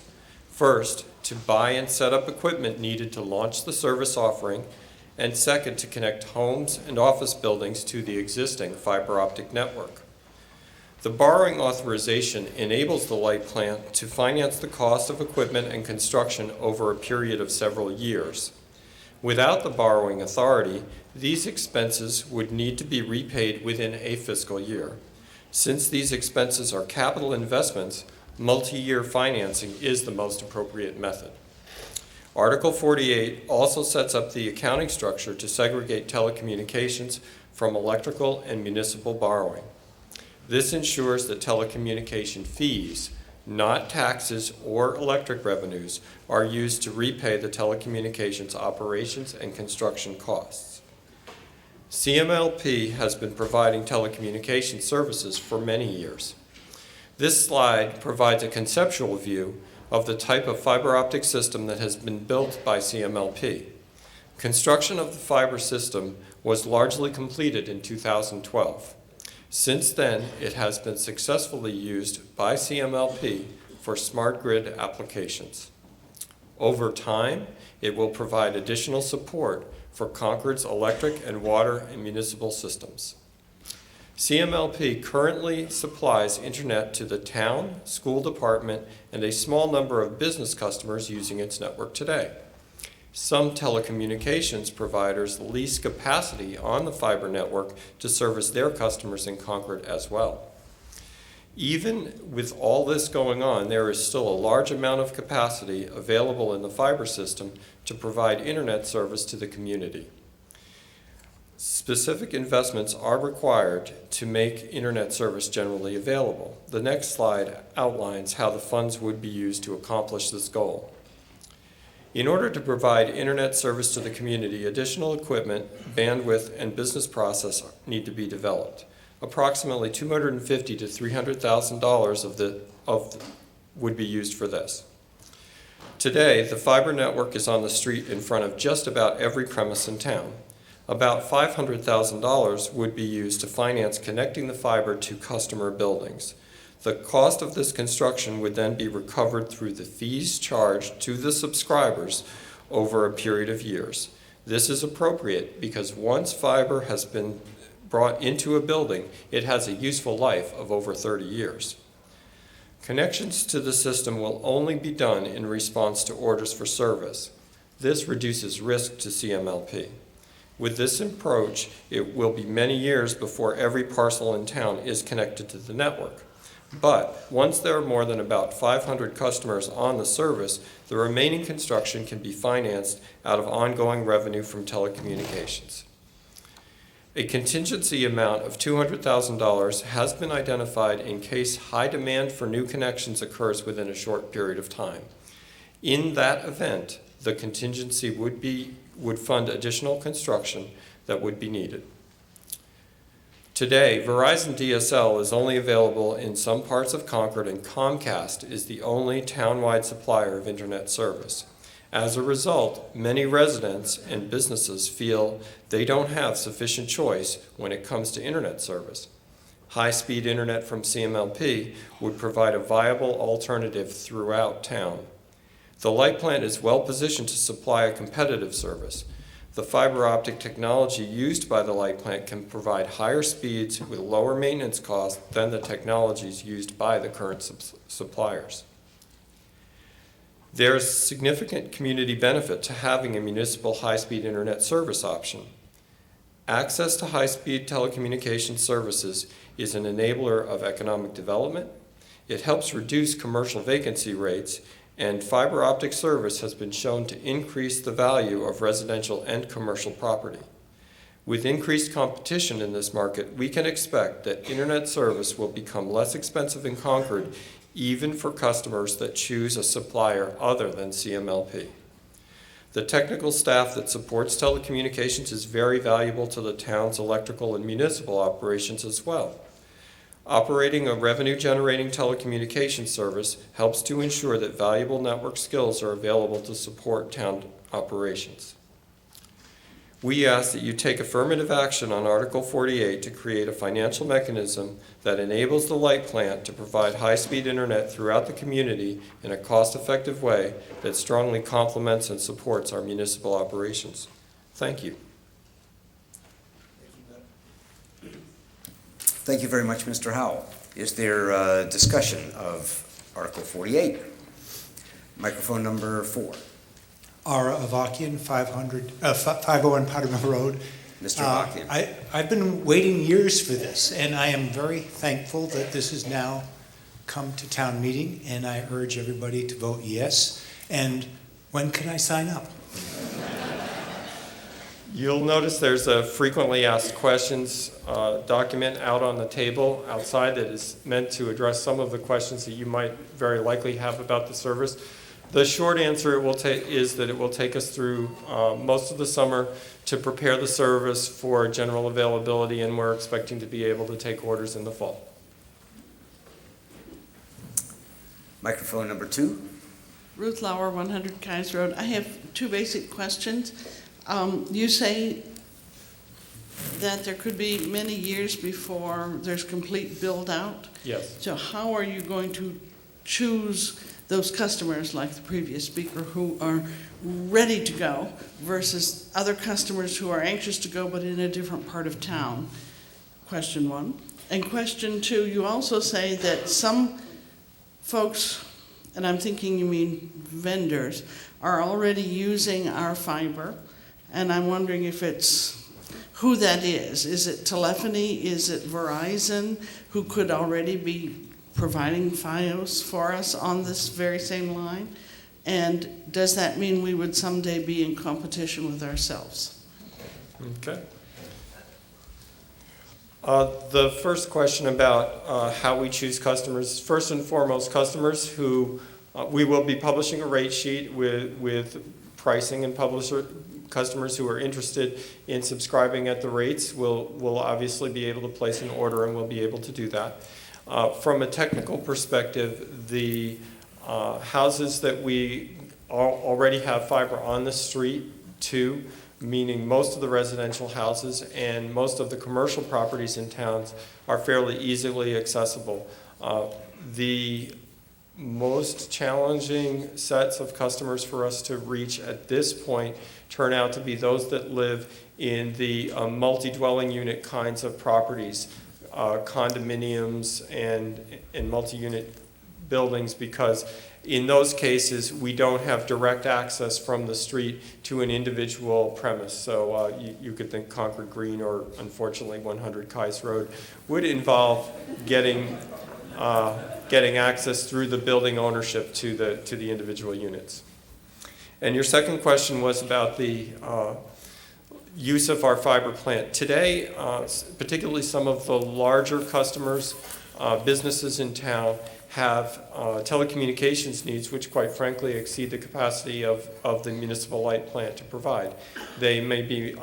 First, to buy and set up equipment needed to launch the service offering, and second, to connect homes and office buildings to the existing fiber optic network. The borrowing authorization enables the light plant to finance the cost of equipment and construction over a period of several years. Without the borrowing authority, these expenses would need to be repaid within a fiscal year. Since these expenses are capital investments, multi-year financing is the most appropriate method. Article 48 also sets up the accounting structure to segregate telecommunications from electrical and municipal borrowing. This ensures that telecommunication fees, not taxes or electric revenues, are used to repay the telecommunications operations and construction costs. CMLP has been providing telecommunications services for many years. This slide provides a conceptual view of the type of fiber optic system that has been built by CMLP. Construction of the fiber system was largely completed in 2012. Since then, it has been successfully used by CMLP for smart grid applications. Over time, it will provide additional support for Concord's electric and water and municipal systems. CMLP currently supplies internet to the town, school department, and a small number of business customers using its network today. Some telecommunications providers lease capacity on the fiber network to service their customers in Concord as well. Even with all this going on, there is still a large amount of capacity available in the fiber system to provide internet service to the community. Specific investments are required to make internet service generally available. The next slide outlines how the funds would be used to accomplish this goal. In order to provide internet service to the community, additional equipment, bandwidth, and business process need to be developed. Approximately $250,000 to $300,000 would be used for this. Today, the fiber network is on the street in front of just about every premise in town. About $500,000 would be used to finance connecting the fiber to customer buildings. The cost of this construction would then be recovered through the fees charged to the subscribers over a period of years. This is appropriate because once fiber has been brought into a building, it has a useful life of over 30 years. Connections to the system will only be done in response to orders for service. This reduces risk to CMLP. With this approach, it will be many years before every parcel in town is connected to the network. But once there are more than about 500 customers on the service, the remaining construction can be financed out of ongoing revenue from telecommunications. A contingency amount of $200,000 has been identified in case high demand for new connections occurs within a short period of time. In that event, the contingency would fund additional construction that would be needed. Today, Verizon DSL is only available in some parts of Concord, and Comcast is the only townwide supplier of internet service. As a result, many residents and businesses feel they don't have sufficient choice when it comes to internet service. High-speed internet from CMLP would provide a viable alternative throughout town. The light plant is well positioned to supply a competitive service. The fiber optic technology used by the light plant can provide higher speeds with lower maintenance costs than the technologies used by the current suppliers. There is significant community benefit to having a municipal high-speed internet service option. Access to high-speed telecommunications services is an enabler of economic development. It helps reduce commercial vacancy rates, and fiber optic service has been shown to increase the value of residential and commercial property. With increased competition in this market, we can expect that internet service will become less expensive in Concord, even for customers that choose a supplier other than CMLP. The technical staff that supports telecommunications is very valuable to the town's electrical and municipal operations as well. Operating a revenue-generating telecommunications service helps to ensure that valuable network skills are available to support town operations. We ask that you take affirmative action on Article 48 to create a financial mechanism that enables the light plant to provide high-speed internet throughout the community in a cost-effective way that strongly complements and supports our municipal operations. Thank you. Thank you very much, Mr. Howell. Is there discussion of Article 48? Microphone number 4. Ara Avakian, 501 Powder Mill Road. Mr. Avakian. I've been waiting years for this, and I am very thankful that this has now come to town meeting, and I urge everybody to vote yes. And when can I sign up? You'll notice there's a frequently asked questions document out on the table outside that is meant to address some of the questions that you might very likely have about the service. The short answer is that it will take us through most of the summer to prepare the service for general availability, and we're expecting to be able to take orders in the fall. Microphone number 2. Ruth Lauer, 100 Kais Road. I have 2 basic questions. You say that there could be many years before there's complete build-out. Yes. So how are you going to choose those customers, like the previous speaker, who are ready to go versus other customers who are anxious to go but in a different part of town? Question 1. And question 2, you also say that some folks, and I'm thinking you mean vendors, are already using our fiber, and I'm wondering if it's who that is. Is it telephony? Is it Verizon, who could already be providing Fios for us on this very same line? And does that mean we would someday be in competition with ourselves? Okay. The first question about how we choose customers, first and foremost, customers who we will be publishing a rate sheet with pricing, and customers who are interested in subscribing at the rates will obviously be able to place an order, and will be able to do that. From a technical perspective, the houses that we already have fiber on the street to, meaning most of the residential houses and most of the commercial properties in towns, are fairly easily accessible. The most challenging sets of customers for us to reach at this point turn out to be those that live in the multi-dwelling unit kinds of properties, condominiums and multi-unit buildings, because in those cases we don't have direct access from the street to an individual premise. So you could think Concord Green, or unfortunately 100 Kais Road, would involve getting getting access through the building ownership to the individual units. And your second question was about the use of our fiber plant. Today, particularly some of the larger customers, businesses in town, have telecommunications needs which quite frankly exceed the capacity of the municipal light plant to provide. They may be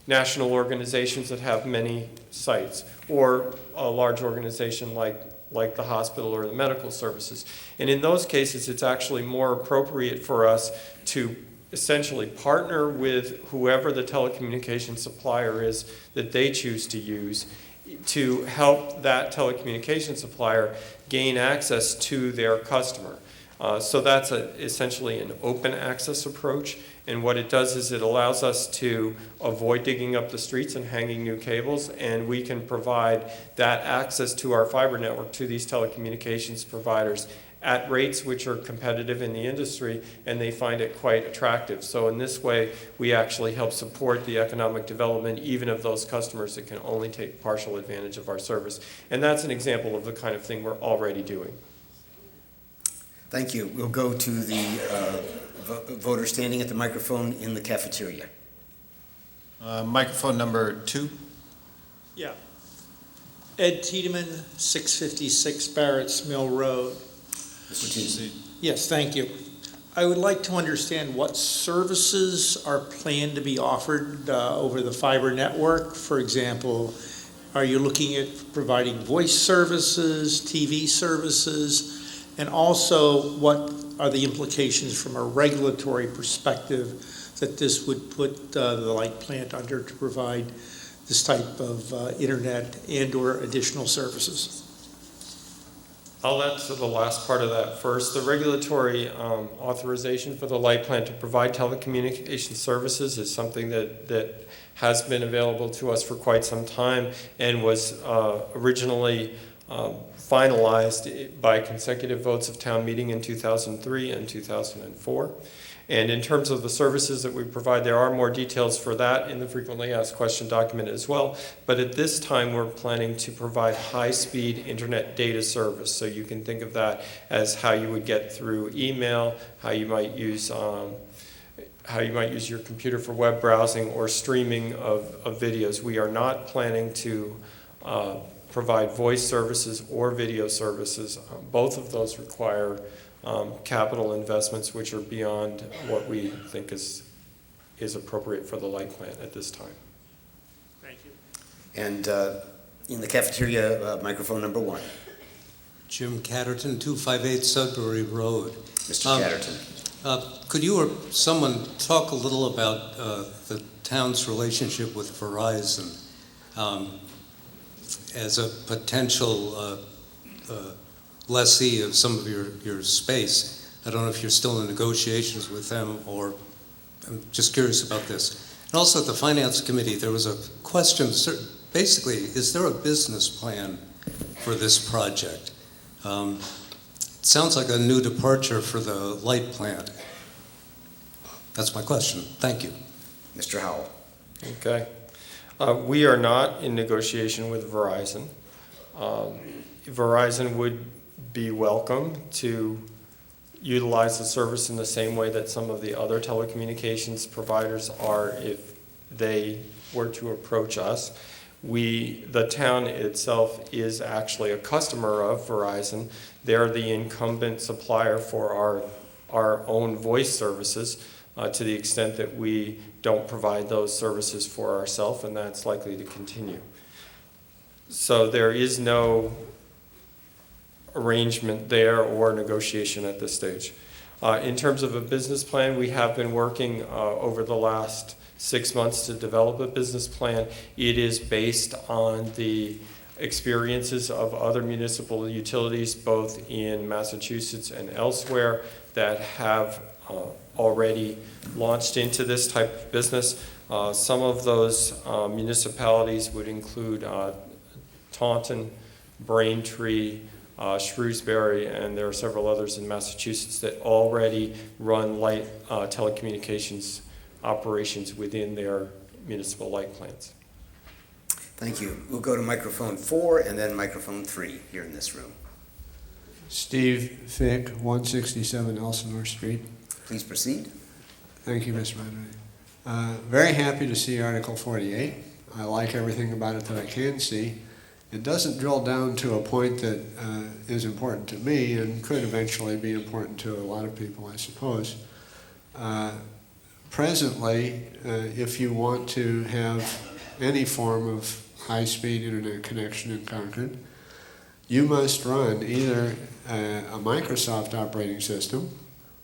national organizations that have many sites, or a large organization like the hospital or the medical services. And in those cases, it's actually more appropriate for us to essentially partner with whoever the telecommunications supplier is that they choose to use to help that telecommunications supplier gain access to their customer. So that's essentially an open access approach. And what it does is it allows us to avoid digging up the streets and hanging new cables, and we can provide that access to our fiber network to these telecommunications providers at rates which are competitive in the industry, and they find it quite attractive. So in this way, we actually help support the economic development even of those customers that can only take partial advantage of our service. And that's an example of the kind of thing we're already doing. Thank you. We'll go to the voter standing at the microphone in the cafeteria. Microphone number 2. Yeah. Ed Tiedemann, 656 Barrett's Mill Road. Mr. Tiedemann. Yes, thank you. I would like to understand what services are planned to be offered over the fiber network. For example, are you looking at providing voice services, TV services, and also what are the implications from a regulatory perspective that this would put the light plant under to provide this type of internet and or additional services? I'll answer the last part of that first. The regulatory authorization for the light plant to provide telecommunication services is something that has been available to us for quite some time and was originally finalized by consecutive votes of town meeting in 2003 and 2004. And in terms of the services that we provide, there are more details for that in the frequently asked question document as well. But at this time, we're planning to provide high-speed internet data service. So you can think of that as how you would get through email, how you might use your computer for web browsing or streaming of videos. We are not planning to provide voice services or video services. Both of those require capital investments which are beyond what we think is appropriate for the light plant at this time. Thank you. And in the cafeteria, microphone number 1. Jim Catterton, 258 Sudbury Road. Mr. Catterton. Could you or someone talk a little about the town's relationship with Verizon as a potential lessee of some of your space? I don't know if you're still in negotiations with them, or I'm just curious about this. And also at the Finance Committee, there was a question, basically, is there a business plan for this project? It sounds like a new departure for the light plant. That's my question. Thank you. Mr. Howell. Okay. We are not in negotiation with Verizon. Verizon would be welcome to utilize the service in the same way that some of the other telecommunications providers are if they were to approach us. The town itself is actually a customer of Verizon. They're the incumbent supplier for our own voice services to the extent that we don't provide those services for ourselves, and that's likely to continue. So there is no arrangement there or negotiation at this stage. In terms of a business plan, we have been working over the last 6 months to develop a business plan. It is based on the experiences of other municipal utilities, both in Massachusetts and elsewhere, that have already launched into this type of business. Some of those municipalities would include Taunton, Braintree, Shrewsbury, and there are several others in Massachusetts that already run light telecommunications operations within their municipal light plants. Thank you. We'll go to microphone 4 and then microphone 3 here in this room. Steve Fick, 167 Elsinore Street. Please proceed. Thank you, Mr. Moderator. Very happy to see Article 48. I like everything about it that I can see. It doesn't drill down to a point that is important to me and could eventually be important to a lot of people, I suppose. Presently, if you want to have any form of high-speed internet connection in Concord, you must run either a Microsoft operating system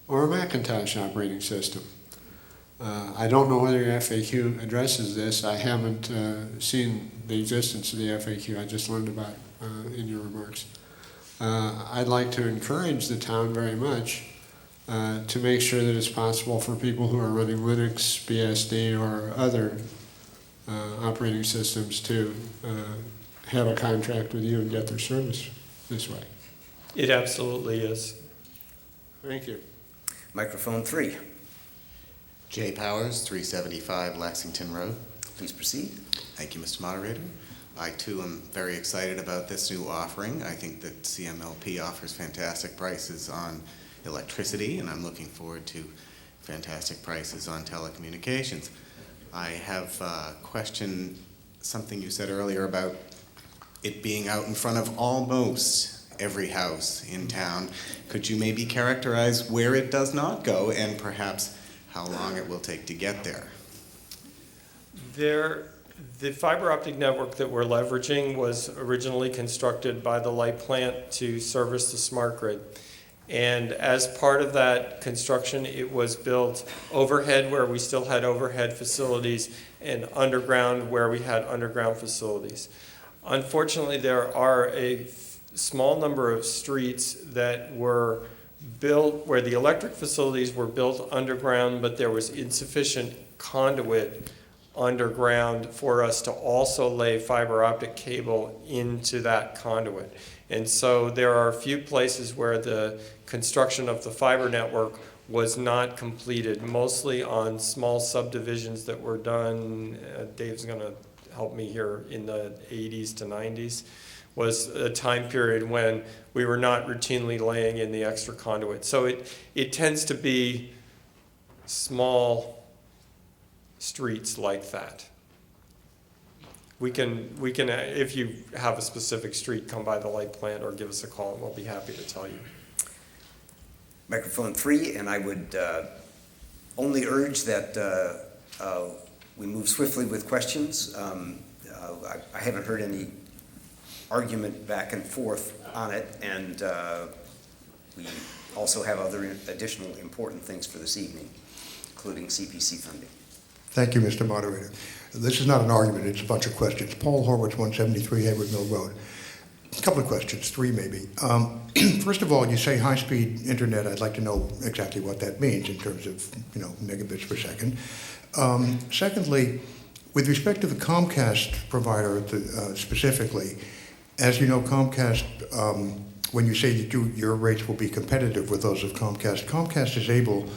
or a Macintosh operating system. I don't know whether your FAQ addresses this. I haven't seen the existence of the FAQ. I just learned about it in your remarks. I'd like to encourage the town very much to make sure that it's possible for people who are running Linux, BSD, or other operating systems to have a contract with you and get their service this way. It absolutely is. Thank you. Microphone 3. Jay Powers, 375 Lexington Road. Please proceed. Thank you, Mr. Moderator. I too am very excited about this new offering. I think that CMLP offers fantastic prices on electricity, and I'm looking forward to fantastic prices on telecommunications. I have a question, something you said earlier about it being out in front of almost every house in town. Could you maybe characterize where it does not go and perhaps how long it will take to get there? The fiber optic network that we're leveraging was originally constructed by the light plant to service the smart grid. And as part of that construction, it was built overhead where we still had overhead facilities and underground where we had underground facilities. Unfortunately, there are a small number of streets that were built where the electric facilities were built underground, but there was insufficient conduit underground for us to also lay fiber optic cable into that conduit. And so there are a few places where the construction of the fiber network was not completed, mostly on small subdivisions that were done, Dave's going to help me here, in the 80s to 90s. Was a time period when we were not routinely laying in the extra conduit. So it tends to be small streets like that. We can, if you have a specific street, come by the light plant or give us a call and we'll be happy to tell you. Microphone 3, and I would only urge that we move swiftly with questions. I haven't heard any argument back and forth on it, and we also have other additional important things for this evening, including CPC funding. Thank you, Mr. Moderator. This is not an argument, it's a bunch of questions. Paul Horwitz, 173 Hayward Mill Road. A couple of questions, 3 maybe. First of all, you say high-speed internet. I'd like to know exactly what that means in terms of, megabits per second. Secondly, with respect to the Comcast provider specifically, as you know, Comcast, when you say that your rates will be competitive with those of Comcast, Comcast is able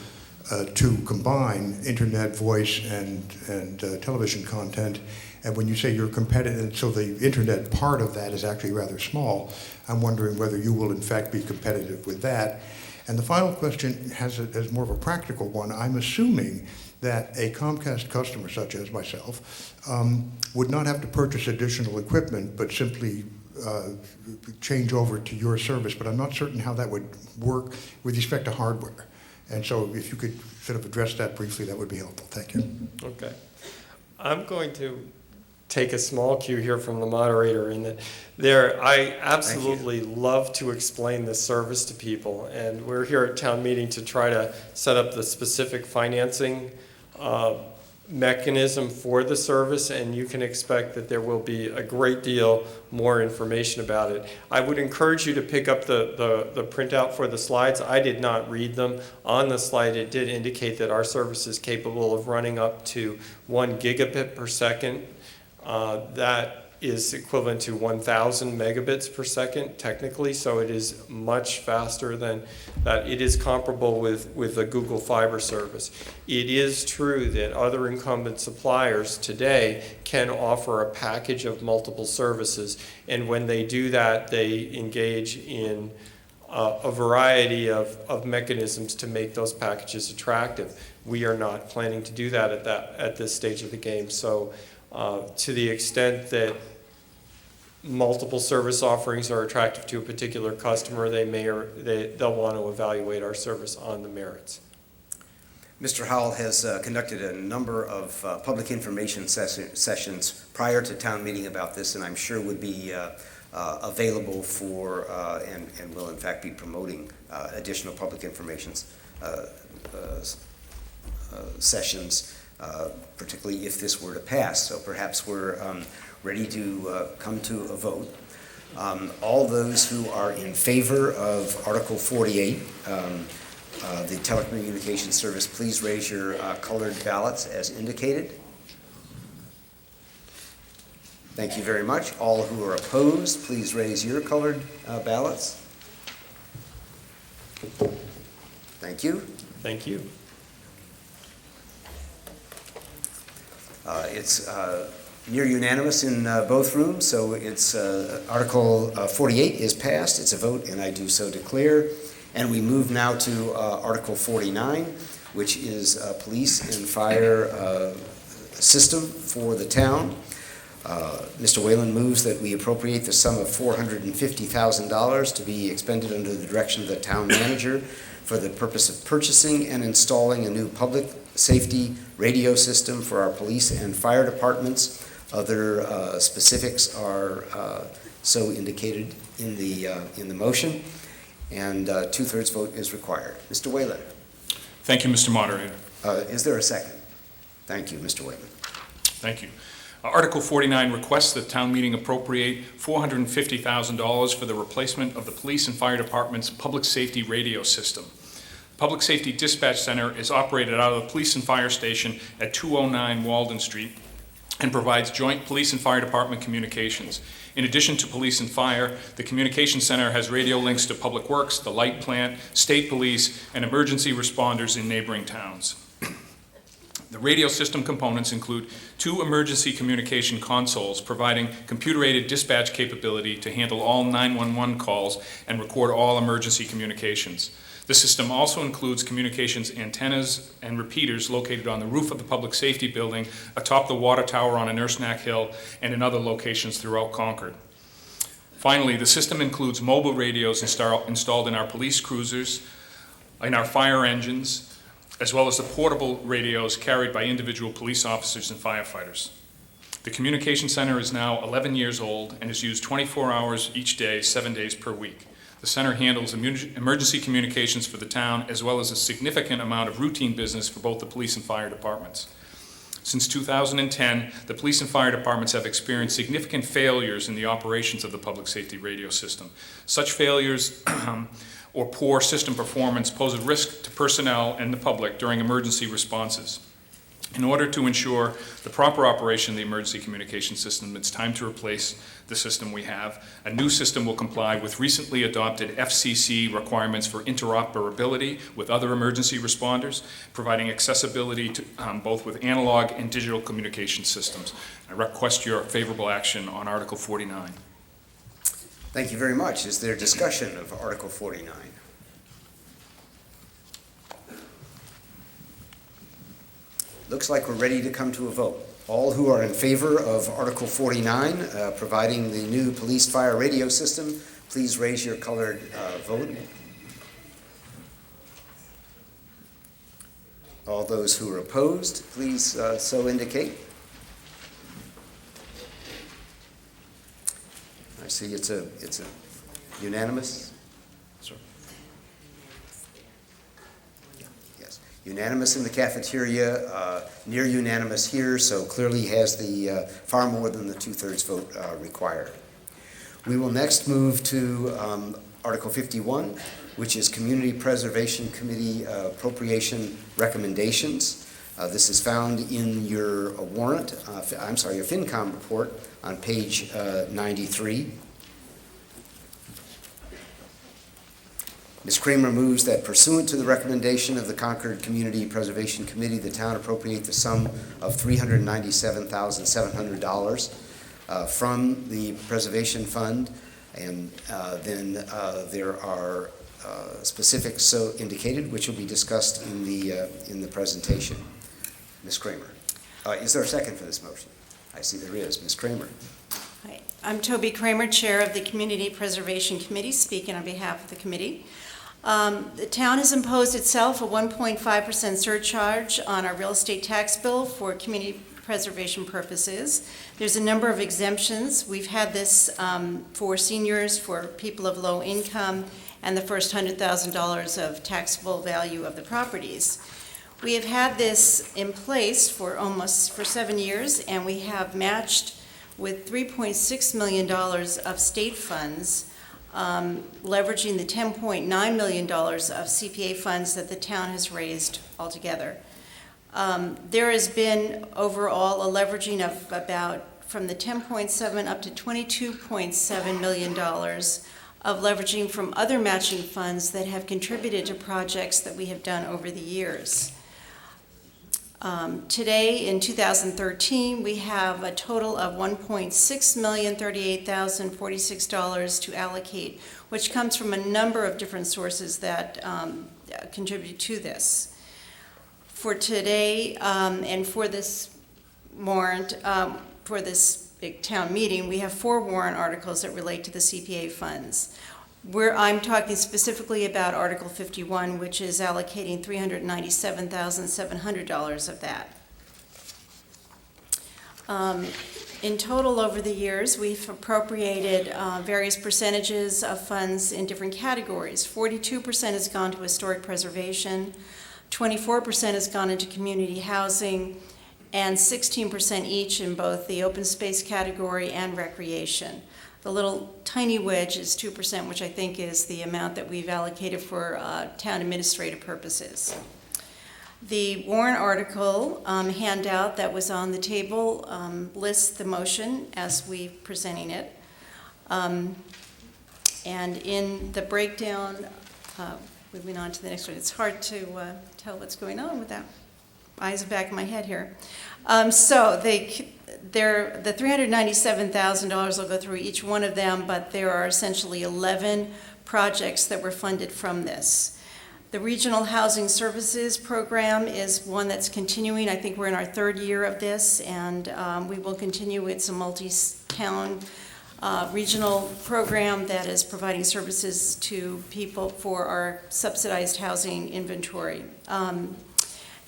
to combine internet, voice, and television content. And when you say you're competitive, so the internet part of that is actually rather small, I'm wondering whether you will in fact be competitive with that. And the final question is more of a practical one. I'm assuming that a Comcast customer such as myself would not have to purchase additional equipment, but simply change over to your service. But I'm not certain how that would work with respect to hardware. And so if you could sort of address that briefly, that would be helpful. Thank you. Okay. I'm going to take a small cue here from the moderator in that I absolutely love to explain this service to people, and we're here at town meeting to try to set up the specific financing mechanism for the service, and you can expect that there will be a great deal more information about it. I would encourage you to pick up the printout for the slides. I did not read them. On the slide, it did indicate that our service is capable of running up to 1 gigabit per second. That is equivalent to 1,000 megabits per second technically, so it is much faster than that. It is comparable with the Google Fiber service. It is true that other incumbent suppliers today can offer a package of multiple services, and when they do that, they engage in a variety of mechanisms to make those packages attractive. We are not planning to do that at this stage of the game. So to the extent that multiple service offerings are attractive to a particular customer, they'll want to evaluate our service on the merits. Mr. Howell has conducted a number of public information sessions prior to town meeting about this, and I'm sure would be available for and will in fact be promoting additional public information sessions, particularly if this were to pass. So perhaps we're ready to come to a vote. All those who are in favor of Article 48, the telecommunications service, please raise your colored ballots as indicated. Thank you very much. All who are opposed, please raise your colored ballots. Thank you. Thank you. It's near unanimous in both rooms, so it's Article 48 is passed. It's a vote, and I do so declare. And we move now to Article 49, which is a police and fire system for the town. Mr. Whalen moves that we appropriate the sum of $450,000 to be expended under the direction of the town manager for the purpose of purchasing and installing a new public safety radio system for our police and fire departments. Other specifics are so indicated in the motion, and two-thirds vote is required. Mr. Whalen. Thank you, Mr. Moderator. Is there a second? Thank you, Mr. Whalen. Thank you. Article 49 requests that town meeting appropriate $450,000 for the replacement of the police and fire department's public safety radio system. Public Safety Dispatch Center is operated out of the police and fire station at 209 Walden Street and provides joint police and fire department communications. In addition to police and fire, the communication center has radio links to Public Works, the light plant, state police, and emergency responders in neighboring towns. The radio system components include 2 emergency communication consoles providing computer-aided dispatch capability to handle all 911 calls and record all emergency communications. The system also includes communications antennas and repeaters located on the roof of the public safety building, atop the water tower on Nursnack Hill, and in other locations throughout Concord. Finally, the system includes mobile radios installed in our police cruisers, in our fire engines, as well as the portable radios carried by individual police officers and firefighters. The communication center is now 11 years old and is used 24 hours each day, 7 days per week. The center handles emergency communications for the town, as well as a significant amount of routine business for both the police and fire departments. Since 2010, the police and fire departments have experienced significant failures in the operations of the public safety radio system. Such failures or poor system performance pose a risk to personnel and the public during emergency responses. In order to ensure the proper operation of the emergency communication system, it's time to replace the system we have. A new system will comply with recently adopted FCC requirements for interoperability with other emergency responders, providing accessibility to both with analog and digital communication systems. I request your favorable action on Article 49. Thank you very much. Is there discussion of Article 49? Looks like we're ready to come to a vote. All who are in favor of Article 49, providing the new police fire radio system, please raise your colored vote. All those who are opposed, please so indicate. I see it's a unanimous. Yes, unanimous in the cafeteria, near unanimous here, so clearly has the far more than the 2/3 vote required. We will next move to Article 51, which is Community Preservation Committee appropriation recommendations. This is found in your warrant, your FinCom report on page 93. Ms. Kramer moves that pursuant to the recommendation of the Concord Community Preservation Committee, the town appropriate the sum of $397,700 from the Preservation Fund, and then there are specifics so indicated, which will be discussed in the presentation. Ms. Kramer. Is there a second for this motion? I see there is. Ms. Kramer. Hi, I'm Toby Kramer, Chair of the Community Preservation Committee, speaking on behalf of the committee. The town has imposed itself a 1.5% surcharge on our real estate tax bill for community preservation purposes. There's a number of exemptions. We've had this for seniors, for people of low income, and the first $100,000 of taxable value of the properties. We have had this in place for 7 years, and we have matched with $3.6 million of state funds, leveraging the $10.9 million of CPA funds that the town has raised altogether. There has been overall a leveraging of about from the 10.7 up to $22.7 million of leveraging from other matching funds that have contributed to projects that we have done over the years. Today, in 2013, we have a total of $1,638,046 to allocate, which comes from a number of different sources that contribute to this. For today and for this warrant, for this big town meeting, we have 4 warrant articles that relate to the CPA funds. I'm talking specifically about Article 51, which is allocating $397,700 of that. In total, over the years, we've appropriated various percentages of funds in different categories. 42% has gone to historic preservation, 24% has gone into community housing, and 16% each in both the open space category and recreation. The little tiny wedge is 2%, which I think is the amount that we've allocated for town administrative purposes. The warrant article handout that was on the table lists the motion as we're presenting it. And in the breakdown, moving on to the next one, it's hard to tell what's going on with that. Eyes are back in my head here. So the $397,000 will go through each one of them, but there are essentially 11 projects that were funded from this. The Regional Housing Services Program is one that's continuing. I think we're in our 3rd year of this, and we will continue. It's a multi-town regional program that is providing services to people for our subsidized housing inventory.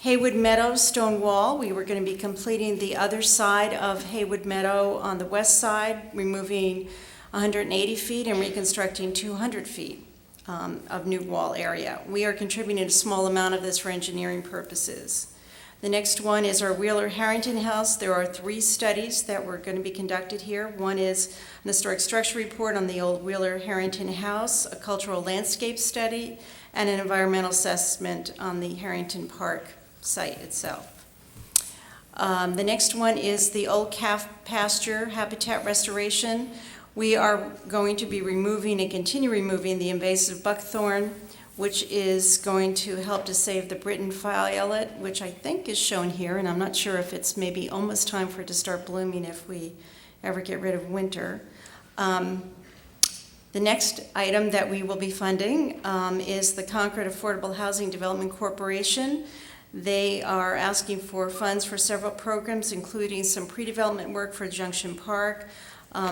Haywood Meadow Stone Wall, we were going to be completing the other side of Haywood Meadow on the west side, removing 180 feet and reconstructing 200 feet of new wall area. We are contributing a small amount of this for engineering purposes. The next one is our Wheeler Harrington House. There are 3 studies that were going to be conducted here. One is an historic structure report on the old Wheeler Harrington House, a cultural landscape study, and an environmental assessment on the Harrington Park site itself. The next one is the old calf pasture habitat restoration. We are going to be removing and continue removing the invasive buckthorn, which is going to help to save the Britain violet, which I think is shown here, and I'm not sure if it's maybe almost time for it to start blooming if we ever get rid of winter. The next item that we will be funding is the Concord Affordable Housing Development Corporation. They are asking for funds for several programs, including some pre-development work for Junction Park,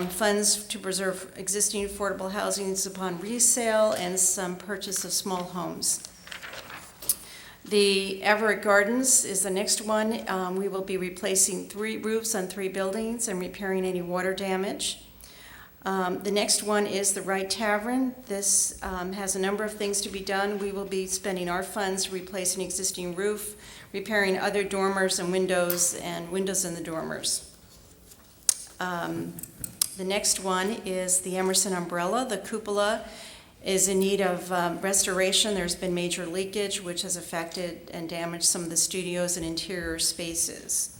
funds to preserve existing affordable housings upon resale, and some purchase of small homes. The Everett Gardens is the next one. We will be replacing 3 roofs on 3 buildings and repairing any water damage. The next one is the Wright Tavern. This has a number of things to be done. We will be spending our funds to replace an existing roof, repairing other dormers and windows in the dormers. The next one is the Emerson Umbrella. The cupola is in need of restoration. There's been major leakage, which has affected and damaged some of the studios and interior spaces.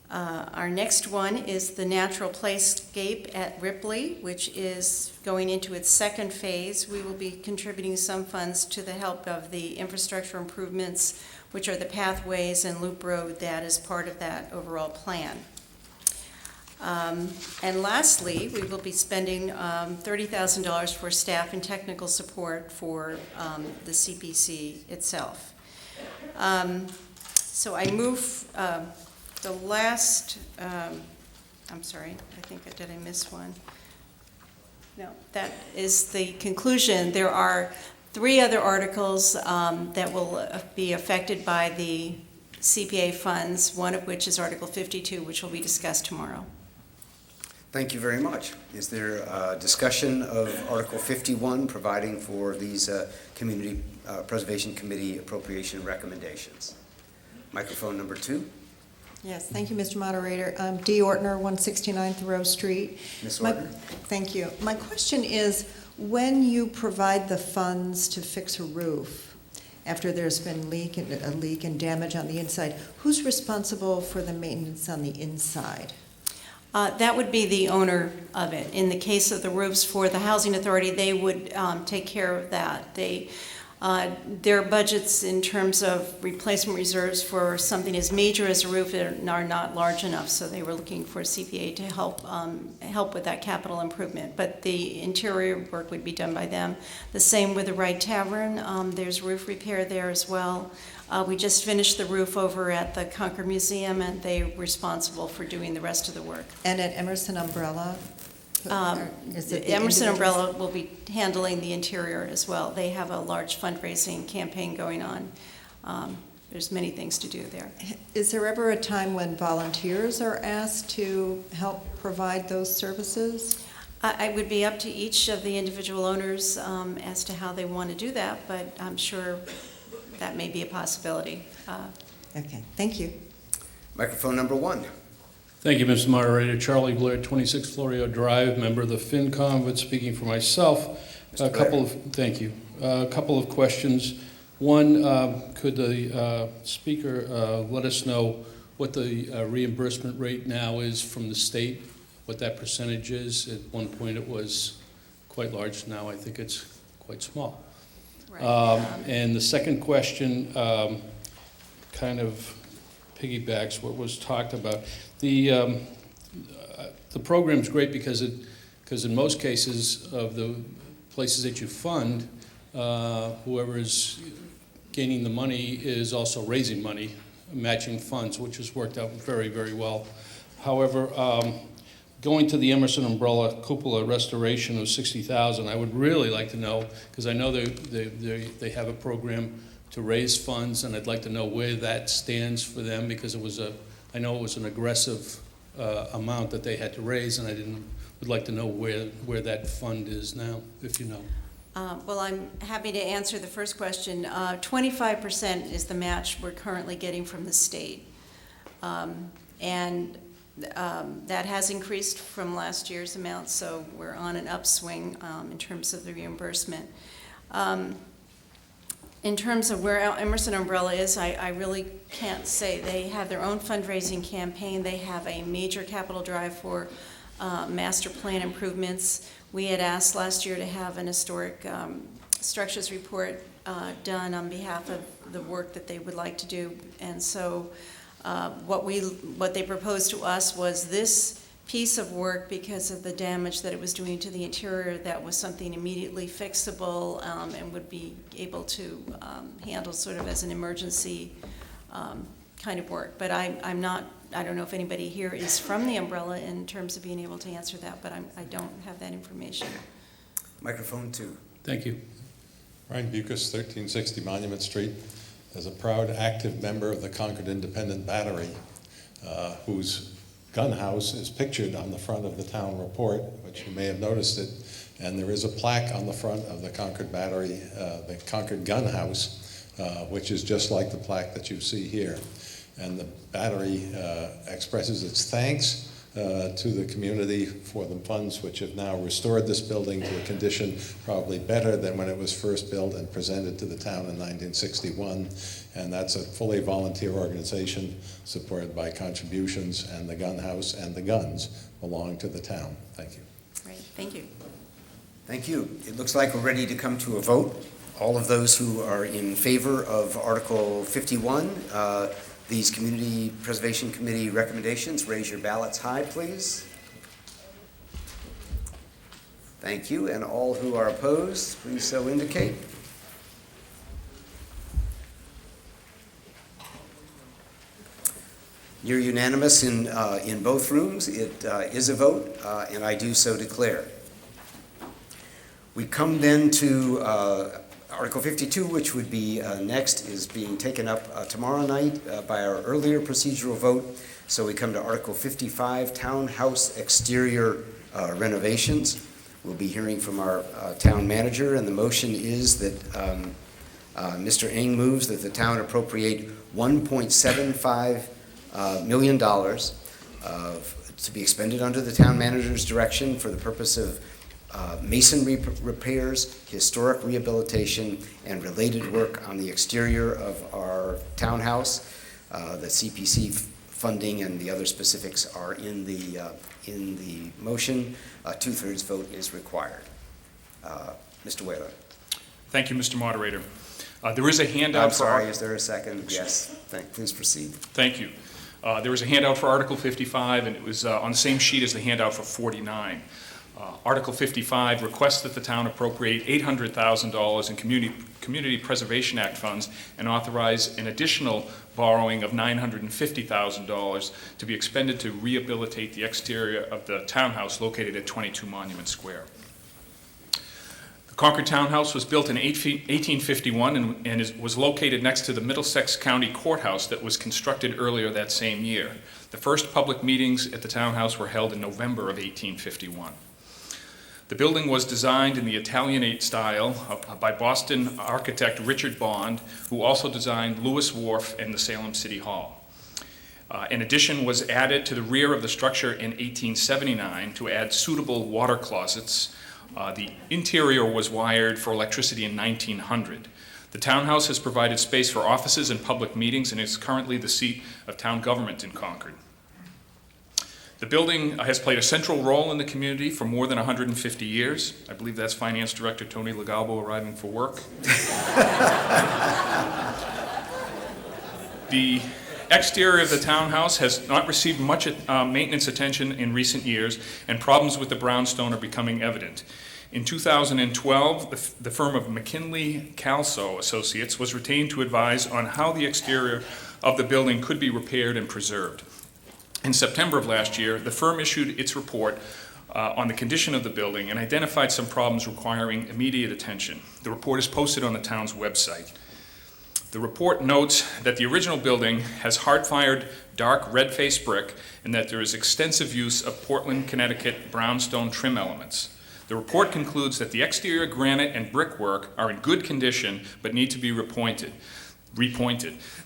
Our next one is the Natural Playscape at Ripley, which is going into its second phase. We will be contributing some funds to the help of the infrastructure improvements, which are the pathways and loop road that is part of that overall plan. And lastly, we will be spending $30,000 for staff and technical support for the CPC itself. So I move the last, I'm sorry, did I miss one? No, that is the conclusion. There are 3 other articles that will be affected by the CPA funds, one of which is Article 52, which will be discussed tomorrow. Thank you very much. Is there a discussion of Article 51, providing for these Community Preservation Committee appropriation recommendations? Microphone number 2. Yes, thank you, Mr. Moderator. Dee Ortner, 169 Thoreau Street. Ms. Ortner. Thank you. My question is, when you provide the funds to fix a roof, after there's been a leak and damage on the inside, who's responsible for the maintenance on the inside? That would be the owner of it. In the case of the roofs for the Housing Authority, they would take care of that. Their budgets in terms of replacement reserves for something as major as a roof are not large enough, so they were looking for CPA to help with that capital improvement. But the interior work would be done by them. The same with the Wright Tavern. There's roof repair there as well. We just finished the roof over at the Concord Museum, and they're responsible for doing the rest of the work. And at Emerson Umbrella? Emerson Umbrella will be handling the interior as well. They have a large fundraising campaign going on. There's many things to do there. Is there ever a time when volunteers are asked to help provide those services? It would be up to each of the individual owners as to how they want to do that, but I'm sure that may be a possibility. Okay, thank you. Microphone number 1. Thank you, Mr. Moderator. Charlie Blair, 26 Florio Drive, member of the FinCom, but speaking for myself, a couple of questions. One, could the speaker let us know what the reimbursement rate now is from the state, what that percentage is? At one point it was quite large, now I think it's quite small. Right. And the second question kind of piggybacks what was talked about. The program's great because in most cases of the places that you fund, whoever is gaining the money is also raising money, matching funds, which has worked out very, very well. However, going to the Emerson Umbrella Cupola restoration of $60,000, I would really like to know, because I know they have a program to raise funds, and I'd like to know where that stands for them, because I know it was an aggressive amount that they had to raise, and would like to know where that fund is now, if you know. Well, I'm happy to answer the first question. 25% is the match we're currently getting from the state. And that has increased from last year's amount, so we're on an upswing in terms of the reimbursement. In terms of where Emerson Umbrella is, I really can't say. They have their own fundraising campaign. They have a major capital drive for master plan improvements. We had asked last year to have an historic structures report done on behalf of the work that they would like to do. And so what they proposed to us was this piece of work, because of the damage that it was doing to the interior, that was something immediately fixable and would be able to handle sort of as an emergency kind of work. But I don't know if anybody here is from the umbrella in terms of being able to answer that, but I don't have that information. Microphone 2. Thank you. Ryan Bucas, 1360 Monument Street. As a proud active member of the Concord Independent Battery, whose gun house is pictured on the front of the town report, which you may have noticed it, and there is a plaque on the front of the Concord Battery, the Concord Gun House, which is just like the plaque that you see here. And the battery expresses its thanks to the community for the funds which have now restored this building to a condition probably better than when it was first built and presented to the town in 1961. And that's a fully volunteer organization supported by contributions, and the gun house and the guns belong to the town. Thank you. Great, thank you. Thank you. It looks like we're ready to come to a vote. All of those who are in favor of Article 51, these Community Preservation Committee recommendations, raise your ballots high, please. Thank you. And all who are opposed, please so indicate. You're unanimous in both rooms. It is a vote, and I do so declare. We come then to Article 52, which would be next, is being taken up tomorrow night by our earlier procedural vote. So we come to Article 55, Townhouse Exterior Renovations. We'll be hearing from our town manager, and the motion is that Mr. Ng moves that the town appropriate $1.75 million to be expended under the town manager's direction for the purpose of masonry repairs, historic rehabilitation, and related work on the exterior of our townhouse. The CPC funding and the other specifics are in the motion. A 2/3 vote is required. Mr. Whaler. Thank you, Mr. Moderator. There is a handout. I'm sorry, is there a second? Yes, please proceed. Thank you. There was a handout for Article 55, and it was on the same sheet as the handout for 49. Article 55 requests that the town appropriate $800,000 in Community Preservation Act funds and authorize an additional borrowing of $950,000 to be expended to rehabilitate the exterior of the townhouse located at 22 Monument Square. The Concord Townhouse was built in 1851 and was located next to the Middlesex County Courthouse that was constructed earlier that same year. The first public meetings at the townhouse were held in November of 1851. The building was designed in the Italianate style by Boston architect Richard Bond, who also designed Lewis Wharf and the Salem City Hall. An addition was added to the rear of the structure in 1879 to add suitable water closets. The interior was wired for electricity in 1900. The townhouse has provided space for offices and public meetings and is currently the seat of town government in Concord. The building has played a central role in the community for more than 150 years. I believe that's Finance Director Tony Legalbo arriving for work. The exterior of the townhouse has not received much maintenance attention in recent years, and problems with the brownstone are becoming evident. In 2012, the firm of McKinley Calso Associates was retained to advise on how the exterior of the building could be repaired and preserved. In September of last year, the firm issued its report on the condition of the building and identified some problems requiring immediate attention. The report is posted on the town's website. The report notes that the original building has hard-fired dark red-faced brick and that there is extensive use of Portland, Connecticut brownstone trim elements. The report concludes that the exterior granite and brickwork are in good condition but need to be repointed.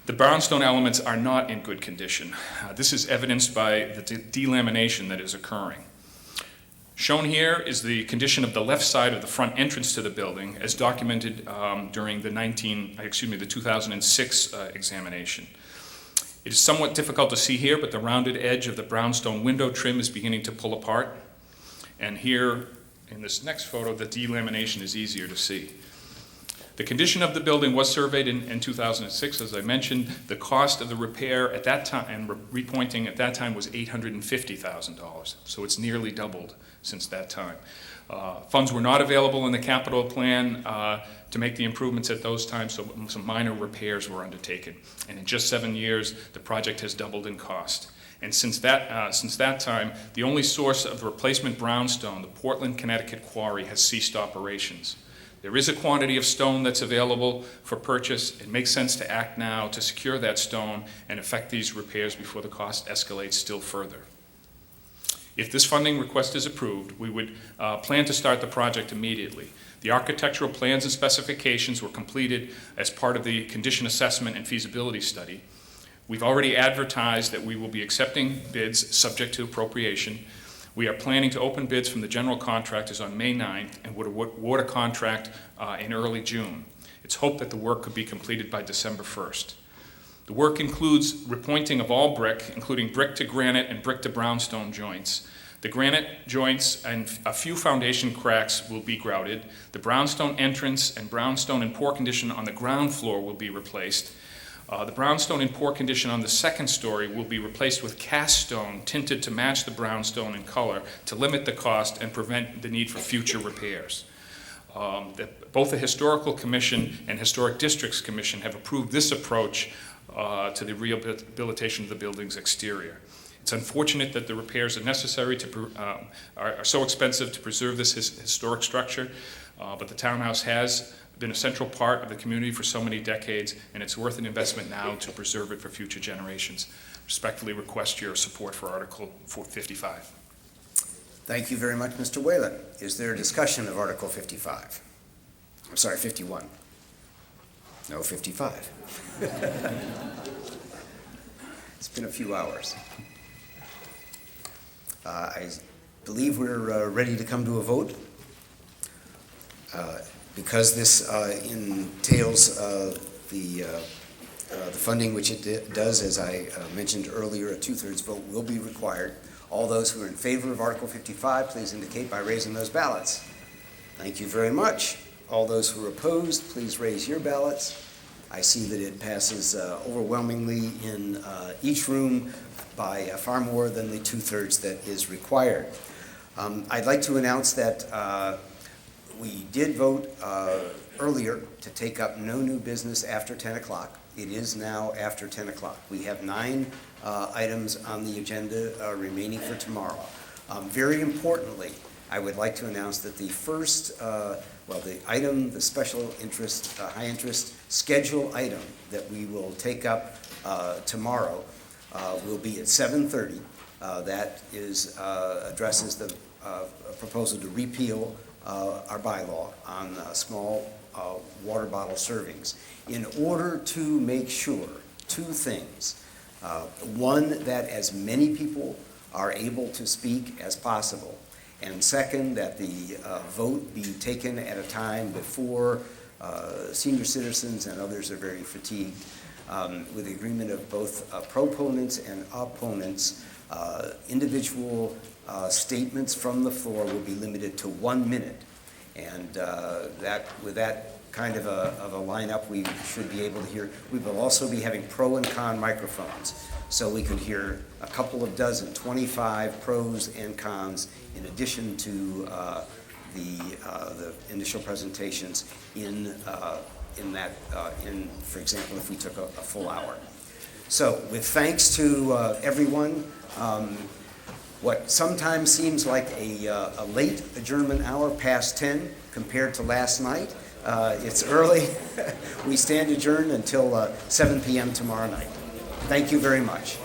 The brownstone elements are not in good condition. This is evidenced by the delamination that is occurring. Shown here is the condition of the left side of the front entrance to the building as documented during the 2006 examination. It is somewhat difficult to see here, but the rounded edge of the brownstone window trim is beginning to pull apart. And here in this next photo, the delamination is easier to see. The condition of the building was surveyed in 2006, as I mentioned. The cost of the repair at that time and repointing at that time was $850,000, so it's nearly doubled since that time. Funds were not available in the capital plan to make the improvements at those times, so some minor repairs were undertaken. And in just 7 years, the project has doubled in cost. And since that time, the only source of replacement brownstone, the Portland, Connecticut quarry, has ceased operations. There is a quantity of stone that's available for purchase. It makes sense to act now to secure that stone and effect these repairs before the cost escalates still further. If this funding request is approved, we would plan to start the project immediately. The architectural plans and specifications were completed as part of the condition assessment and feasibility study. We've already advertised that we will be accepting bids subject to appropriation. We are planning to open bids from the general contractors on May 9th and would award a contract in early June. It's hoped that the work could be completed by December 1st. The work includes repointing of all brick, including brick to granite and brick to brownstone joints. The granite joints and a few foundation cracks will be grouted. The brownstone entrance and brownstone in poor condition on the ground floor will be replaced. The brownstone in poor condition on the second story will be replaced with cast stone tinted to match the brownstone in color to limit the cost and prevent the need for future repairs. Both the Historical Commission and Historic Districts Commission have approved this approach to the rehabilitation of the building's exterior. It's unfortunate that the repairs are necessary are so expensive to preserve this historic structure, but the townhouse has been a central part of the community for so many decades, and it's worth an investment now to preserve it for future generations. Respectfully request your support for Article 55. Thank you very much, Mr. Whalen. Is there a discussion of Article 55? I'm sorry, 51. No, 55. It's been a few hours. I believe we're ready to come to a vote. Because this entails the funding, which it does, as I mentioned earlier, a 2/3 vote will be required. All those who are in favor of Article 55, please indicate by raising those ballots. Thank you very much. All those who are opposed, please raise your ballots. I see that it passes overwhelmingly in each room by far more than the 2/3 that is required. I'd like to announce that we did vote earlier to take up no new business after 10 o'clock. It is now after 10 o'clock. We have 9 items on the agenda remaining for tomorrow. Very importantly, I would like to announce that the first, the special interest, high interest schedule item that we will take up tomorrow will be at 7:30. That is addresses the proposal to repeal our bylaw on small water bottle servings in order to make sure 2 things. One, that as many people are able to speak as possible, and second, that the vote be taken at a time before senior citizens and others are very fatigued. With the agreement of both proponents and opponents, individual statements from the floor will be limited to 1 minute. And with that kind of a lineup, we should be able to hear. We will also be having pro and con microphones, so we could hear a couple of dozen, 25 pros and cons, in addition to the initial presentations for example, if we took a full hour. So with thanks to everyone, what sometimes seems like a late adjournment hour, past 10, compared to last night, it's early. We stand adjourned until 7 p.m. tomorrow night. Thank you very much.